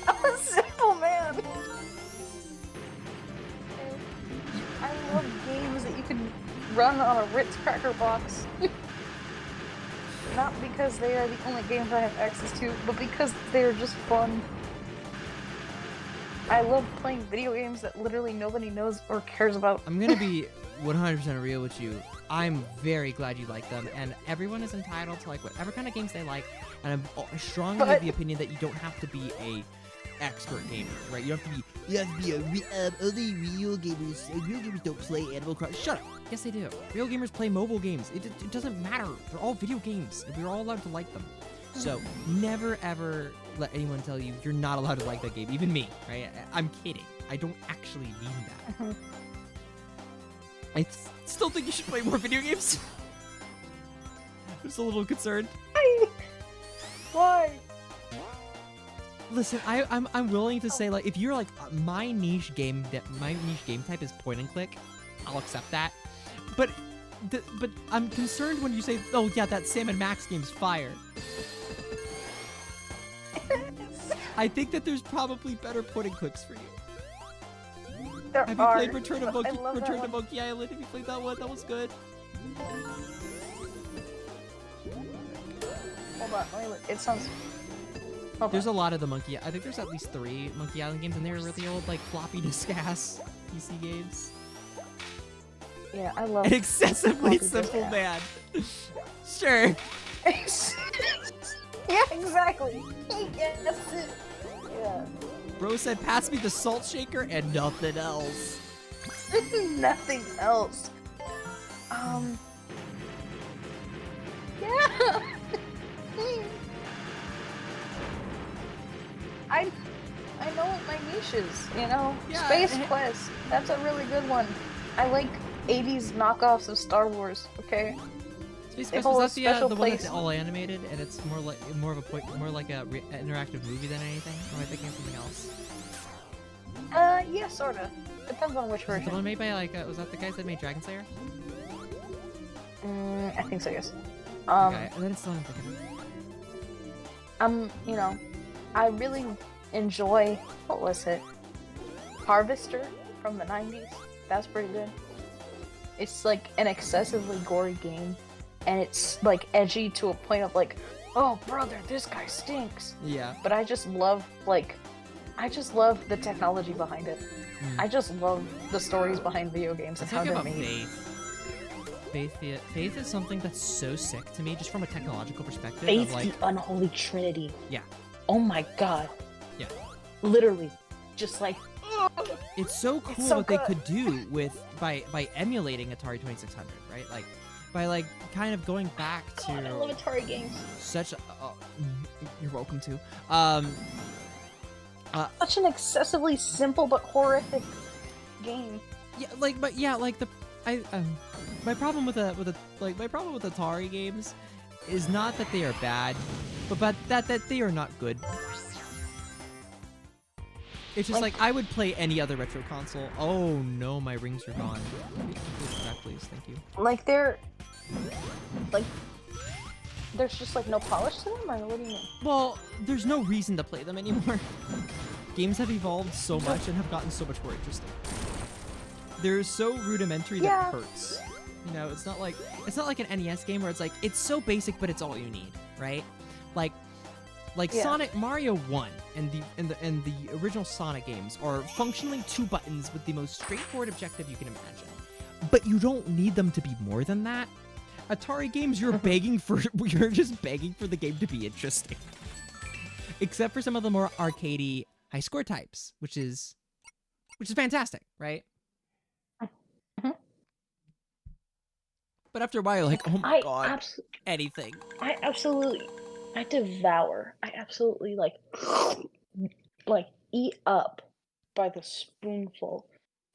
I'm a simple man. I love games that you can run on a Ritz cracker box. Not because they are the only games I have access to, but because they're just fun. I love playing video games that literally nobody knows or cares about. I'm gonna be 100% real with you. I'm very glad you like them, and everyone is entitled to like whatever kind of games they like. And I'm strongly of the opinion that you don't have to be a expert gamer, right? You have to be only real gamers. Real gamers don't play Animal Crossing. Shut up. Yes, they do. Real gamers play mobile games. It doesn't matter. They're all video games, and we're all allowed to like them. So never ever let anyone tell you you're not allowed to like that game. Even me, right? I'm kidding. I don't actually mean that. I still think you should play more video games. I'm just a little concerned. Why? Listen, I'm willing to say, like, if you're like my niche game type is point and click, I'll accept that. But I'm concerned when you say, oh yeah, that Sam and Max game's fire. I think that there's probably better point and clicks for you. Have you played Return to Monkey Island? Have you played that one? That was good. Hold on, it sounds... There's a lot of the Monkey... I think there's at least 3 Monkey Island games, and they were really old, like, floppy disk-ass PC games. Yeah, I love... An excessively simple man. Sure. Yeah, exactly. That's it. Yeah. Bro said, pass me the salt shaker and nothing else. Nothing else. Yeah. I know what my niche is, you know? Yeah, Space Quest. That's a really good one. I like 80s knockoffs of Star Wars, okay? Space They Quest, was hold a that special the one place. that's all animated, and it's more like an interactive movie than anything? Or am I thinking of something else? Yeah, sorta. Depends on which Was it version. the one made by, like, was that the guys that made Dragon Slayer? I think so, yes. Okay, and then it's the one I'm thinking of. You know, I really enjoy, what was it? Harvester from the 90s. That's pretty good. It's like an excessively gory game, and it's like edgy to a point of like, oh brother, this guy stinks. Yeah. But I just love the technology behind it. I just love the stories behind video games and Let's how talk they're about made. Faith is something that's so sick to me, just from a technological perspective. Faith, of like, the unholy trinity. yeah, oh my god. Yeah. Literally, just like. It's so cool so what good. they could do with by emulating Atari 2600, right? Like by like kind of going back to God, I love Atari games. such a you're welcome to Such an excessively simple but horrific game. yeah, like but yeah, like the I my problem with my problem with Atari games is not that they are bad, but that they are not good. It's just like I would play any other retro console. Oh no, my rings are gone. Please, back, please, thank you. Like they're like there's just like no polish to them, or what do you mean? Well, there's no reason to play them anymore. Games have evolved so much and have gotten so much more interesting. They're so rudimentary that Yeah. it hurts. You know, it's not like an NES game where it's like it's so basic but it's all you need, right? Like Yeah. Sonic Mario 1 and the original Sonic games are functionally 2 buttons with the most straightforward objective you can imagine. But you don't need them to be more than that. Atari games, you're just begging for the game to be interesting. Except for some of the more arcadey high score types, which is fantastic, right? Mhm. But after a while, you're like, oh my god, abs- anything. I absolutely like eat up by the spoonful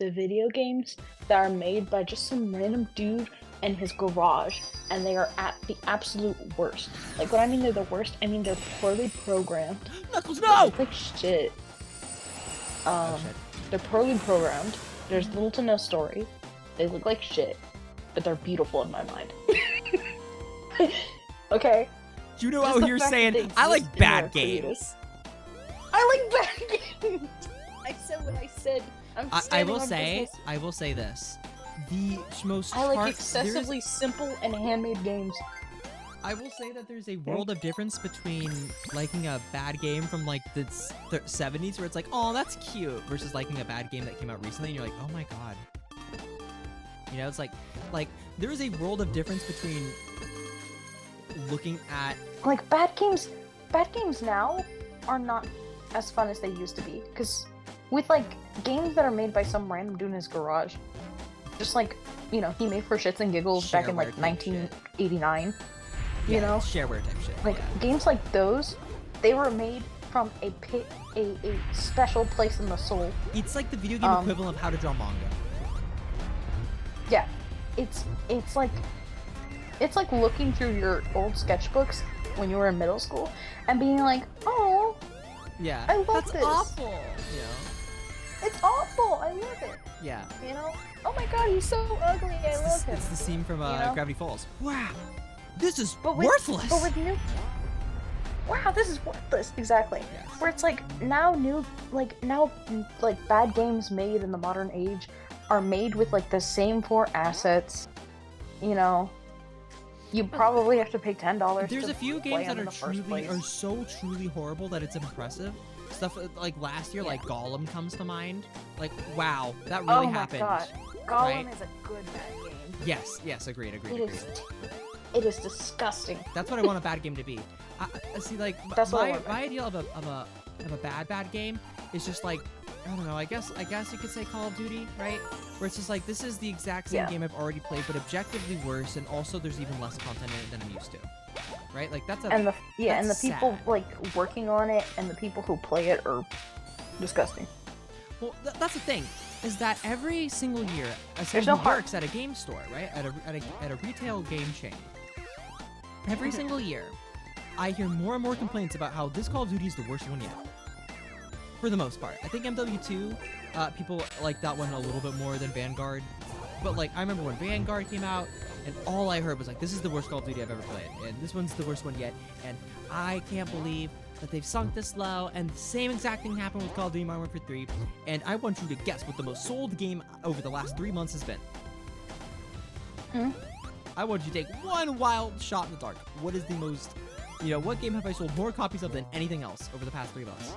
the video games that are made by just some random dude in his garage, and they are at the absolute worst. Like, when I mean they're the worst, I mean they're poorly programmed. Knuckles, They no! look like shit. Oh, shit. They're poorly programmed. There's little to no story. They look like shit, but they're beautiful in my mind. Okay? Juno Just out the here fact that saying, they I like exist in bad their creators. games. I like bad games! I said what I said. I standing will on say, business. I will say this. The most I like there excessively simple and handmade games. I will say that there's a world of difference between liking a bad game from like the 70s where it's like, oh, that's cute, versus liking a bad game that came out recently and you're like, oh my god. You know, it's like there is a world of difference between looking at Like, bad games now are not as fun as they used to be. Because with, like, games that are made by some random dude in his garage, just like, you know, he made for shits and giggles back in, like, Shareware type shit. 1989. You know? shareware type shit. Like, yeah. games like those, they were made from a special place in the soul. It's like the video game equivalent of how to draw manga. Yeah, it's like looking through your old sketchbooks when you were in middle school and being like, oh, Yeah. I love That's this. awful. You know? it's awful, I love it. Yeah. You know? Oh my god, he's so ugly, I love him. It's the scene from You know? Gravity Falls. Wow. This is But with- worthless. But with new, wow, this is worthless. Exactly. Yes. Where it's like now bad games made in the modern age are made with like the same 4 assets. You know, you probably have to pay $10. There's to a few play games them that in the first place. are so truly horrible that it's impressive. Stuff like last year, like Gollum comes to mind. Like, wow, that really oh happened. my god, Gollum right? is a good bad game. Yes, agreed. It is disgusting. That's what I want a bad game to be. I see, like That's what I want. my ideal of a bad game is just like, I don't know. I guess you could say Call of Duty, right? Where it's just like, this is the exact same Yeah. game I've already played, but objectively worse, and also there's even less content in it than I'm used to. Right? Like that's a And the that's people sad. like working on it and the people who play it are disgusting. Well, that's the thing, is that every single year, as someone no who heart. works at a game store, right, at a retail game chain, every single year, I hear more and more complaints about how this Call of Duty is the worst one yet. For the most part, I think MW2, people like that one a little bit more than Vanguard. But like, I remember when Vanguard came out, and all I heard was like, this is the worst Call of Duty I've ever played, and this one's the worst one yet, and I can't believe that they've sunk this low, and the same exact thing happened with Call of Duty Modern Warfare 3, and I want you to guess what the most sold game over the last 3 months has been. Hmm? I want you to take one wild shot in the dark. What is the most, what game have I sold more copies of than anything else over the past 3 months?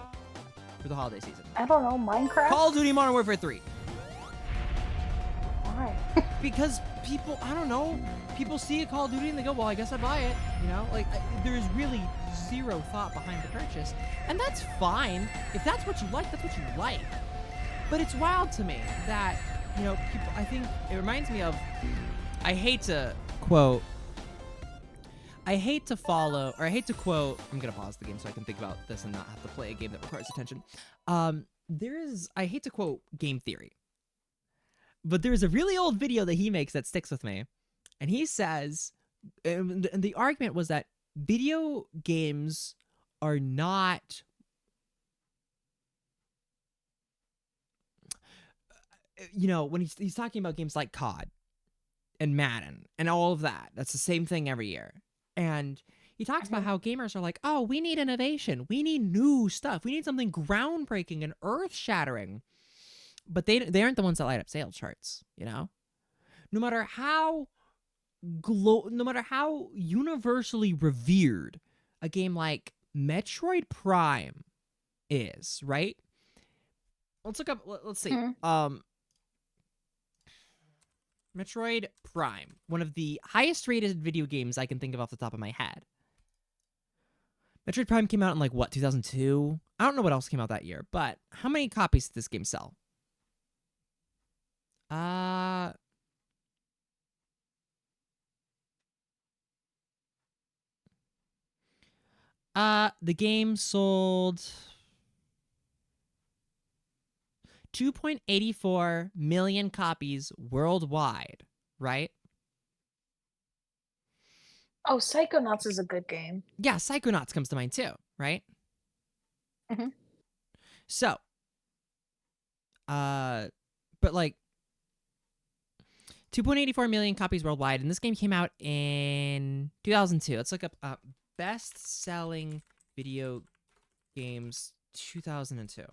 For the holiday season. I don't know, Minecraft? Call of Duty Modern Warfare 3. Why? Because people, I don't know, people see a Call of Duty and they go, well, I guess I buy it, you know? Like, there's really zero thought behind the purchase. And that's fine. If that's what you like, that's what you like. But it's wild to me that, you know, people, I think it reminds me of, I hate to quote, I hate to quote, I'm going to pause the game so I can think about this and not have to play a game that requires attention. I hate to quote game theory, but there's a really old video that he makes that sticks with me. And he says, and the argument was that video games are not, you know, when he's talking about games like COD and Madden and all of that, that's the same thing every year. And he talks about how gamers are like, oh, we need innovation. We need new stuff. We need something groundbreaking and earth-shattering. But they aren't the ones that light up sales charts, you know? No matter how universally revered a game like Metroid Prime is, right? Let's look up, let's see. Metroid Prime, one of the highest rated video games I can think of off the top of my head. Metroid Prime came out in like, what, 2002? I don't know what else came out that year, but how many copies did this game sell? The game sold 2.84 million copies worldwide, right? Oh, Psychonauts is a good game. Yeah, Psychonauts comes to mind too, right? Mhm. So, but like 2.84 million copies worldwide, and this game came out in 2002. Let's look up best-selling video games 2002.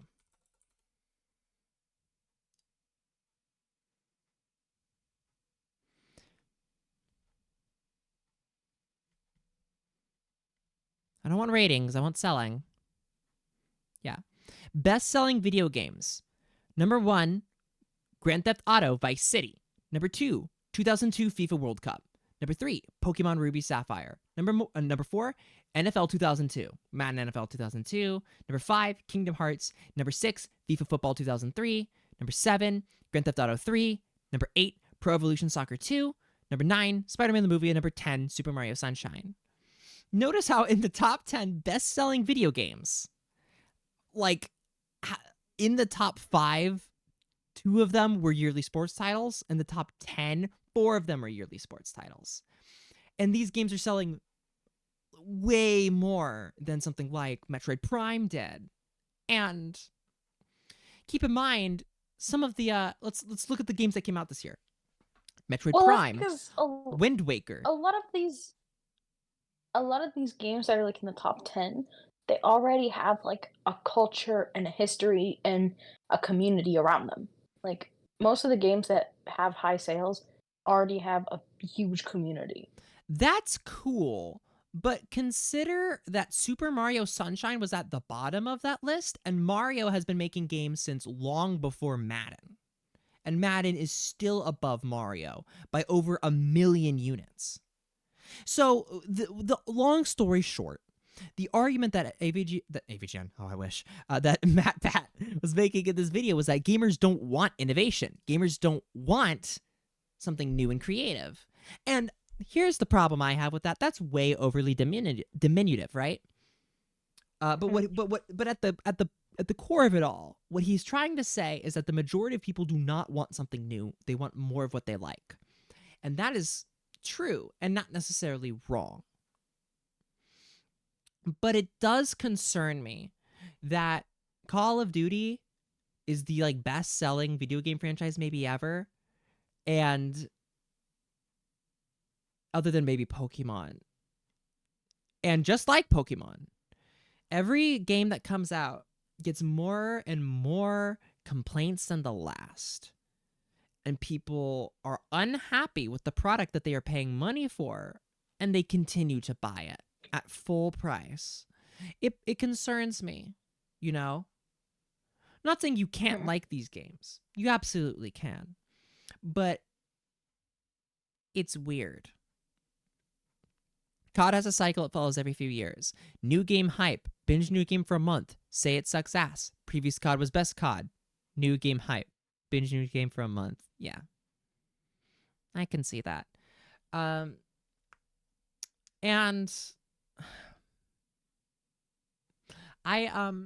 I don't want ratings, I want selling. Yeah. Best-selling video games. Number 1, Grand Theft Auto Vice City. Number 2, 2002 FIFA World Cup. Number 3, Pokemon Ruby Sapphire. Number 4, NFL 2002. Madden NFL 2002. Number 5, Kingdom Hearts. Number 6, FIFA Football 2003. Number 7, Grand Theft Auto 3. Number 8, Pro Evolution Soccer 2. Number 9, Spider-Man the Movie. And number 10, Super Mario Sunshine. Notice how in the top 10 best-selling video games, like in the top 5, 2 of them were yearly sports titles. In the top 10, 4 of them are yearly sports titles. And these games are selling way more than something like Metroid Prime did. And keep in mind, some of the let's look at the games that came out this year. Metroid Prime, Wind Waker. A lot of these games that are like in the top 10, they already have like a culture and a history and a community around them. Like most of the games that have high sales already have a huge community. That's cool, but consider that Super Mario Sunshine was at the bottom of that list, and Mario has been making games since long before Madden. And Madden is still above Mario by over 1 million units. So the long story short, the argument that that Matt Pat was making in this video was that gamers don't want innovation. Gamers don't want something new and creative. And here's the problem I have with that. That's way overly diminutive, right? But at the core of it all, what he's trying to say is that the majority of people do not want something new. They want more of what they like. And that is true and not necessarily wrong. But it does concern me that Call of Duty is the like best-selling video game franchise maybe ever, and other than maybe Pokemon. And just like Pokemon, every game that comes out gets more and more complaints than the last. And people are unhappy with the product that they are paying money for, and they continue to buy it at full price. It concerns me, you know? I'm not saying you can't like these games. You absolutely can. But it's weird. COD has a cycle it follows every few years. New game hype. Binge new game for a month. Say it sucks ass. Previous COD was best COD. New game hype. Binge new game for a month. Yeah. I can see that. And I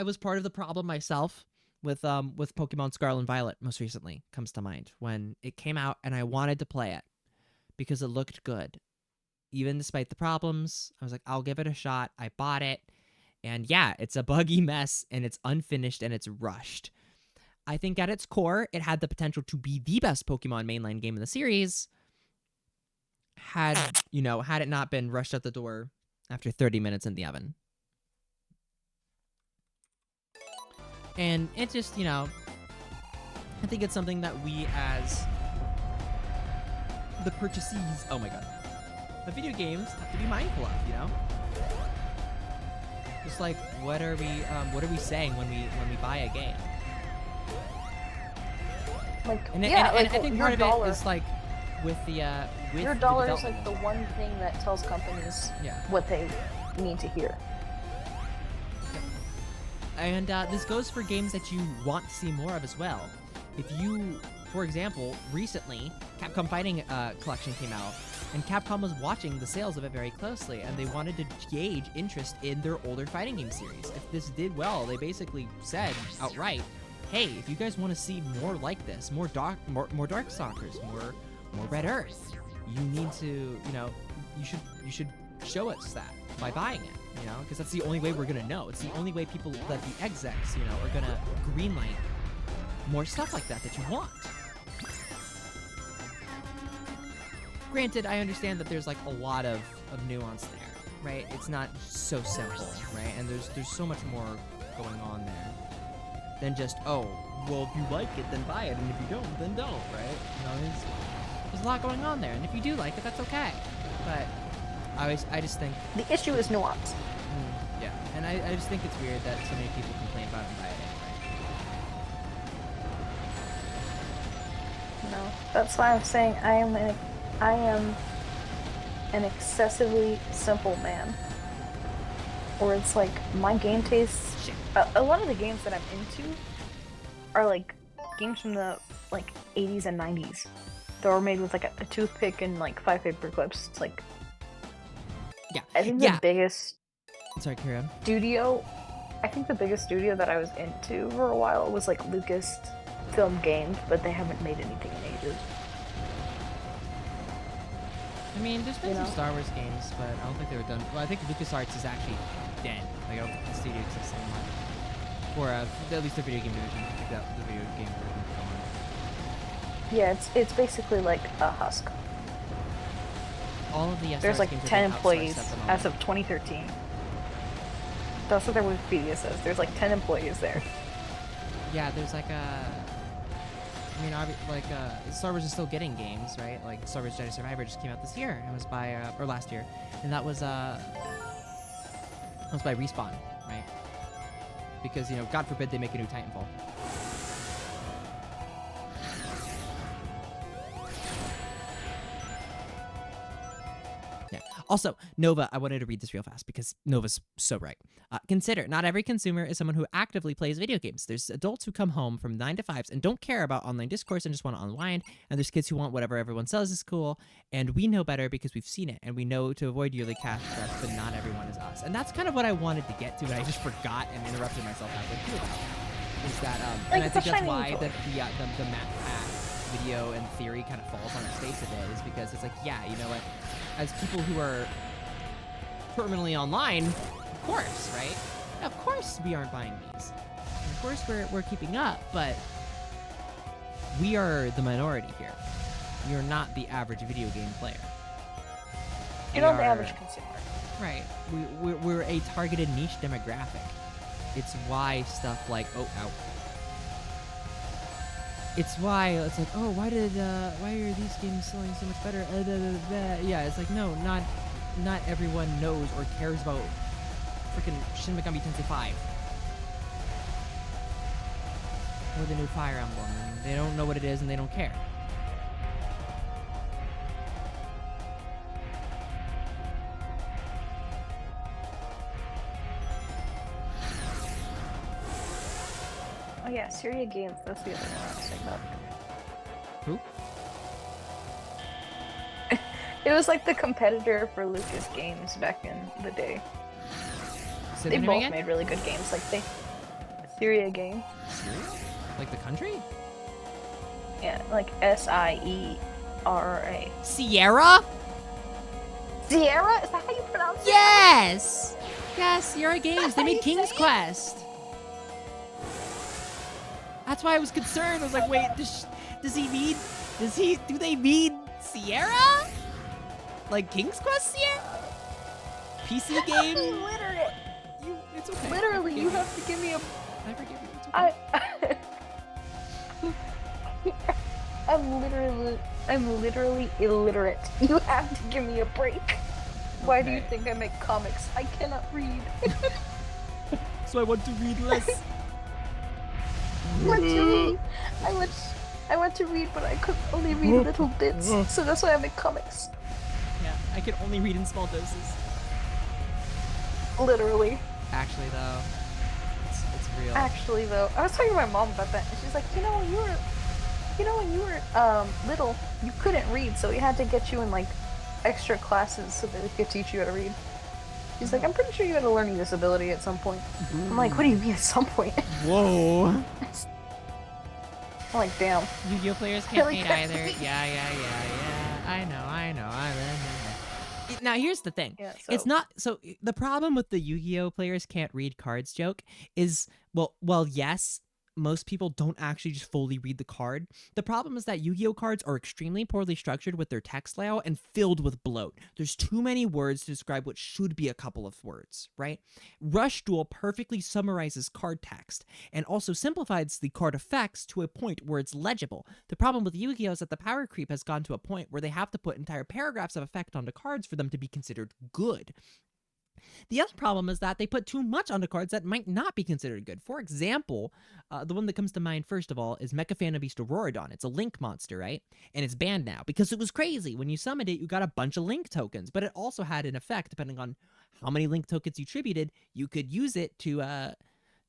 was part of the problem myself with Pokemon Scarlet and Violet most recently, comes to mind, when it came out and I wanted to play it because it looked good. Even despite the problems, I was like, I'll give it a shot. I bought it. And yeah, it's a buggy mess and it's unfinished and it's rushed. I think at its core, it had the potential to be the best Pokemon mainline game in the series had it not been rushed out the door after 30 minutes in the oven. And it just, I think it's something that we as the purchasees, oh my god, the video games have to be mindful of, Just like, what are we saying when we buy a game? Like, I think part of it is like with the with your the dollar is like development. the one thing that tells companies what they need to hear. And this goes for games that you want to see more of as well. If you, for example, recently, Capcom Fighting Collection came out, and Capcom was watching the sales of it very closely, and they wanted to gauge interest in their older fighting game series. If this did well, they basically said outright, hey, if you guys want to see more like this, more Darkstalkers, more Red Earth, you need to, you should show us that by buying it. Because that's the only way we're gonna know. It's the only way people, that the execs, are gonna greenlight more stuff like that you want. Granted, I understand that there's like a lot of nuance there, right? It's not so simple, right? And there's so much more going on there than just, oh, well, if you like it, then buy it, and if you don't, then don't, right? There's a lot going on there, and if you do like it, that's okay. But I just think the issue is nuance. Yeah, and I just think it's weird that so many people complain about it and buy it anyway. No, that's why I'm saying I am an excessively simple man. Or it's like my game tastes. A lot of the games that I'm into are like games from the like 80s and 90s. They were made with like a toothpick and like 5 paper clips. It's like. Yeah. I think the biggest. Sorry, carry on. Studio. I think the biggest studio that I was into for a while was like Lucasfilm Games, but they haven't made anything in ages. I mean, there's been some Star Wars games, but I don't think they were done. Well, I think LucasArts is actually dead. Like, I don't think the studio exists anymore. Or at least the video game division. I think that the video game division is gone. Yeah, it's basically like a husk. All of the SRS there's like games 10 are employees outsourced as of 2013. That's what their Wikipedia says. There's like 10 employees there. Yeah, there's like Star Wars is still getting games, right? Like Star Wars Jedi Survivor just came out this year. It was by or last year, and that was by Respawn, right? Because God forbid they make a new Titanfall. Also, Nova, I wanted to read this real fast because Nova's so right. Consider, not every consumer is someone who actively plays video games. There's adults who come home from 9 to 5s and don't care about online discourse and just want to unwind. And there's kids who want whatever everyone says is cool. And we know better because we've seen it. And we know to avoid yearly cash stress, but not everyone is us. And that's kind of what I wanted to get to, but I just forgot and interrupted myself halfway through about it. Is that, and I think that's why the Matt Pat video and theory kind of falls on its face a bit, is because it's like, yeah, you know what? As people who are permanently online, of course, right? Of course we aren't buying these. Of course we're keeping up, but we are the minority here. We are not the average video game player. You're not the average consumer. Right. We're a targeted niche demographic. It's why stuff like, it's why it's like, oh, why are these games selling so much better? Yeah, it's like, no, not everyone knows or cares about freaking Shin Megami Tensei 5 or the new Fire Emblem. And they don't know what it is and they don't care. Syria Games, that's the other one I was thinking of. Who? It was like the competitor for Lucas Games back in the day. Say They the name both again? made really good games. Like Syria Games. Syria? Like the country? Yeah, like SIERA. Sierra? Sierra? Is that how you pronounce it? Yes! Yes, Sierra Games. They How made you King's say it? Quest. That's why I was concerned. I was like, wait, do they mean Sierra? Like King's Quest Sierra? PC game? Illiterate. It's okay. Literally, you have to give me a. I forgive you. It's okay. I'm literally illiterate. You have to give me a break. Why do you Okay. think I make comics? I cannot read. So I want to read less. I want to read. I want to read, but I could only read little bits. So that's why I make comics. Yeah, I can only read in small doses. Literally. Actually, though, it's real. Actually, though, I was talking to my mom about that, and she's like, when you were little, you couldn't read, so we had to get you in like extra classes so that we could teach you how to read. She's like, I'm pretty sure you had a learning disability at some point. I'm like, what do you mean at some point? Whoa. I'm like, damn. Yu-Gi-Oh players can't Really read either. Yeah. I know. Now here's the thing. Yeah, It's not so the problem with the Yu-Gi-Oh players can't read cards joke is well yes, most people don't actually just fully read the card. The problem is that Yu-Gi-Oh cards are extremely poorly structured with their text layout and filled with bloat. There's too many words to describe what should be a couple of words, right? Rush Duel perfectly summarizes card text and also simplifies the card effects to a point where it's legible. The problem with Yu-Gi-Oh is that the power creep has gone to a point where they have to put entire paragraphs of effect onto cards for them to be considered good. The other problem is that they put too much onto cards that might not be considered good. For example, the one that comes to mind first of all is Mecha Phantom Beast Auroradon. It's a Link monster, right? And it's banned now because it was crazy. When you summoned it, you got a bunch of Link tokens, but it also had an effect depending on how many Link tokens you tributed. You could use it to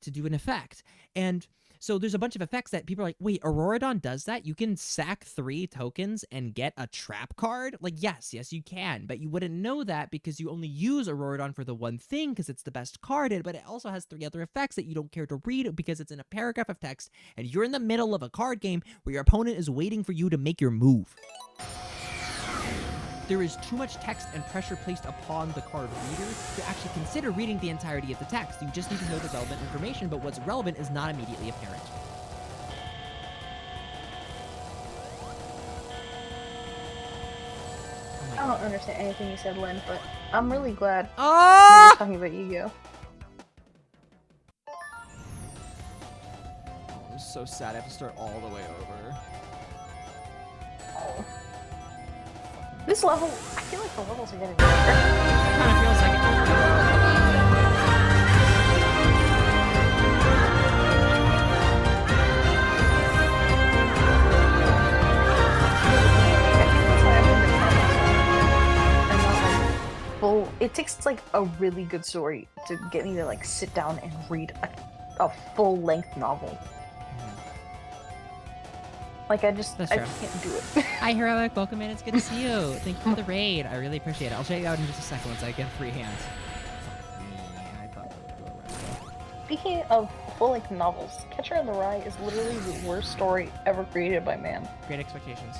do an effect. And so there's a bunch of effects that people are like, wait, Auroradon does that? You can sack 3 tokens and get a trap card? Like, yes, you can, but you wouldn't know that because you only use Auroradon for the one thing because it's the best card, but it also has 3 other effects that you don't care to read because it's in a paragraph of text and you're in the middle of a card game where your opponent is waiting for you to make your move. There is too much text and pressure placed upon the card reader to actually consider reading the entirety of the text. You just need to know the relevant information, but what's relevant is not immediately apparent. I don't understand anything you said, Lynn, but I'm really glad that Oh! you're talking about Yu-Gi-Oh. I'm so sad I have to start all the way over. Oh. This level, I feel like the levels are getting better. Kind of feels like It takes like a really good story to get me to like sit down and read a full-length novel. Like I That's I true. can't do it. Hi, Heroic. Welcome in. It's good to see you. Thank you for the raid. I really appreciate it. I'll check you out in just a second once I get free hand. Fuck me. I thought that would go around. Speaking of full-length novels, Catcher in the Rye is literally the worst story ever created by man. Great expectations.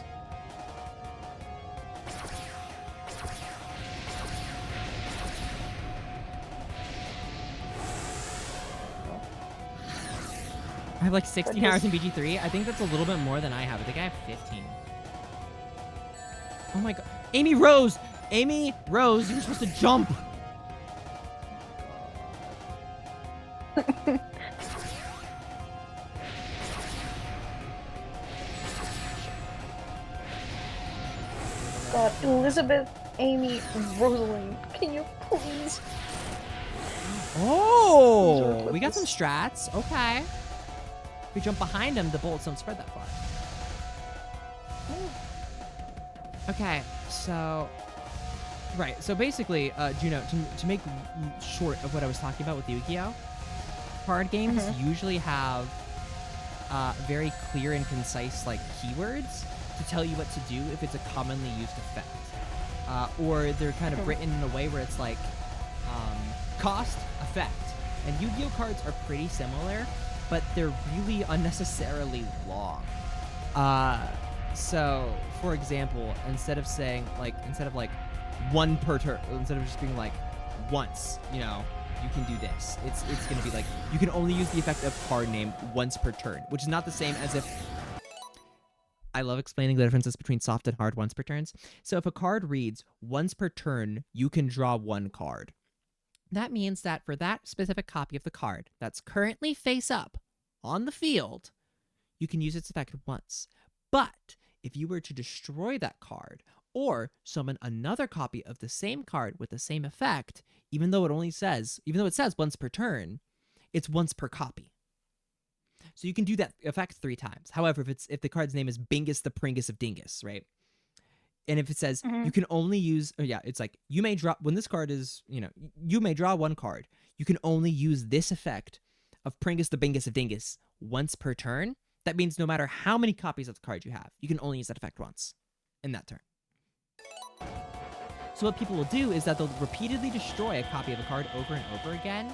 I have like 16 hours in BG3. I think that's a little bit more than I have. I think I have 15. Oh my god. Amy Rose! Amy Rose, you were supposed to jump! God, Elizabeth, Amy, Rosalind, can you please? Oh! We got some strats. Okay. If we jump behind him, the bullets don't spread that far. Okay, so... Right, so basically, Juno, to make short of what I was talking about with Yu-Gi-Oh! Card games usually have very clear and concise like keywords to tell you what to do if it's a commonly used effect. Or they're kind of written in a way where it's like cost, effect. And Yu-Gi-Oh cards are pretty similar, but they're really unnecessarily long. So, for example, instead of one per turn, instead of just being like once, you know, you can do this. It's going to be like, you can only use the effect of card name once per turn, which is not the same as if... I love explaining the differences between soft and hard once per turns. So if a card reads once per turn, you can draw one card. That means that for that specific copy of the card that's currently face up on the field, you can use its effect once. But if you were to destroy that card or summon another copy of the same card with the same effect, even though it says once per turn, it's once per copy. So you can do that effect 3 times. However, if the card's name is Bingus the Pringus of Dingus, right? And if it says you can only use, it's like you may draw, when this card is, you may draw one card. You can only use this effect of Pringus the Bingus of Dingus once per turn. That means no matter how many copies of the card you have, you can only use that effect once in that turn. So what people will do is that they'll repeatedly destroy a copy of a card over and over again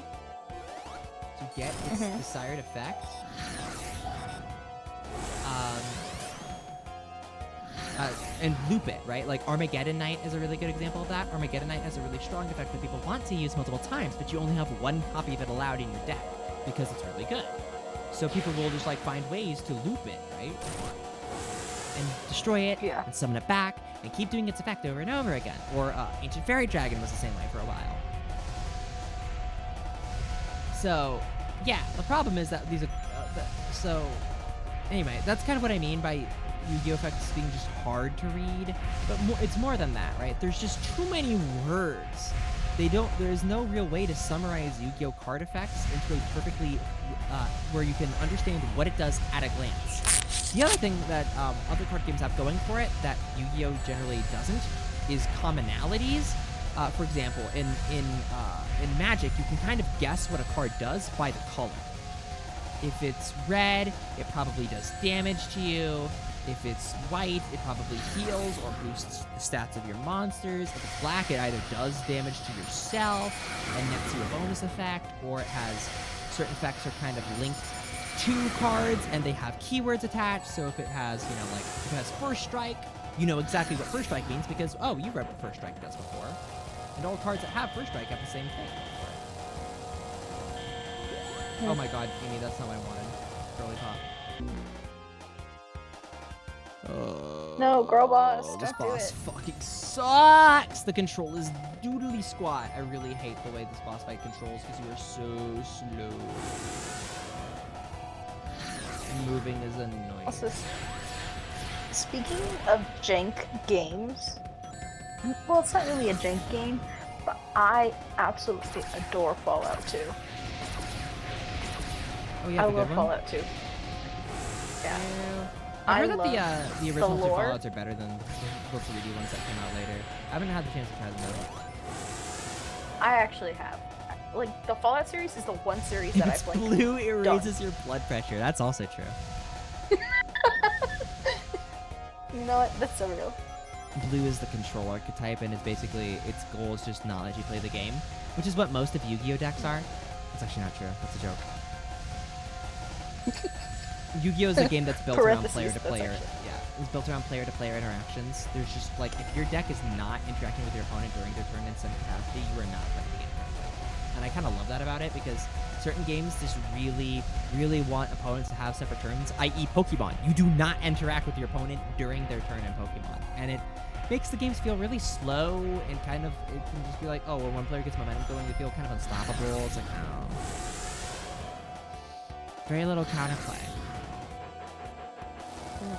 to get its desired effect. And loop it, right? Like Armageddon Knight is a really good example of that. Armageddon Knight has a really strong effect that people want to use multiple times, but you only have one copy of it allowed in your deck because it's really good. So people will just like find ways to loop it, right? And destroy it, and summon it back, and keep doing its effect over and over again. Or Ancient Fairy Dragon was the same way for a while. So, yeah, the problem is that these are... so, anyway, that's kind of what I mean by Yu-Gi-Oh! Effects being just hard to read. But it's more than that, right? There's just too many words. There's no real way to summarize Yu-Gi-Oh! Card effects into a perfectly... where you can understand what it does at a glance. The other thing that other card games have going for it that Yu-Gi-Oh! Generally doesn't is commonalities. For example, in Magic, you can kind of guess what a card does by the color. If it's red, it probably does damage to you. If it's white, it probably heals or boosts the stats of your monsters. If it's black, it either does damage to yourself and nets you a bonus effect, or it has certain effects are kind of linked to cards and they have keywords attached. So if it has, if it has First Strike, you know exactly what First Strike means because, oh, you read what First Strike does before. And all cards that have First Strike have the same thing. Oh my god, Amy, that's not what I wanted. Girly pop. No, girl boss, This don't do boss it. fucking sucks! The control is doodly squat. I really hate the way this boss fight controls because you are so slow. And moving is annoying. Also, speaking of jank games, well, it's not really a jank game, but I absolutely adore Fallout 2. Oh yeah, I the love good one? Fallout 2. Yeah. I heard I that the original two lore. Fallouts are better than the 3D ones that came out later. I haven't had the chance to try them though. I actually have. Like, the Fallout series is the one series that If it's I've, like, blue, it done. raises your blood pressure. That's also true. You know what? That's so real. Blue is the control archetype, and it's basically, its goal is just not let you play the game, which is what most of Yu-Gi-Oh! Decks are. That's actually not true. That's a joke. Yu-Gi-Oh! Is a game that's built around player-to-player. Yeah, it's built around player-to-player interactions. There's just, like, if your deck is not interacting with your opponent during their turn in some capacity, you are not playing the game correctly. And I kind of love that about it, because certain games just really, really want opponents to have separate turns, i.e. Pokemon. You do not interact with your opponent during their turn in Pokemon. And it makes the games feel really slow, and kind of, it can just be like, oh, well, one player gets momentum going, they feel kind of unstoppable. It's like, oh. Very little counterplay. I'm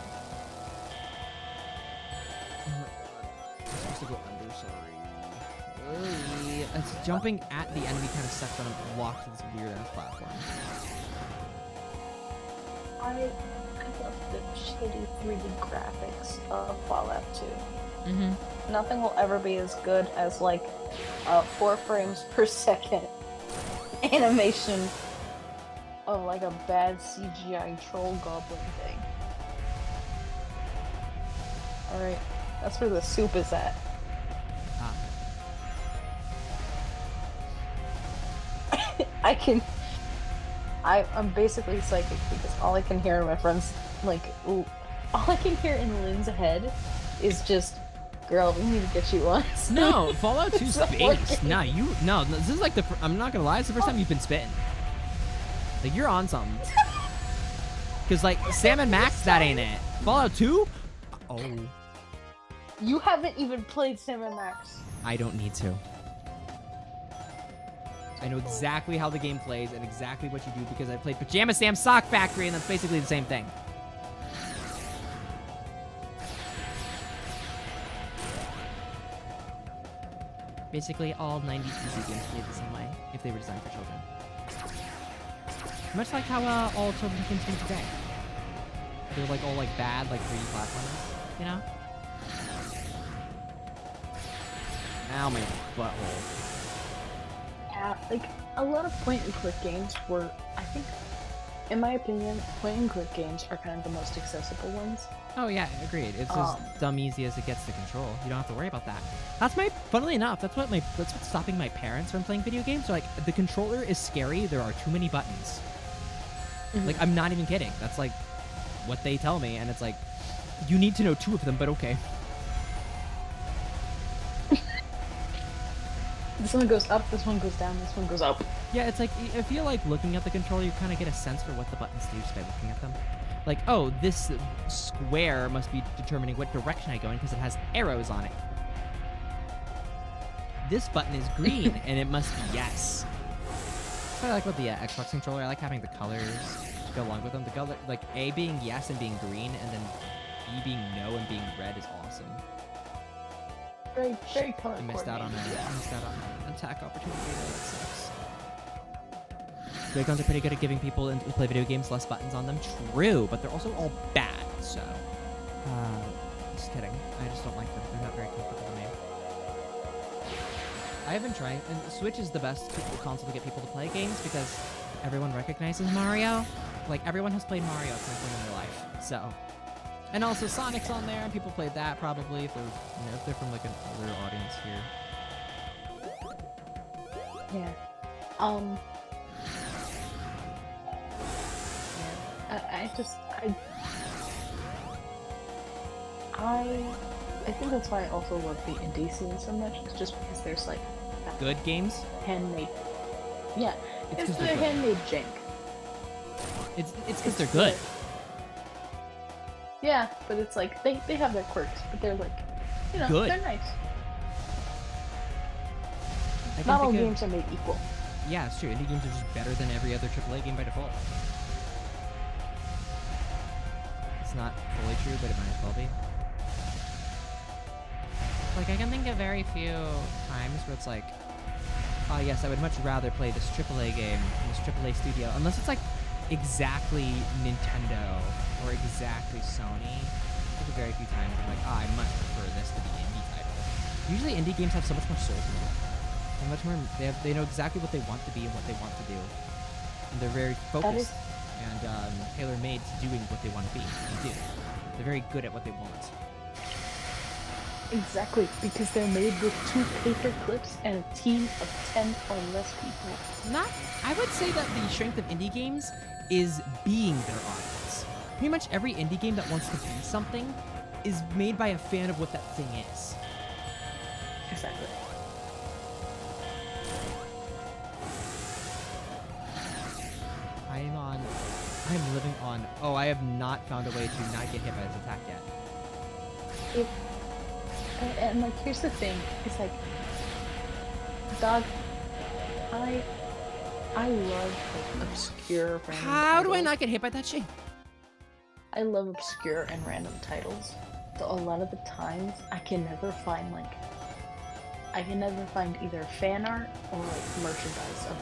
supposed to go under, sorry. It's jumping at the enemy kind of sucks when I'm locked to this weird ass platform. I love the shitty 3D graphics of Fallout 2. Mm-hmm. Nothing will ever be as good as, like, 4 frames per second animation of like a bad CGI troll goblin thing. Alright, that's where the soup is at. Ah. I'm basically psychic because all I can hear in my friends, like, all I can hear in Lynn's head is just, girl, we need to get you one. No, Fallout 2's It's not based. working. No, this is like I'm not gonna lie, it's the first time you've been spitting. Like, you're on something. Because, like, Sam and Max, that ain't it. Fallout 2? Oh. You haven't even played Sam and Max. I don't need to. I know exactly how the game plays and exactly what you do because I played Pajama Sam Sock Factory, and that's basically the same thing. Basically, all 90s PC games played the same way if they were designed for children. Much like how all children's games do today. They're like all like bad, like 3D platformers, you know? Ow, my butthole. Yeah, like, a lot of point-and-click games were, I think, in my opinion, point-and-click games are kind of the most accessible ones. Oh yeah, agreed. It's as dumb easy as it gets to control. You don't have to worry about that. Funnily enough, that's what's stopping my parents from playing video games. They're like, the controller is scary. There are too many buttons. Mhm. Like, I'm not even kidding. That's like what they tell me, and it's like, you need to know 2 of them, but okay. This one goes up, this one goes down, this one goes up. Yeah, it's like, I feel like looking at the controller, you kind of get a sense for what the buttons do just by looking at them. Like, oh, this square must be determining what direction I go in because it has arrows on it. This button is green, and it must be yes. That's what I like with the Xbox controller. I like having the colors go along with them. The color, like A being yes and being green, and then B being no and being red is awesome. Very, very color I missed out on coordinated. an attack opportunity. That sucks. Joy-Cons are pretty good at giving people who play video games less buttons on them. True, but they're also all bad. So, just kidding. I just don't like them. They're not very comfortable to me. I have been trying, and Switch is the best console to get people to play games because everyone recognizes Mario. Like, everyone has played Mario at some point in their life. So, and also Sonic's on there, and people played that probably if they're, if they're from like an older audience here. Yeah. I think that's why I also love the indie scene so much. It's just because there's like that Good games? handmade. Yeah, It's it's 'cause the they're good. handmade jank. It's because they're good. Yeah, but it's like they have their quirks, but they're like, you know, Good. they're nice. I can Not all think of- games are made equal. Yeah, it's true. Indie games are just better than every other AAA game by default. It's not fully true, but it might as well be. Like, I can think of very few times where it's like, oh yes, I would much rather play this AAA game in this AAA studio, unless it's like exactly Nintendo or exactly Sony. There's very few times I'm like, oh, I much prefer this to the indie title. Usually indie games have so much more soul to them. They're much more, they know exactly what they want to be and what they want to do. And they're very focused and tailor-made to doing what they want to be and do. They're very good at what they want. Exactly, because they're made with 2 paper clips and a team of 10 or less people. I would say that the strength of indie games is being their audience. Pretty much every indie game that wants to be something is made by a fan of what that thing is. Exactly. I'm living on, oh, I have not found a way to not get hit by this attack yet. And like, here's the thing, it's like, dog, I love like obscure random How do I titles. not get hit by that shit? I love obscure and random titles. So a lot of the times I can never find either fan art or like merchandise of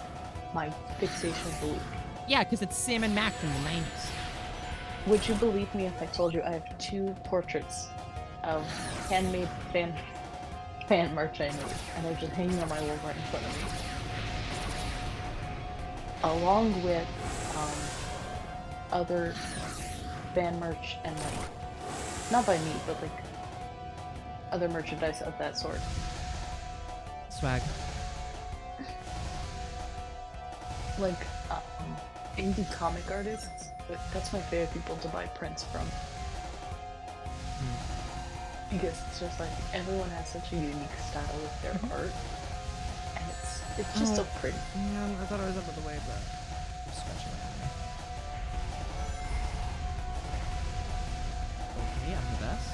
my fixation of the week. Yeah, because it's Sam and Max in the 90s. Would you believe me if I told you I have 2 portraits of handmade fan merch I made, and they're just hanging on my wall right in front of me? along with other fan merch and like, not by me, but like other merchandise of that sort. Swag. Like indie comic artists. That's my favorite people to buy prints from. Because it's just like everyone has such a unique style with their art, and it's just so pretty. I thought I was out of the way, but I'm scratching my eye. Okay, I'm the best.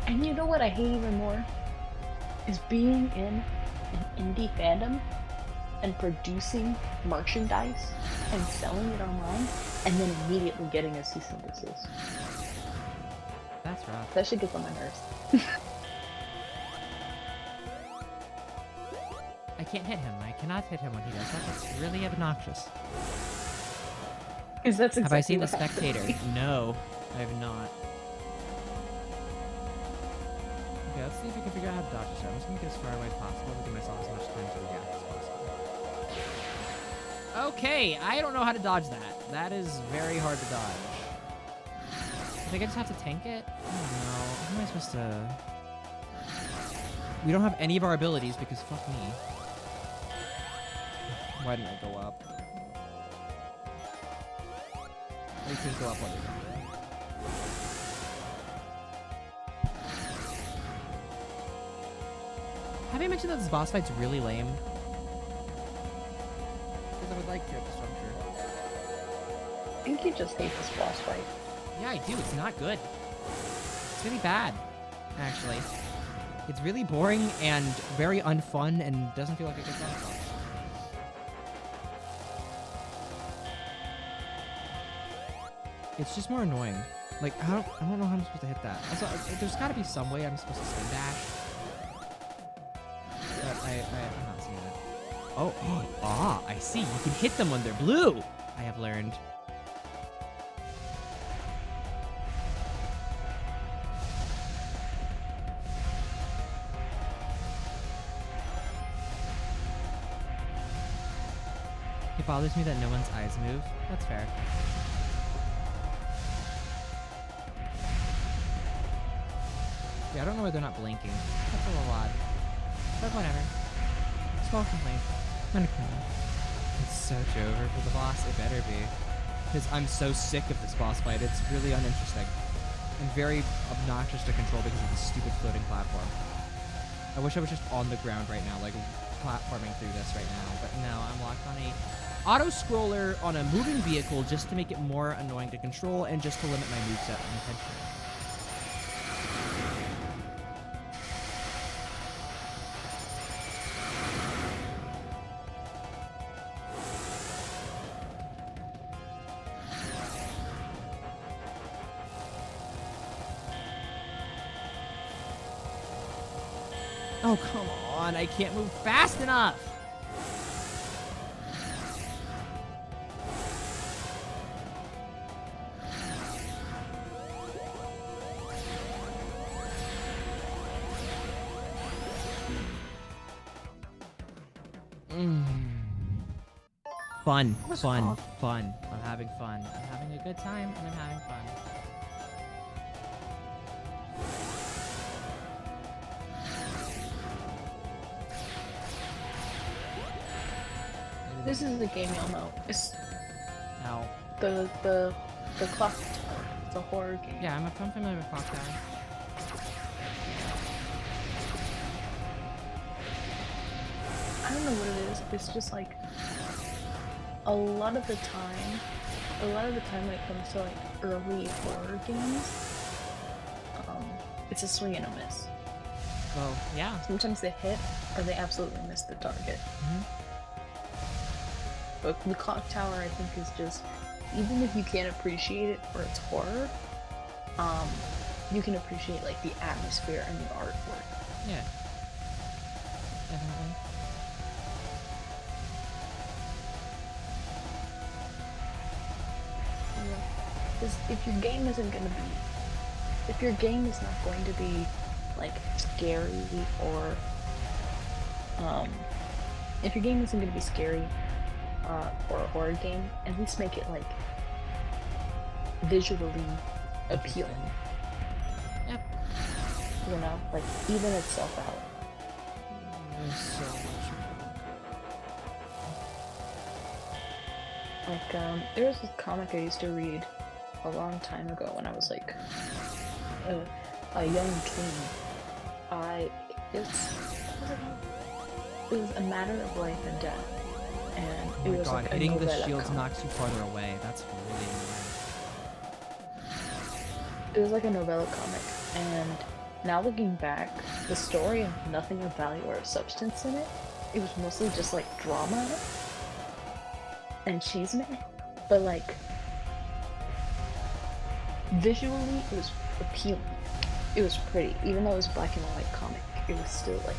And you know what I hate even more? Is being in an indie fandom and producing merchandise and selling it online and then immediately getting a cease and desist. That's rough. That shit gets on my nerves. I can't hit him. I cannot hit him when he does that. That's really obnoxious. Because that's exactly Have I seen The what happened to Spectator? me. No, I have not. Okay, let's see if we can figure out how to dodge this. I'm just gonna get as far away as possible to give myself as much time to react as possible. Okay, I don't know how to dodge that. That is very hard to dodge. I think I just have to tank it? I don't know. How am I supposed to... We don't have any of our abilities because fuck me. Why didn't I go up? We can't go up while you're down. Have you mentioned that this boss fight's really lame? Because I would like to at this juncture. I think you just hate this boss fight. Yeah, I do. It's not good. It's really bad, actually. It's really boring and very unfun and doesn't feel like a good boss. It's just more annoying. Like, I don't know how I'm supposed to hit that. Also, there's got to be some way I'm supposed to spin dash. But I'm not seeing it. Oh, I see. You can hit them when they're blue. I have learned. It bothers me that no one's eyes move. That's fair. Yeah, I don't know why they're not blinking. That's a little odd. But whatever. Small complaint. It's such over for the boss. It better be. Because I'm so sick of this boss fight. It's really uninteresting. And very obnoxious to control because of this stupid floating platform. I wish I was just on the ground right now, like platforming through this right now. But no, I'm locked on a auto-scroller on a moving vehicle just to make it more annoying to control and just to limit my moveset unintentionally. Oh, come on. I can't move fast enough. Fun. I'm having fun. I'm having a good time, and I'm having fun. This is the game y'all know. It's Ow. the clock tower. It's a horror game. Yeah, I'm familiar with Clock Tower. I don't know what it is. It's just like a lot of the time when it comes to like early horror games, it's a swing and a miss. Well, yeah. Sometimes they hit or they absolutely miss the target. But the clock tower, I think, is just, even if you can't appreciate it for its horror, you can appreciate like the atmosphere and the artwork. Yeah. Definitely. Because if your game is not going to be like scary or if your game isn't gonna be scary or a horror game, at least make it like visually appealing. Yep. You know, like even itself out. There's so much. Like there was this comic I used to read a long time ago when I was like a young tween. It was a matter of life and death, and Oh it my was god, like a hitting the novella shields comic. knocks you farther away. That's really It was like a novella comic, and now looking back, the story had nothing of value or substance in it. It was mostly just like drama and cheesement, but like visually it was appealing. It was pretty, even though it was a black and white comic. It was still like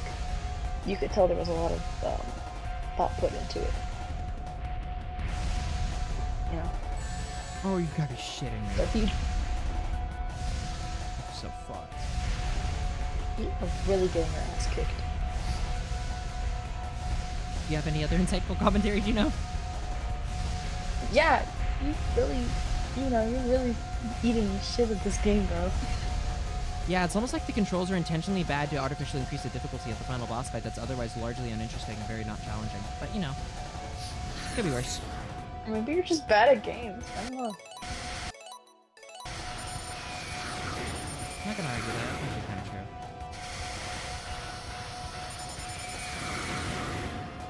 you could tell there was a lot of thought put into it. You know, Oh, you gotta be shitting me. but if you So fucked. are really getting your ass kicked. Do you have any other insightful commentary, Juno? Yeah, you're really eating the shit of this game, bro. Yeah, it's almost like the controls are intentionally bad to artificially increase the difficulty of the final boss fight that's otherwise largely uninteresting and very not challenging. But, you know, could be worse. Maybe you're just bad at games. I don't know. I'm not gonna argue that. That's actually kind of true.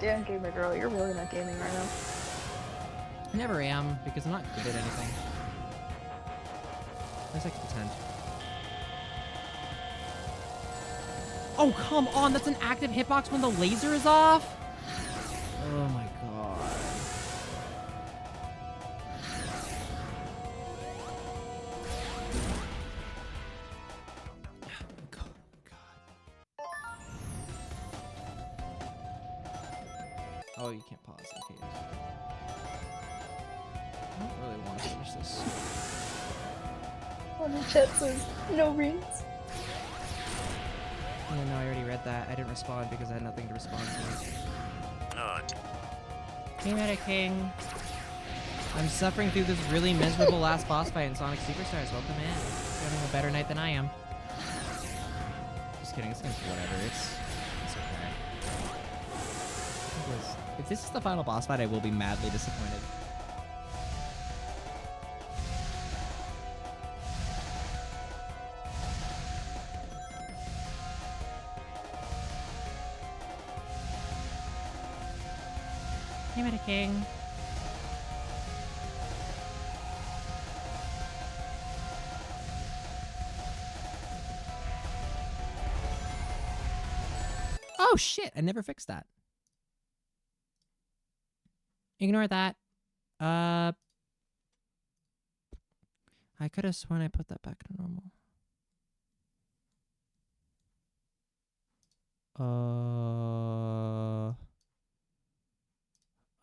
Damn, gamer girl, you're really not gaming right now. I never am, because I'm not good at anything. At least I can pretend. Oh, come on! That's an active hitbox when the laser is off? Oh my god. Oh, you can't pause. Okay. I don't really want to finish this. On the chat says, no rings. Yeah, no, I already read that. I didn't respond because I had nothing to respond to. Hey, Meta King. I'm suffering through this really miserable last boss fight in Sonic Superstars. Welcome in. You're having a better night than I am. Just kidding. This game's whatever. It's okay. If this is the final boss fight, I will be madly disappointed. Hey, Meta King. Oh shit! I never fixed that. Ignore that. I could have sworn I put that back to normal.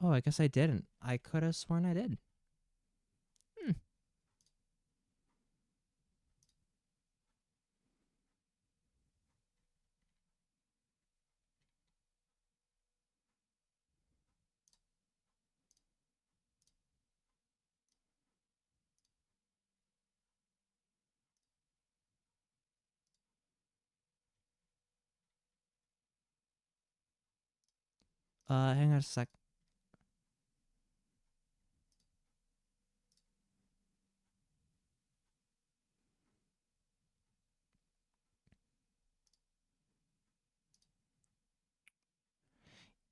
Oh, I guess I didn't. I could have sworn I did. Hang on a sec.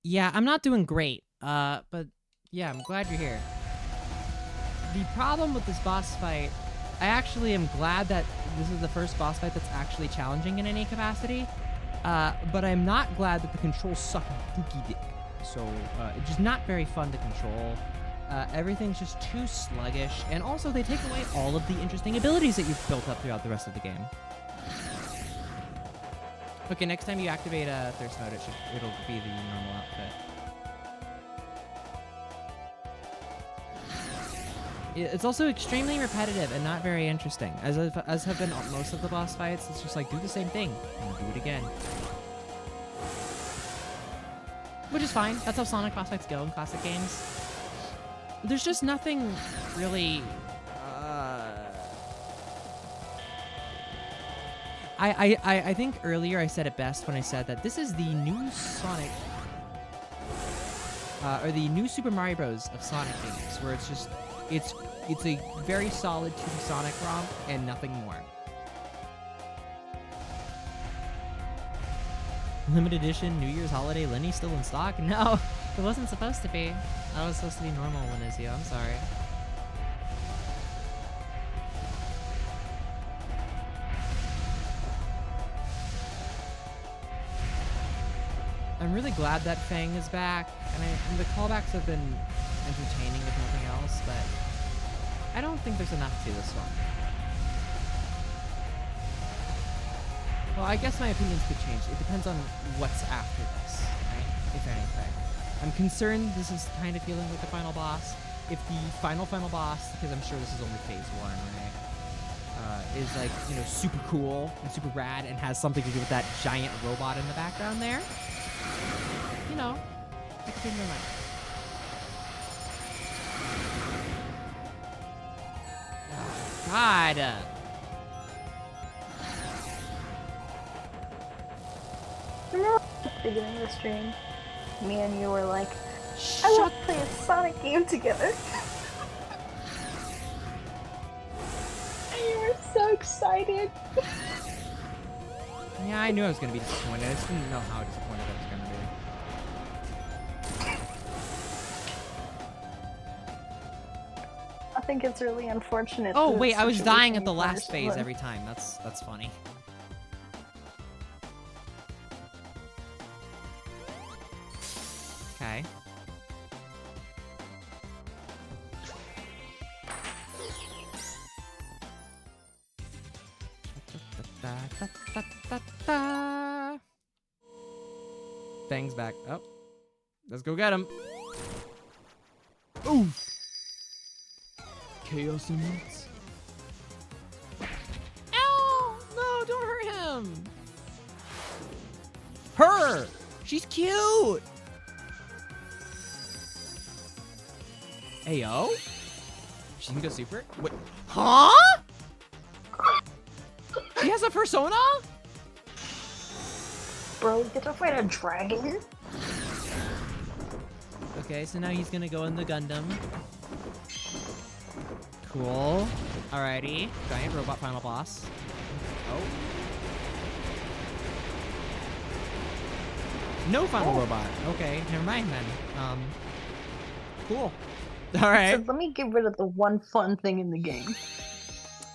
Yeah, I'm not doing great. But yeah, I'm glad you're here. The problem with this boss fight, I actually am glad that this is the first boss fight that's actually challenging in any capacity. But I'm not glad that the controls suck dookie dick. So, it's just not very fun to control. Everything's just too sluggish, and also they take away all of the interesting abilities that you've built up throughout the rest of the game. Okay, next time you activate Thirst Mode, it'll be the normal outfit. It's also extremely repetitive and not very interesting. As have been most of the boss fights, it's just like, do the same thing, and do it again. Which is fine. That's how Sonic boss fights go in classic games. There's just nothing really... I think earlier I said it best when I said that this is the new Sonic... or the new Super Mario Bros. Of Sonic games, where it's just... It's a very solid 2D Sonic romp and nothing more. Limited edition New Year's holiday Lenny still in stock? No, it wasn't supposed to be. That was supposed to be normal Lenizio, I'm sorry. I'm really glad that Fang is back, and the callbacks have been entertaining if nothing else, but I don't think there's enough to this one. Well, I guess my opinions could change. It depends on what's after this, right? If anything. I'm concerned this is kind of feeling like the final boss. If the final boss, because I'm sure this is only phase 1, right? Is like, you know, super cool and super rad and has something to do with that giant robot in the background there. You know, I could change my mind. God. Remember at the beginning of the stream, me and you were like, I want to play a Sonic game together. And you were so excited. Yeah, I knew I was going to be disappointed. I just didn't know how disappointed I was going to be. I think it's really unfortunate. Oh, that wait, I was dying at situation the you last first phase went. every time. That's funny. Okay. Fang's back. Oh. Let's go get him. Oof. Chaos Emeralds. Ow! No, don't hurt him. Her! She's cute! Ayo? She can go super? Wait. Huh? She has a persona? Bro, you get to fight a dragon? Okay, so now he's gonna go in the Gundam. Cool. Alrighty. Giant robot final boss. Oh. No final robot. Okay, never mind then. Cool. Alright. So let me get rid of the one fun thing in the game.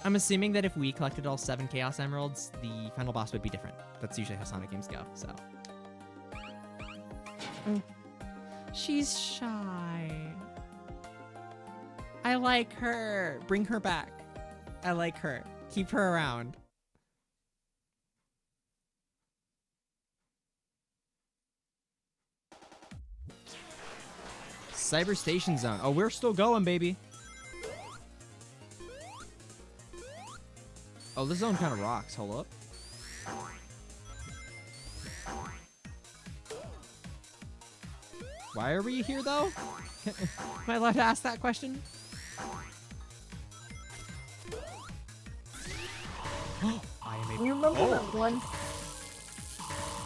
I'm assuming that if we collected all 7 Chaos Emeralds, the final boss would be different. That's usually how Sonic games go, so. She's shy. I like her. Bring her back. I like her. Keep her around. Cyber Station Zone. Oh, we're still going, baby. Oh, this zone kind of rocks. Hold up. Why are we here, though? Am I allowed to ask that question? I am a... Do you remember that one?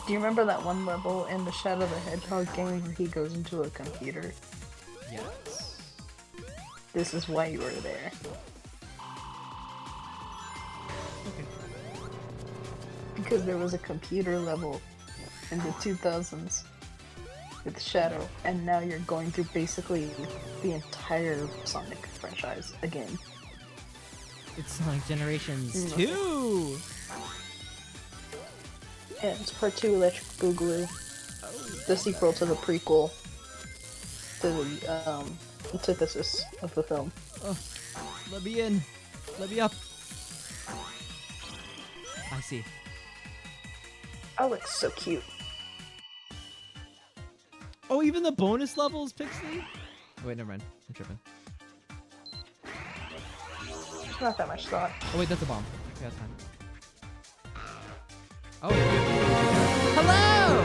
Do you remember that one level in the Shadow the Hedgehog game where he goes into a computer? Yes. This is why you were there. Okay. Because there was a computer level in the 2000s with Shadow, and now you're going through basically the entire Sonic franchise again. It's Sonic Generations 2! Yeah, it's part 2 Electric Boogaloo. The sequel to the prequel to the antithesis of the film. Oh, let me in. Let me up. I see. Oh, it's so cute. Oh, even the bonus level is pixely? Oh, wait, never mind. I'm tripping. There's not that much thought. Oh wait, that's a bomb. Okay, that's fine. Oh. Hello!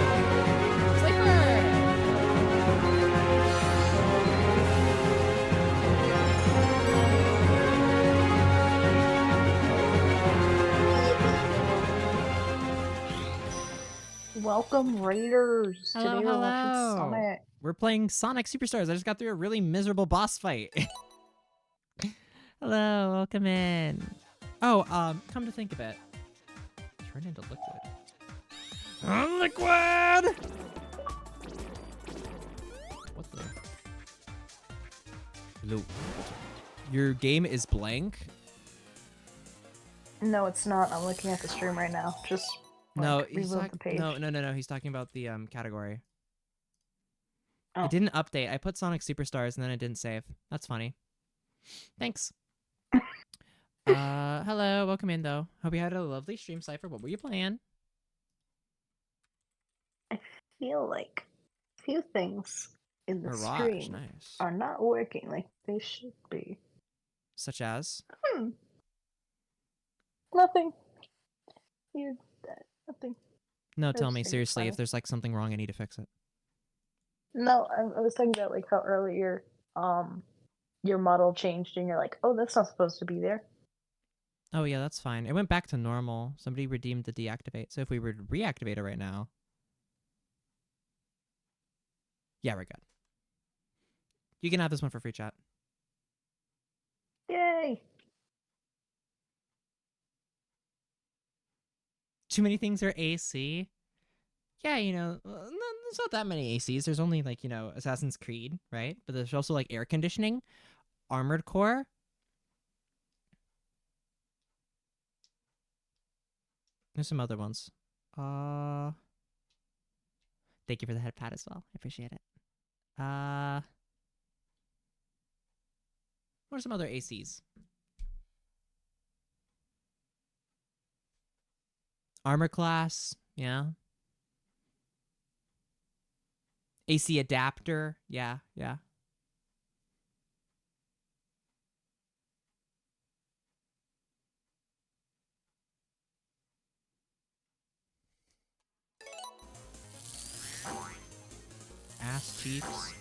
Sleeper! Welcome, Raiders. Hello, Today we're watching hello. Sonic. We're playing Sonic Superstars. I just got through a really miserable boss fight. Hello, welcome in. Oh, come to think of it. Turn into liquid. Liquid! What the? Hello. Your game is blank? No, it's not. I'm looking at the stream right now. Just No, like, he's reload the page. no. He's talking about the category. Oh. It didn't update. I put Sonic Superstars and then it didn't save. That's funny. Thanks. Hello, welcome in though. Hope you had a lovely stream, Cypher. What were you playing? I feel like a few things in the Mirage, stream nice. are not working like they should be. Such as? Nothing. Nothing. No, I tell just me think it's seriously. If funny. there's like something wrong, I need to fix it. No, I was talking about like how earlier your model changed and you're like, oh, that's not supposed to be there. Oh yeah, that's fine. It went back to normal. Somebody redeemed the deactivate. So if we were to reactivate it right now, yeah, we're good. You can have this one for free, chat. Yay! Too many things are AC. Yeah, you know, there's not that many ACs. There's only like, you know, Assassin's Creed, right? But there's also like air conditioning, Armored Core. There's some other ones. Thank you for the head pat as well. I appreciate it. What are some other ACs? Armor class, yeah. AC adapter, yeah. Ass cheeks.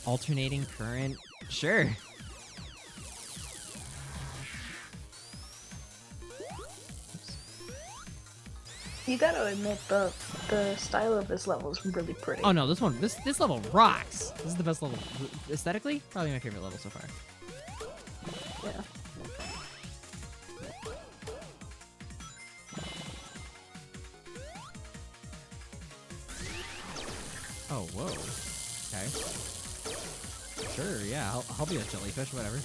Alternating current, sure. You gotta admit the style of this level is really pretty. Oh no, this level rocks. This is the best level aesthetically. Probably my favorite level so far. Yeah. Oh whoa. Okay. Sure, yeah. I'll be a jellyfish, whatever.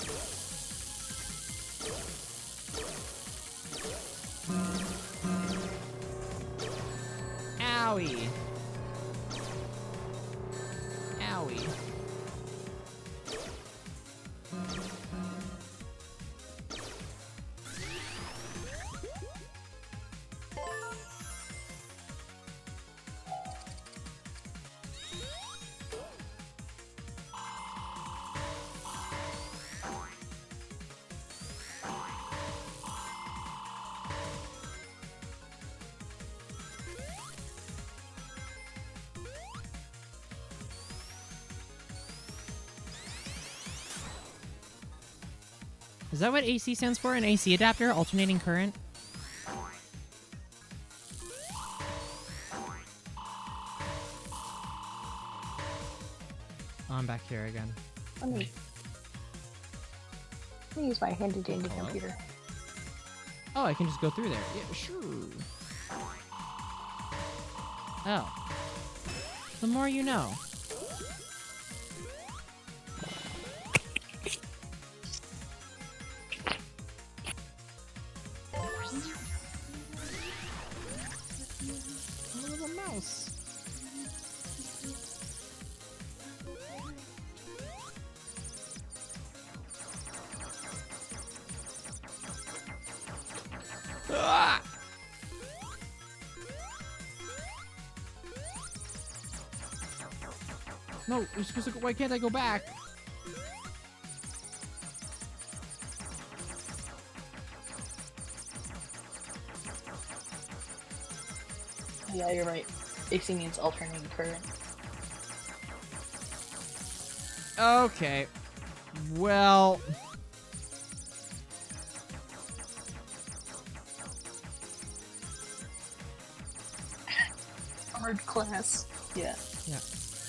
Owie. Owie. Is that what AC stands for? An AC adapter? Alternating current? Oh, I'm back here again. Let me use my handy dandy Hello? computer. Oh, I can just go through there. Yeah, sure. Oh. The more you know. A little mouse. Ah! No, you're supposed to go. Why can't I go back? Yeah, you're right. AC means alternating current. Okay. Well, Armored class. Yeah.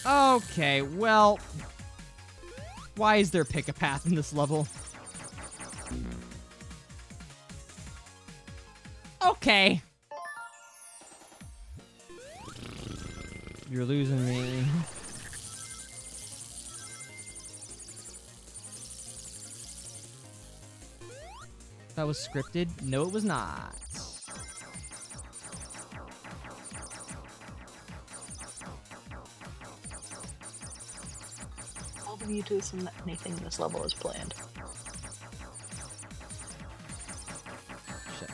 okay. Well, why is there pick a path in this level? Okay. You're losing me. That was scripted? No, it was not. All of you to assume that anything in this level is planned. Shit.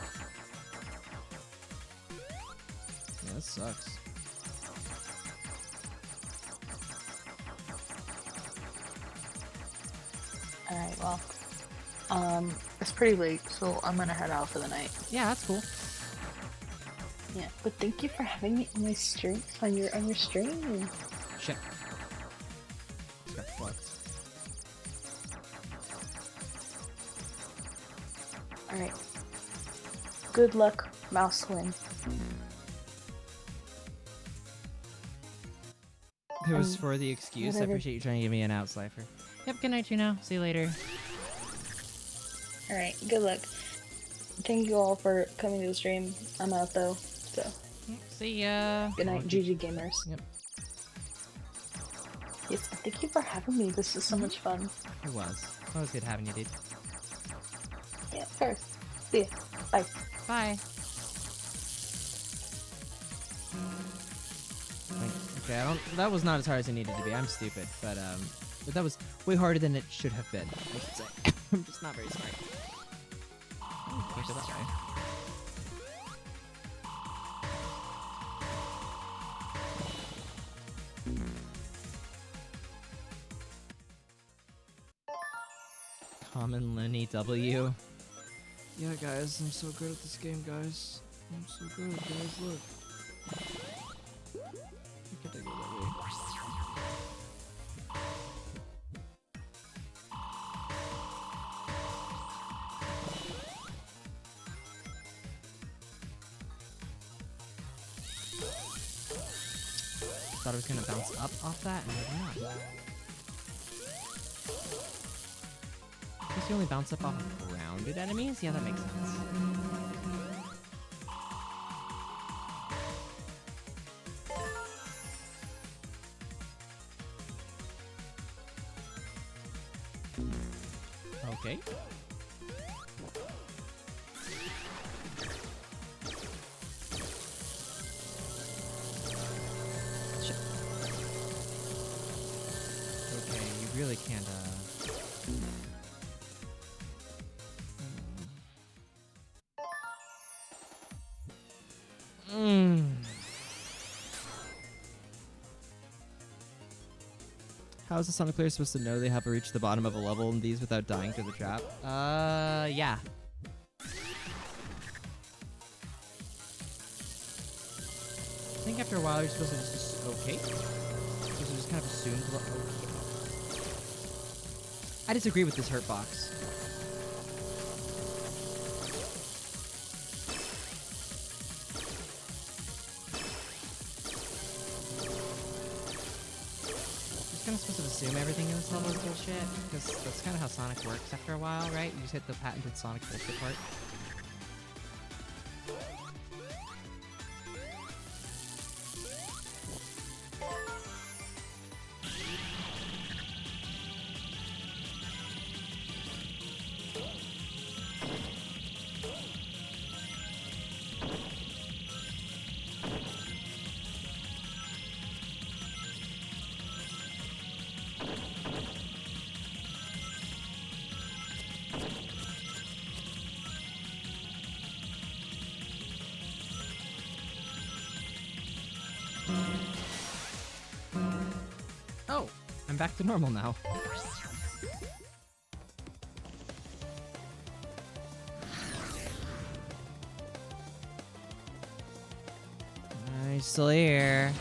Yeah, that sucks. Alright, well. It's pretty late, so I'm gonna head out for the night. Yeah, that's cool. Yeah, but thank you for having me on my stream, on your stream. Shit. Just got fucked. Alright. Good luck, Mousewing. It was for the excuse. I whatever. appreciate you trying to give me an out, Slifer. Yep, good night, Juno. See you later. Alright, good luck. Thank you all for coming to the stream. I'm out though, so See ya. good night, Oh, GG gamers. Yep. Yes, thank you for having me. This is so much fun. It was. That was good having you, dude. Yeah, of course. See ya. Bye. Bye. Okay, I don't. That was not as hard as it needed to be. I'm stupid, but that was way harder than it should have been. I should say. I'm just not very smart. Can't go that way. Common Lenny W. Yeah, guys, I'm so good at this game, guys. I'm so good, guys. Look. I can't go that way. Thought it was gonna bounce up off that, and it did not. I guess you only bounce up off of grounded enemies? Yeah, that makes sense. Okay. Shit. Okay, you really can't, How is the Sonic player supposed to know they have reached the bottom of a level in these without dying to the trap? Yeah. I think after a while you're supposed to just, okay. You're supposed to just kind of assume, okay. I disagree with this hurt box. Kind of supposed to assume everything in this level is bullshit, because that's kind of how Sonic works after a while, right? You just hit the patented Sonic bullshit part. Oh, I'm back to normal now. Nice. still here.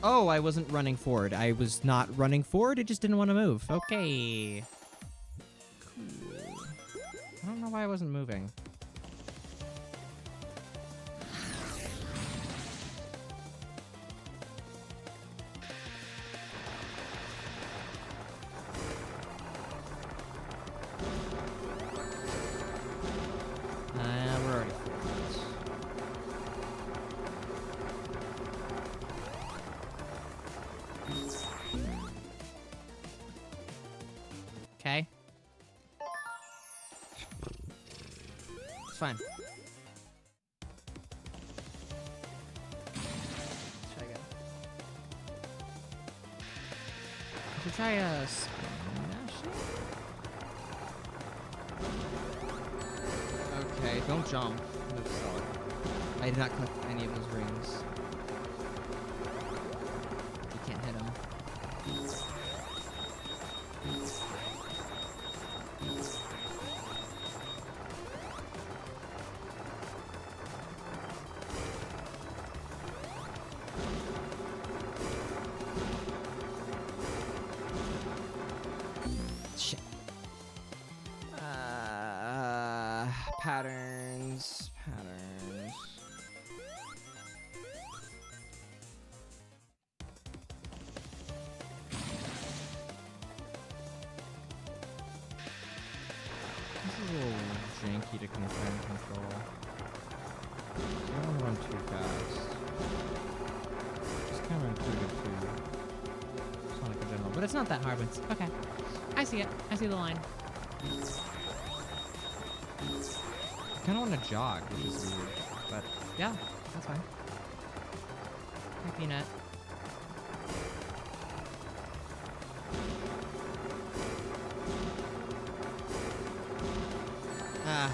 Oh, I wasn't running forward. I was not running forward. It just didn't want to move. Okay. Cool. I don't know why I wasn't moving. We're already forward. Okay. It's fine. Let's try again. We should try a smash. Okay, don't jump. That's solid. I did not click any of those rings. You can't hit them. Shit. Patterns. This is a little janky to control. I don't run too fast. Just kind of intuitive to Sonic in general, but it's not that hard. But it's okay. I see it. I see the line. I kind of want to jog, which is weird, but yeah, that's fine. Hi, Peanut. Ah.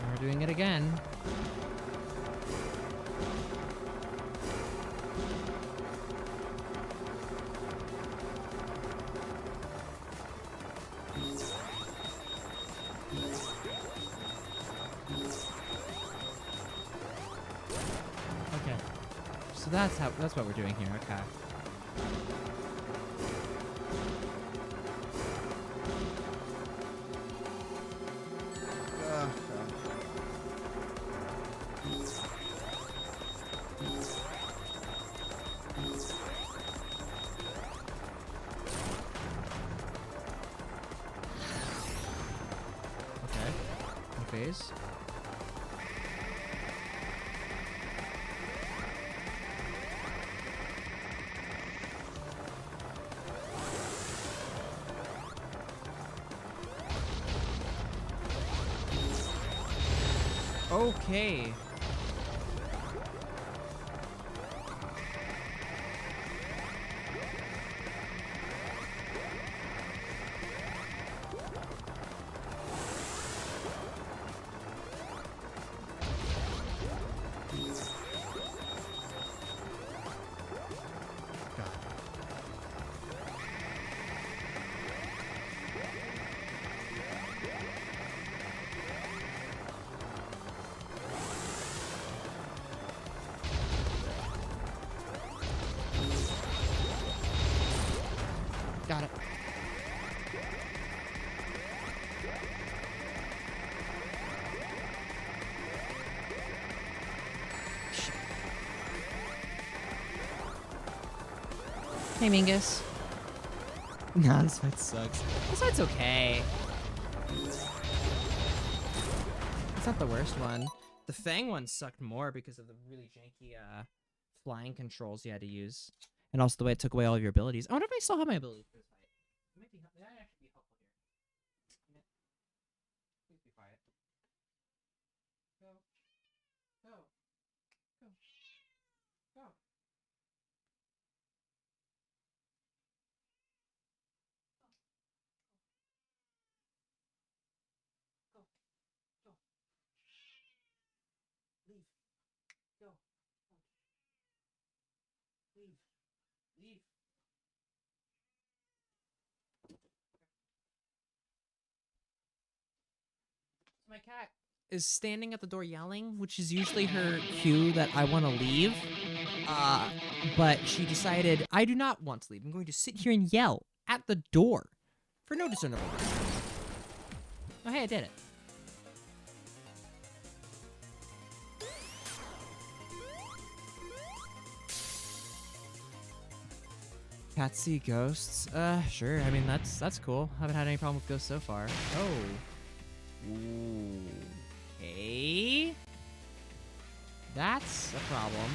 We're doing it again. Okay. So that's what we're doing here. Okay. Phase. Okay. Got it. Shit. Hey, Mingus. Nah, this fight sucks. This fight's okay. It's not the worst one. The Fang one sucked more because of the really janky flying controls you had to use. And also the way it took away all of your abilities. I wonder if I still have my abilities for this fight. It might actually be helpful here. Please be quiet. Go. Go. Go. Go. Go. Go. Leave. Go. Leave. Leave. My cat is standing at the door yelling, which is usually her cue that I want to leave. But she decided, I do not want to leave. I'm going to sit here and yell at the door for no discernible reason. Oh, hey, I did it. Cats see ghosts? Sure. I mean, that's cool. Haven't had any problem with ghosts so far. Oh. Okay. That's a problem.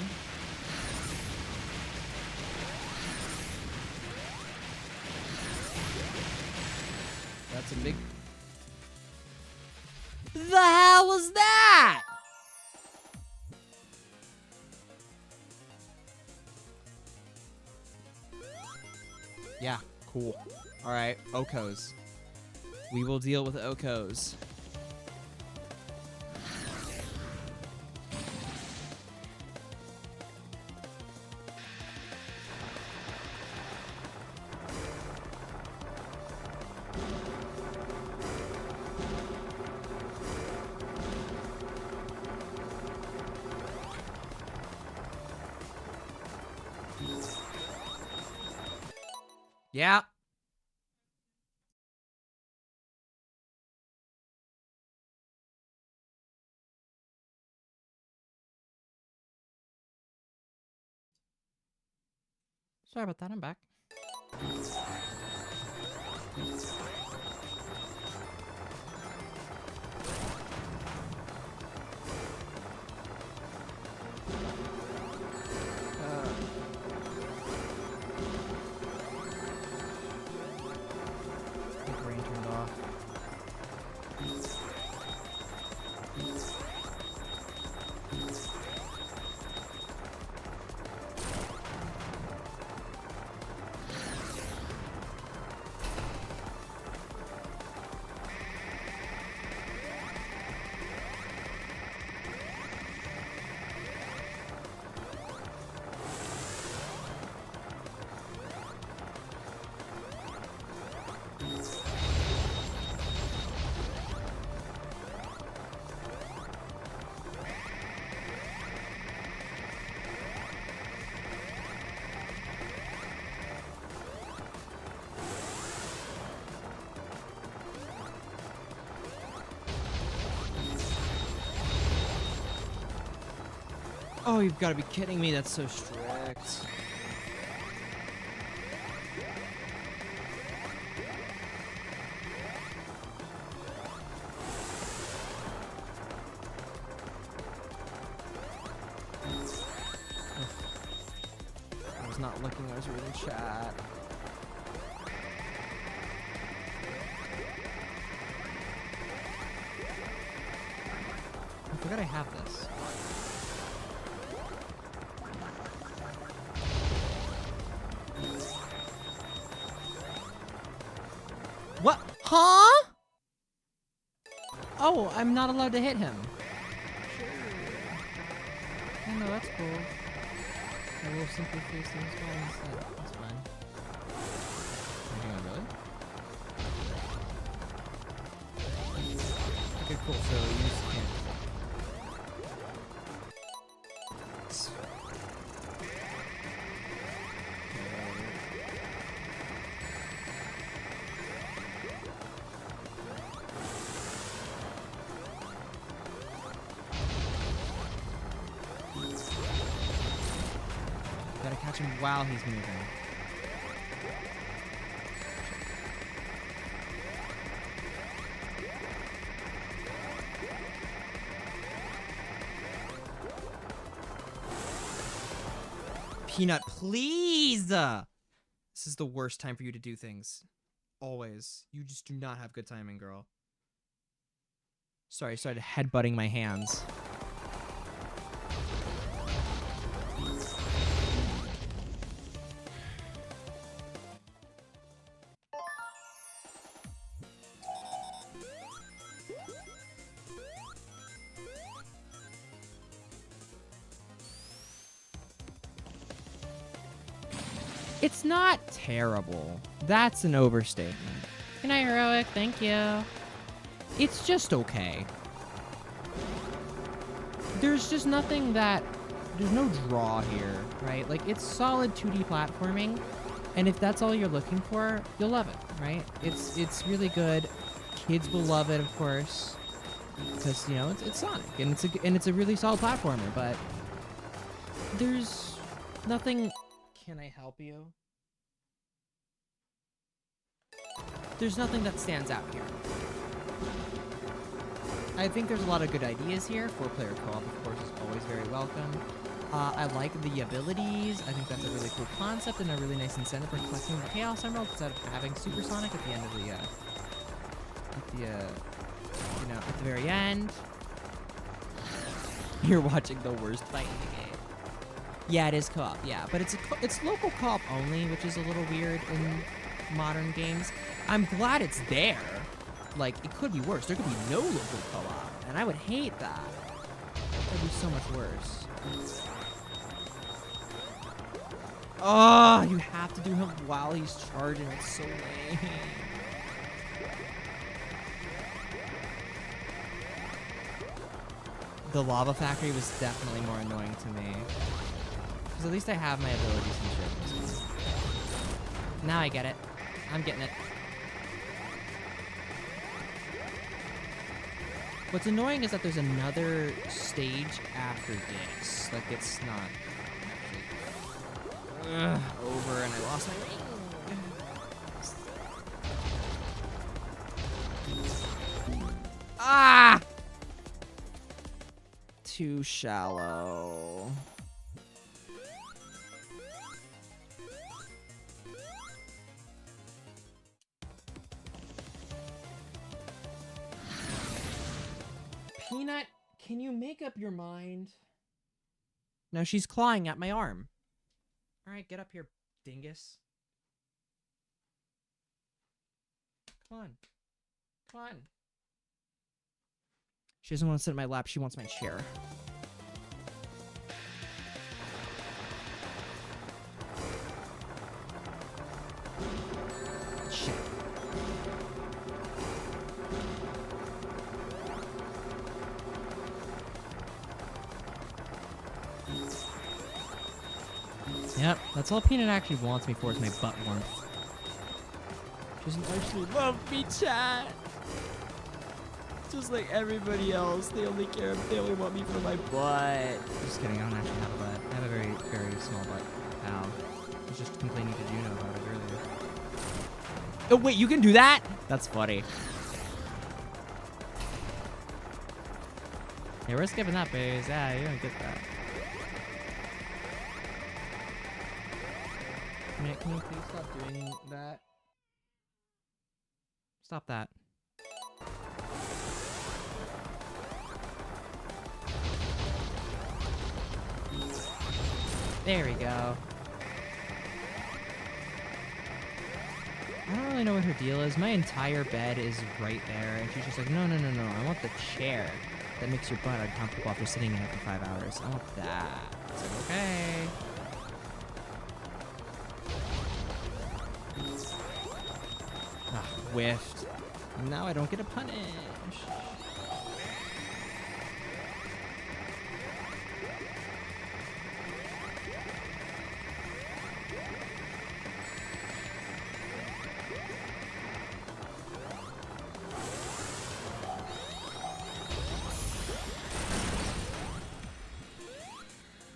That's a big... The hell was that? Yeah, cool. Alright, Okos. We will deal with Okos. Yeah. Sorry about that, I'm back. Brain turned off. Oh, you've got to be kidding me. That's so strict. I was not looking. I was reading chat. I forgot I have this. What? Huh? Oh, I'm not allowed to hit him. Sure. Oh, no, that's cool. I will simply face things well instead. That's fine. Am I really? Okay, cool. So you just can't. Gotta catch him while he's moving. Peanut, please! This is the worst time for you to do things. Always. You just do not have good timing, girl. Sorry, I started headbutting my hands. It's not terrible. That's an overstatement. Good night, Heroic. Thank you. It's just okay. There's just nothing that... There's no draw here, right? Like, it's solid 2D platforming, and if that's all you're looking for, you'll love it, right? It's really good. Kids will love it, of course, because, you know, it's Sonic, and it's a really solid platformer, but there's nothing... Can I help you? There's nothing that stands out here. I think there's a lot of good ideas here. 4-player co-op, of course, is always very welcome. I like the abilities. I think that's a really cool concept and a really nice incentive for collecting the Chaos Emerald instead of having Supersonic at the end of the, you know, at the very end. You're watching the worst fight in the game. Yeah, it is co-op, yeah. But it's local co-op only, which is a little weird in modern games. I'm glad it's there. Like, it could be worse. There could be no local co-op, and I would hate that. That would be so much worse. Oh, you have to do him while he's charging. It's so lame. The lava factory was definitely more annoying to me. Because at least I have my abilities and shit. Now I get it. I'm getting it. What's annoying is that there's another stage after this. Like, it's not actually over, and I lost my ring. Ah! Too shallow. Peanut, can you make up your mind? No, she's clawing at my arm. Alright, get up here, dingus. Come on. Come on. She doesn't want to sit in my lap, she wants my chair. Shit. Yep, that's all Peanut actually wants me for is my butt warmth. She doesn't actually love me, chat. Just like everybody else, they only want me for my butt. Just kidding, I don't actually have a butt. I have a very, very small butt. Ow. I was just complaining to Juno about it earlier. Oh, wait, you can do that? That's funny. Yeah, we're skipping that phase. Yeah, you don't get that. Man, can you please stop doing that? Stop that. There we go. I don't really know what her deal is. My entire bed is right there, and she's just like, no, no, no, no. I want the chair that makes your butt uncomfortable after sitting in it for 5 hours. I want that. It's like, okay. Ah, whiffed. Now I don't get a punish.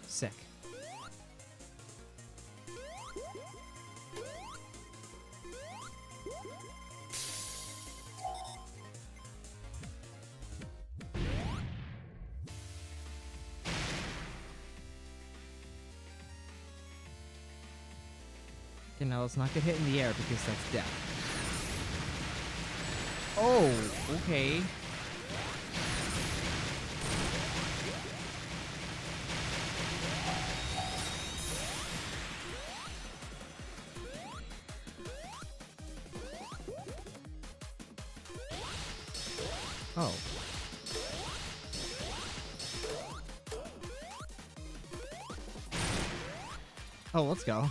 Sick. Okay, now let's not get hit in the air because that's death. Oh, okay. Oh. Oh, let's go.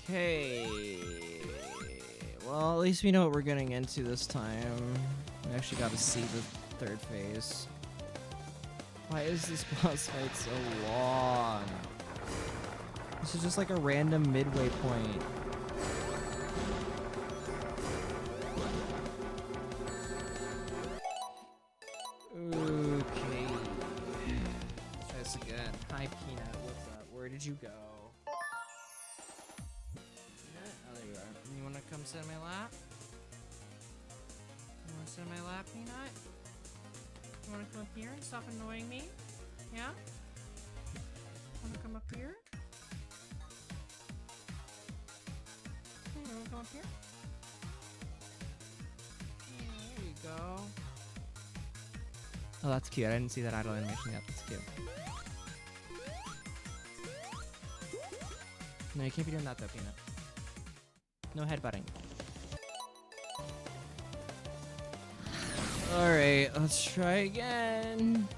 Okay. Well, at least we know what we're getting into this time. We actually got to see the third phase. Why is this boss fight so long? This is just like a random midway point. Okay. Let's try this again. Hi, Peanut. What's up? Where did you go? Oh, there you are. You wanna come sit in my lap? You wanna sit in my lap, Peanut? You wanna come up here and stop annoying me? Yeah? Wanna come up here? You wanna come up here? Yeah, there you go. Oh, that's cute. I didn't see that idle animation yet. That's cute. No, you can't be doing that though, Peanut. No headbutting. Alright, let's try again.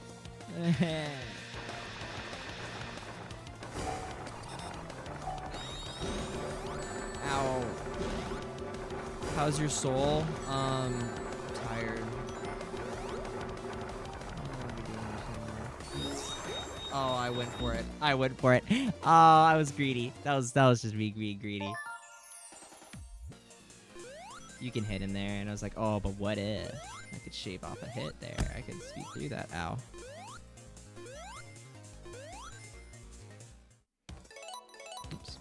Ow. How's your soul? Tired. Oh, I went for it. I went for it. Oh, I was greedy. That was just me being greedy. You can hit him there, and I was like, oh, but what if I could shave off a hit there? I could speed through that. Ow. Oops.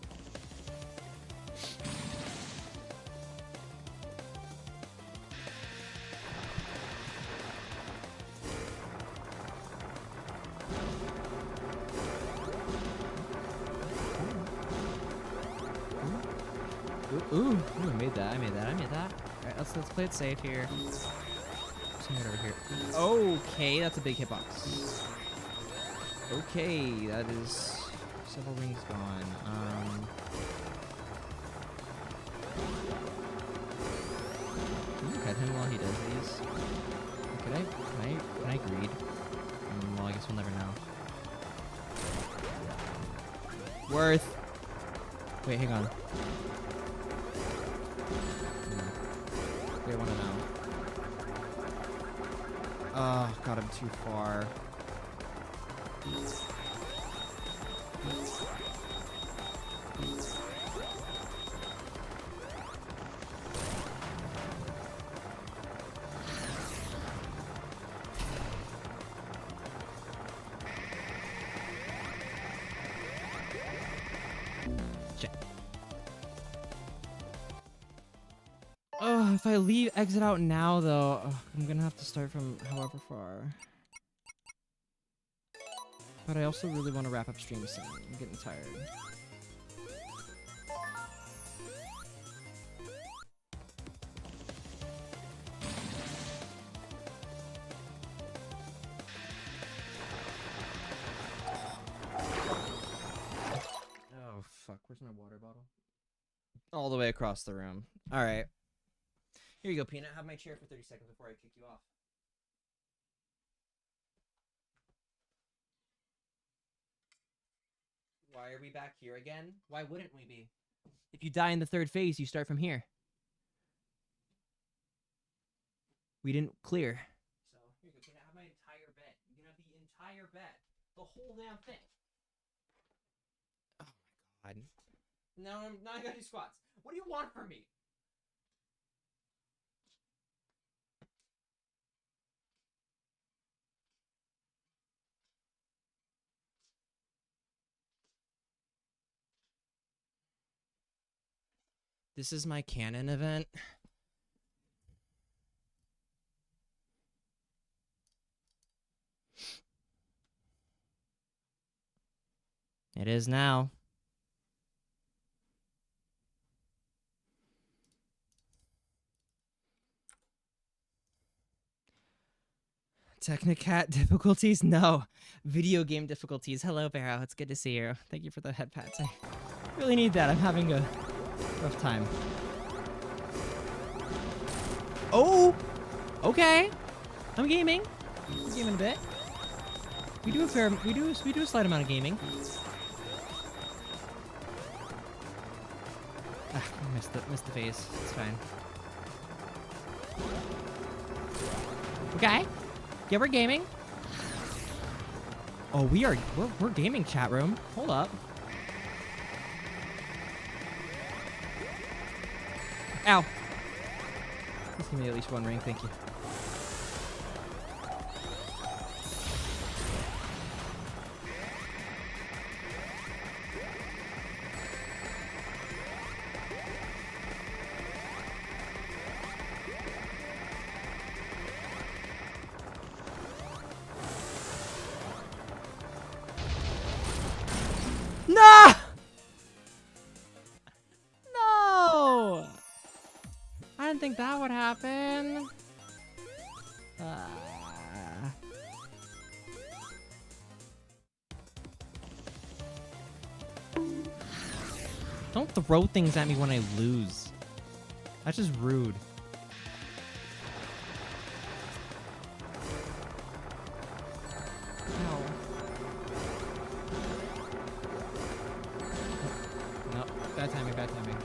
Ooh, I made that. Alright, let's play it safe here. Let's move it over here. Okay, that's a big hitbox. Okay, that is several rings gone. Can you hit him while he does these? Can I greed? Well, I guess we'll never know. Worth. Wait, hang on. They want to know. Oh, got him too far. Oh, if I exit out now, though, I'm gonna have to start from however far. But I also really want to wrap up stream soon. I'm getting tired. Oh, fuck. Where's my water bottle? All the way across the room. Alright. Here you go, Peanut. Have my chair for 30 seconds before I kick you off. Why are we back here again? Why wouldn't we be? If you die in the third phase, you start from here. We didn't clear. So here you go. Can I have my entire bed? You can have the entire bed. The whole damn thing. Oh my god. Now I gotta do squats. What do you want from me? This is my canon event. It is now. Technicat difficulties? No. Video game difficulties. Hello, Barrow. It's good to see you. Thank you for the head pats. I really need that. I'm having a rough time. Oh! Okay. I'm gaming. I'm gaming a bit. We do a slight amount of gaming. Ah, I missed the phase. It's fine. Okay. Yeah, we're gaming. Oh, we're gaming, chat room. Hold up. Ow. Please give me at least one ring, thank you. No! No! I didn't think that would happen. Don't throw things at me when I lose. That's just rude. Ow. No, bad timing, bad timing.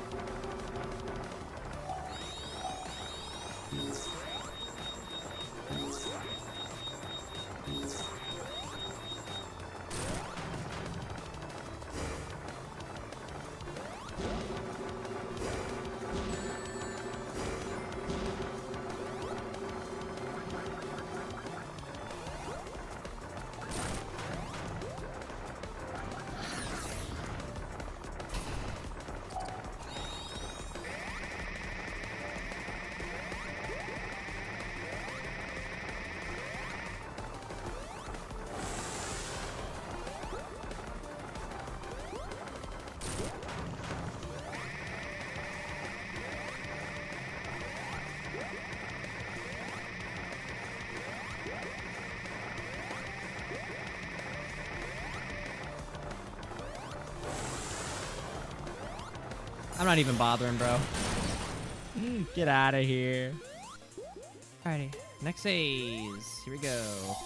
I'm not even bothering, bro. Get out of here. Alrighty, next phase. Here we go.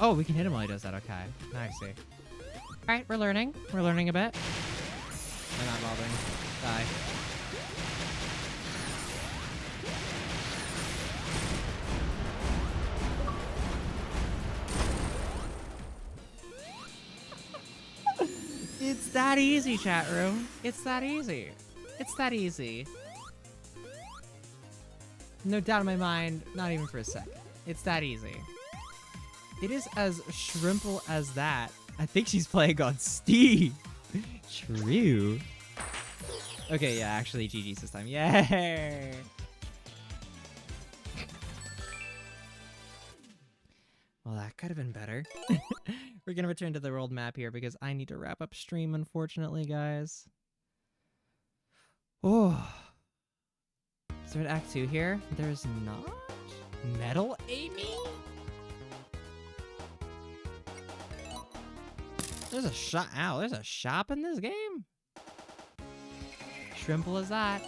Oh, we can hit him while he does that. Okay. I see. Alright, we're learning. We're learning a bit. I'm not bothering. Die. It's that easy, chat room. It's that easy. It's that easy. No doubt in my mind, not even for a sec. It's that easy. It is as shrimple as that. I think she's playing on Steve. True. Okay, yeah, actually GG's this time. Yay! that could have been better. We're gonna return to the world map here because I need to wrap up stream, unfortunately, guys. Oh. Is there an Act 2 here? There's not? Metal Amy? There's a shop. Ow, there's a shop in this game? Shrimple is that?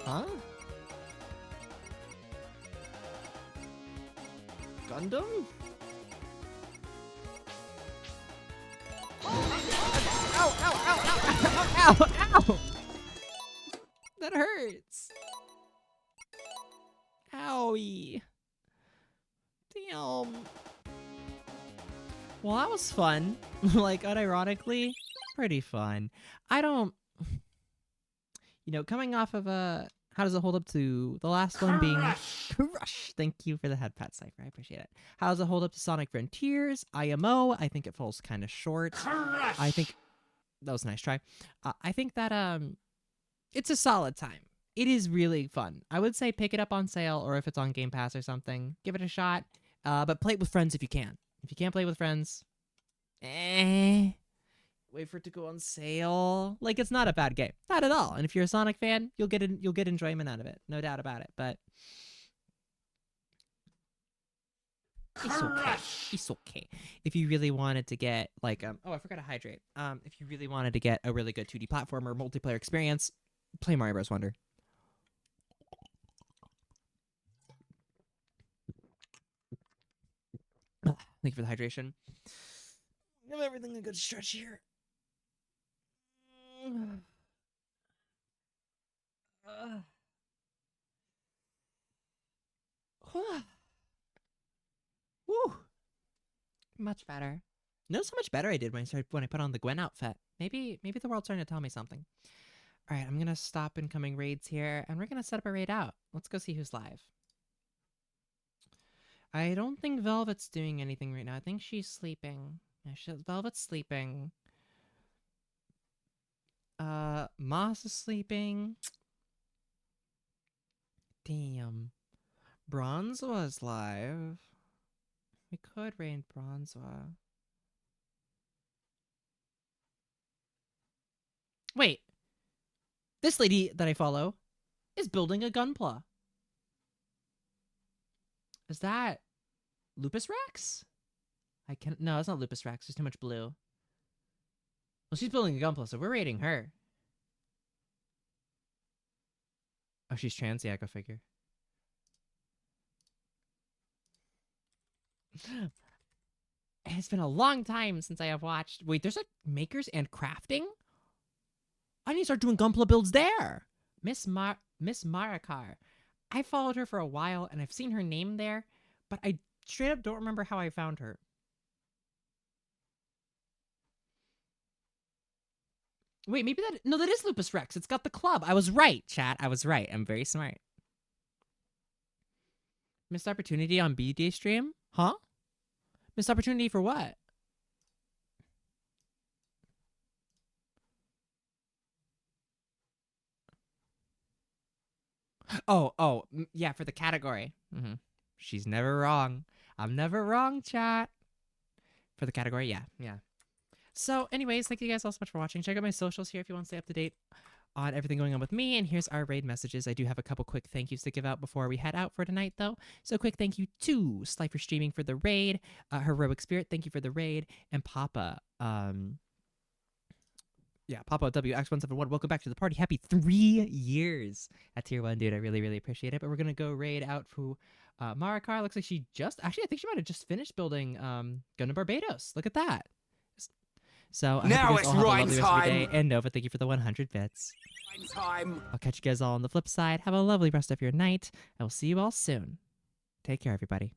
Huh? Gundam? Ow, ow, ow, ow, ow, ow, ow! That hurts. Owie. Damn. Well, that was fun. Like, unironically, pretty fun. I don't... You know, coming off of how does it hold up to the last one being Crush? Thank you for the head pat, Cypher. I appreciate it. How does it hold up to Sonic Frontiers? IMO. I think it falls kind of short. Crush! I think that was a nice try. I think that it's a solid time. It is really fun. I would say pick it up on sale, or if it's on Game Pass or something, give it a shot. But play it with friends if you can. If you can't play with friends, wait for it to go on sale. Like, it's not a bad game, not at all. And if you're a Sonic fan, you'll get enjoyment out of it, no doubt about it. But it's okay. It's okay. If you really wanted to get like oh, I forgot to hydrate. If you really wanted to get a really good 2D platformer multiplayer experience, play Mario Bros. Wonder. Thank you for the hydration. Give everything a good stretch here. Woo. Much better. Notice how much better I did when I put on the Gwen outfit. Maybe the world's trying to tell me something. All right, I'm gonna stop incoming raids here, and we're gonna set up a raid out. Let's go see who's live. I don't think Velvet's doing anything right now. I think she's sleeping. Yeah, Velvet's sleeping. Moss is sleeping. Damn. Bronzwa is live. We could raid Bronzwa. Wait. This lady that I follow is building a gunpla. Is that Lupus Rex? No, it's not Lupus Rex. There's too much blue. Well, she's building a gunpla, so we're raiding her. Oh, she's trans? Yeah, go figure. It's been a long time since I have watched... Wait, there's a makers and crafting? I need to start doing gunpla builds there. Miss Marakar. I followed her for a while, and I've seen her name there, but I straight up don't remember how I found her. Wait, maybe that... No, that is Lupus Rex. It's got the club. I was right, chat. I was right. I'm very smart. Missed opportunity on BJ stream? Huh? Missed opportunity for what? Oh, yeah, for the category. She's never wrong. I'm never wrong, chat. For the category, yeah. So, anyways, thank you guys all so much for watching. Check out my socials here if you want to stay up to date on everything going on with me. And here's our raid messages. I do have a couple quick thank yous to give out before we head out for tonight, though. So, quick thank you to Sly for streaming for the raid. Heroic Spirit, thank you for the raid. And Papa, Papa WX171, welcome back to the party. Happy 3 years at Tier 1, dude. I really, really appreciate it. But we're going to go raid out for Marakar. Looks like she just... Actually, I think she might have just finished building Gundam Barbados. Look at that. So, I now hope you it's guys all have a rhyme lovely rest of your time. day. And Nova, thank you for the 100 bits. Time. I'll catch you guys all on the flip side. Have a lovely rest of your night. I will see you all soon. Take care, everybody.